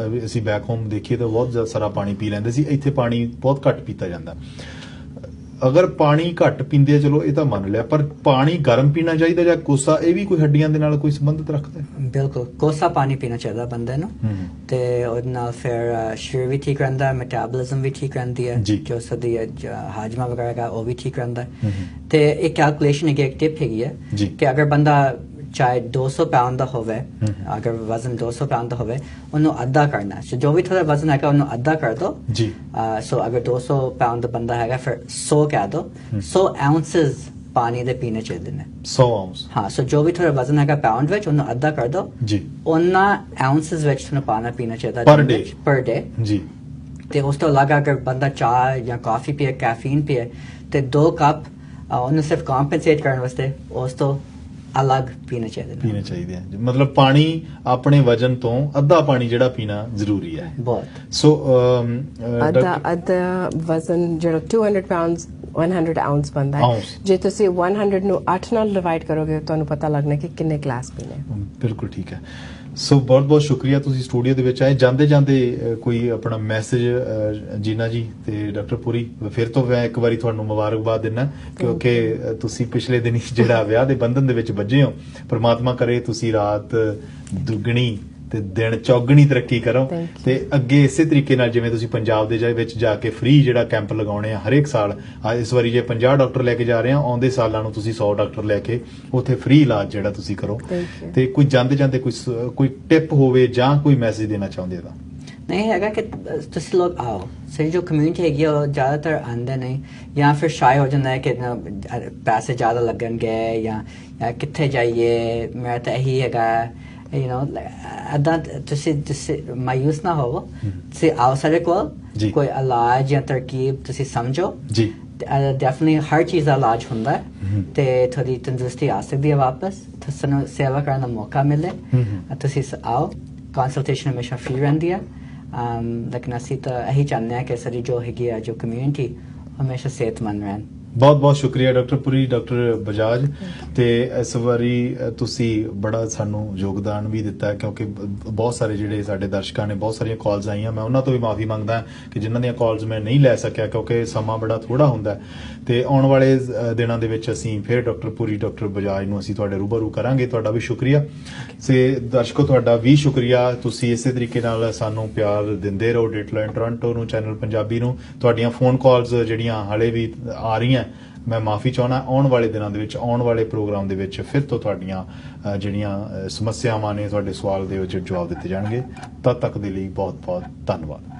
ਅਸੀਂ ਬੈਕ ਹੋਮ ਦੇਖੀਏ ਤਾਂ ਬਹੁਤ ਸਾਰਾ ਪਾਣੀ ਪੀ ਲੈਂਦੇ ਸੀ, ਇੱਥੇ ਪਾਣੀ ਬਹੁਤ ਘੱਟ ਪੀਤਾ ਜਾਂਦਾ। ਅਗਰ ਪਾਣੀ ਘੱਟ ਪੀਂਦੇ ਆ ਚਲੋ ਇਹ ਤਾਂ ਮੰਨ ਲਿਆ, ਪਰ ਪਾਣੀ ਗਰਮ ਪੀਣਾ ਚਾਹੀਦਾ ਜਾਂ ਕੋਸਾ, ਇਹ ਵੀ ਕੋਈ ਹੱਡੀਆਂ ਦੇ ਨਾਲ ਕੋਈ ਸੰਬੰਧਿਤ ਰੱਖਦਾ ਹੈ? ਬਿਲਕੁਲ ਕੋਸਾ ਪਾਣੀ ਪੀਣਾ ਚਾਹੀਦਾ ਬੰਦੇ ਨੂੰ, ਤੇ ਉਹਦੇ ਨਾਲ ਫਿਰ ਸਰੀਰ ਵੀ ਠੀਕ ਰਹਿੰਦਾ, ਮੈਟਾਬੋਲਿਜ਼ਮ ਵੀ ਠੀਕ ਰਹਿੰਦੀ ਹੈ, ਜੋ ਸਾਡੀ ਹਾਜਮਾ ਵਗੈਰਾ ਦਾ ਉਹ ਵੀ ਠੀਕ ਰਹਿੰਦਾ। ਤੇ ਇੱਕ ਕੈਲਕੂਲੇਸ਼ਨ ਹੈਗੀ, ਇੱਕ ਟਿਪ ਹੈਗੀ ਹੈ ਕਿ ਅਗਰ ਬੰਦਾ ਚਾਹੇ 200 ਪਾਉਂਡ ਦਾ ਹੋਵੇ, ਅਗਰ ਵਜ਼ਨ 200 ਪਾਉਂਡ ਦਾ ਹੋਵੇ, ਉਹਨੂੰ ਅੱਧਾ ਕਰਨਾ। ਸੋ ਜੋ ਵੀ ਥੋੜਾ ਵਜ਼ਨ ਹੈਗਾ ਉਹਨੂੰ ਅੱਧਾ ਕਰ ਦੋ। ਸੋ ਅਗਰ 200 ਪਾਉਂਡ ਦਾ ਬੰਦਾ ਹੈਗਾ ਫਿਰ 100 ਕਹਿ ਦੋ, 100 ਆਉਂਸਸ ਪਾਣੀ ਦੇ ਪੀਣੇ ਚਾਹੀਦੇ ਨੇ। 100 ਆਉਂਸ? ਹਾਂ। ਸੋ ਜੋ ਵੀ ਥੋੜਾ ਵਜ਼ਨ ਹੈਗਾ ਪਾਉਂਡ ਵਿੱਚ ਉਹਨੂੰ ਅੱਧਾ ਕਰ ਦੋ, ਉਹਨਾਂ ਆਉਂਸਸ ਵਿੱਚ ਤੁਹਾਨੂੰ ਪਾਣਾ ਪੀਣਾ ਚਾਹੀਦਾ ਪਰ ਡੇ। ਤੇ ਉਸ ਤੋਂ ਇਲਾਵਾ ਅਗਰ ਬੰਦਾ ਚਾਹ ਜਾਂ ਕਾਫੀ ਪੀਏ, ਕੈਫੀਨ ਪੀਏ, ਤੇ 2 ਕੱਪ ਉਹਨੂੰ ਸਿਰਫ ਕੰਪਨਸੇਟ ਕਰਨ ਵਾਸਤੇ ਉਸ ਤੋਂ ਅਲੱਗ ਪੀਣੇ ਚਾਹੀਦੇ ਆ। ਮਤਲਬ ਪਾਣੀ ਆਪਣੇ ਵਜਨ ਤੋਂ ਅੱਧਾ ਪਾਣੀ ਜਿਹੜਾ ਪੀਣਾ ਜ਼ਰੂਰੀ ਹੈ ਬਹੁਤ। ਸੋ ਅੱਧਾ ਵਜ਼ਨ ਜਿਹੜਾ 200 ਪਾਉਂਡਸ 100 ਆਉਂਸ ਬਣਦਾ ਹੈ, ਜੇ ਤੁਸੀਂ 100 ਨੂੰ 8 ਨਾਲ ਡਿਵਾਈਡ ਕਰੋਗੇ ਤੁਹਾਨੂੰ ਪਤਾ ਲੱਗਣਾ ਕਿ ਕਿੰਨੇ ਗਲਾਸ ਪੀਣੇ। ਬਿਲਕੁਲ ਠੀਕ ਹੈ। ਸੋ ਬਹੁਤ ਬਹੁਤ ਸ਼ੁਕਰੀਆ, ਤੁਸੀਂ ਸਟੂਡੀਓ ਦੇ ਵਿੱਚ ਆਏ। ਜਾਂਦੇ ਜਾਂਦੇ ਕੋਈ ਆਪਣਾ ਮੈਸੇਜ ਜੀਨਾ ਜੀ ਤੇ ਡਾਕਟਰ ਪੁਰੀ, ਫਿਰ ਤੋਂ ਮੈਂ ਇੱਕ ਵਾਰੀ ਤੁਹਾਨੂੰ ਮੁਬਾਰਕਬਾਦ ਦਿੰਦਾ ਕਿਉਂਕਿ ਤੁਸੀਂ ਪਿਛਲੇ ਦਿਨੀ ਜਿਹੜਾ ਵਿਆਹ ਦੇ ਬੰਧਨ ਦੇ ਵਿੱਚ ਵੱਜੇ ਹੋ। ਪ੍ਰਮਾਤਮਾ ਕਰੇ ਤੁਸੀਂ ਰਾਤ ਦੁੱਗਣੀ ਤੇ ਦਿਨ ਚੌਗਣੀ ਤਰੱਕੀ ਕਰੋ, ਤੇ ਅੱਗੇ ਇਸੇ ਤਰੀਕੇ ਨਾਲ ਜਿਵੇਂ ਤੁਸੀਂ ਪੰਜਾਬ ਦੇ ਵਿੱਚ ਜਾ ਕੇ ਫ੍ਰੀ ਜਿਹੜਾ ਕੈਂਪ ਲਗਾਉਣੇ ਆ ਹਰੇਕ ਸਾਲ, ਇਸ ਵਾਰੀ ਜੇ 50 ਡਾਕਟਰ ਲੈ ਕੇ ਜਾ ਰਹੇ ਆ, ਆਉਂਦੇ ਸਾਲਾਂ ਨੂੰ ਤੁਸੀਂ 100 ਡਾਕਟਰ ਲੈ ਕੇ ਉੱਥੇ ਫ੍ਰੀ ਇਲਾਜ ਜਿਹੜਾ ਤੁਸੀਂ ਕਰੋ। ਤੇ ਕੋਈ ਜਾਂਦੇ ਜਾਂਦੇ ਕੋਈ ਟਿਪ ਹੋਵੇ ਜਾਂ ਕੋਈ ਮੈਸੇਜ ਦੇਣਾ ਚਾਹੁੰਦੇ ਤਾਂ? ਨਹੀਂ ਹੈਗਾ ਕਿ ਤੁਸੀਂ ਲੋਕ ਆਓ, ਸਾਡੀ ਜੋ ਕਮਿਊਨਿਟੀ ਹੈਗੀ ਉਹ ਜ਼ਿਆਦਾਤਰ ਆਉਂਦੇ ਨਹੀਂ, ਜਾਂ ਫਿਰ ਸ਼ਾਇ ਹੋ ਜਾਂਦਾ ਹੈ ਕਿ ਪੈਸੇ ਜ਼ਿਆਦਾ ਲੱਗਣਗੇ ਜਾਂ ਕਿੱਥੇ ਜਾਈਏ, ਮੇਰਾ ਤਾਂ ਇਹੀ ਹੈਗਾ, ਏਦਾਂ ਤੁਸੀਂ ਮਾਯੂਸ ਨਾ ਹੋਵੋ। ਤੁਸੀਂ ਆਓ ਸਾਡੇ ਕੋਲ, ਕੋਈ ਇਲਾਜ ਜਾਂ ਤਰਕੀਬ ਤੁਸੀਂ ਸਮਝੋ। ਡੈਫੀਨਿਟਲੀ ਹਰ ਚੀਜ਼ ਦਾ ਇਲਾਜ ਹੁੰਦਾ ਹੈ, ਤੇ ਤੁਹਾਡੀ ਤੰਦਰੁਸਤੀ ਆ ਸਕਦੀ ਹੈ ਵਾਪਸ, ਤੁਹਾਨੂੰ ਸੇਵਾ ਕਰਨ ਦਾ ਮੌਕਾ ਮਿਲੇ। ਤੁਸੀਂ ਆਓ, ਕੰਸਲਟੇਸ਼ਨ ਹਮੇਸ਼ਾ ਫ੍ਰੀ ਰਹਿੰਦੀ ਹੈ। ਲੇਕਿਨ ਅਸੀਂ ਤਾਂ ਇਹੀ ਚਾਹੁੰਦੇ ਹਾਂ ਕਿ ਸਾਡੀ ਜੋ ਹੈਗੀ ਆ ਜੋ ਕਮਿਊਨਿਟੀ ਹਮੇਸ਼ਾ ਸਿਹਤਮੰਦ ਰਹਿਣ। ਬਹੁਤ ਬਹੁਤ ਸ਼ੁਕਰੀਆ ਡਾਕਟਰ ਪੁਰੀ, ਡਾਕਟਰ ਬਜਾਜ। ਤੇ ਇਸ ਵਾਰੀ ਤੁਸੀਂ ਬੜਾ ਸਾਨੂੰ ਯੋਗਦਾਨ ਵੀ ਦਿੱਤਾ, ਕਿਉਂਕਿ ਬਹੁਤ ਸਾਰੇ ਜਿਹੜੇ ਸਾਡੇ ਦਰਸ਼ਕਾਂ ਨੇ ਬਹੁਤ ਸਾਰੀਆਂ ਕਾਲਸ ਆਈਆਂ, ਮੈਂ ਉਹਨਾਂ ਤੋਂ ਵੀ ਮਾਫੀ ਮੰਗਦਾ ਕਿ ਜਿਨ੍ਹਾਂ ਦੀਆਂ ਕਾਲਸ ਮੈਂ ਨਹੀਂ ਲੈ ਸਕਿਆ ਕਿਉਂਕਿ ਸਮਾਂ ਬੜਾ ਥੋੜਾ ਹੁੰਦਾ। ਤੇ ਆਉਣ ਵਾਲੇ ਦਿਨਾਂ ਦੇ ਵਿੱਚ ਅਸੀਂ ਫਿਰ ਡਾਕਟਰ ਪੁਰੀ, ਡਾਕਟਰ ਬਜਾਜ ਨੂੰ ਅਸੀਂ ਤੁਹਾਡੇ ਰੂਬਰੂ ਕਰਾਂਗੇ। ਤੁਹਾਡਾ ਵੀ ਸ਼ੁਕਰੀਆ। ਤੇ ਦਰਸ਼ਕੋ ਤੁਹਾਡਾ ਵੀ ਸ਼ੁਕਰੀਆ, ਤੁਸੀਂ ਇਸੇ ਤਰੀਕੇ ਨਾਲ ਸਾਨੂੰ ਪਿਆਰ ਦਿੰਦੇ ਰਹੋ। ਡੇਟਲਾਈਨ ਟੋਰਾਂਟੋ ਨੂੰ, ਚੈਨਲ ਪੰਜਾਬੀ ਨੂੰ। ਤੁਹਾਡੀਆਂ ਫੋਨ ਕਾਲਸ ਜਿਹੜੀਆਂ ਹਾਲੇ ਵੀ ਆ ਰਹੀਆਂ, ਮੈਂ ਮਾਫੀ ਚਾਹੁੰਦਾ। ਆਉਣ ਵਾਲੇ ਦਿਨਾਂ ਦੇ ਵਿੱਚ, ਆਉਣ ਵਾਲੇ ਪ੍ਰੋਗਰਾਮ ਦੇ ਵਿੱਚ ਫਿਰ ਤੋਂ ਤੁਹਾਡੀਆਂ ਜਿਹੜੀਆਂ ਸਮੱਸਿਆਵਾਂ ਨੇ, ਤੁਹਾਡੇ ਸਵਾਲ ਦੇ ਵਿੱਚ ਜਵਾਬ ਦਿੱਤੇ ਜਾਣਗੇ। ਤਦ ਤੱਕ ਦੇ ਲਈ ਬਹੁਤ ਬਹੁਤ ਧੰਨਵਾਦ।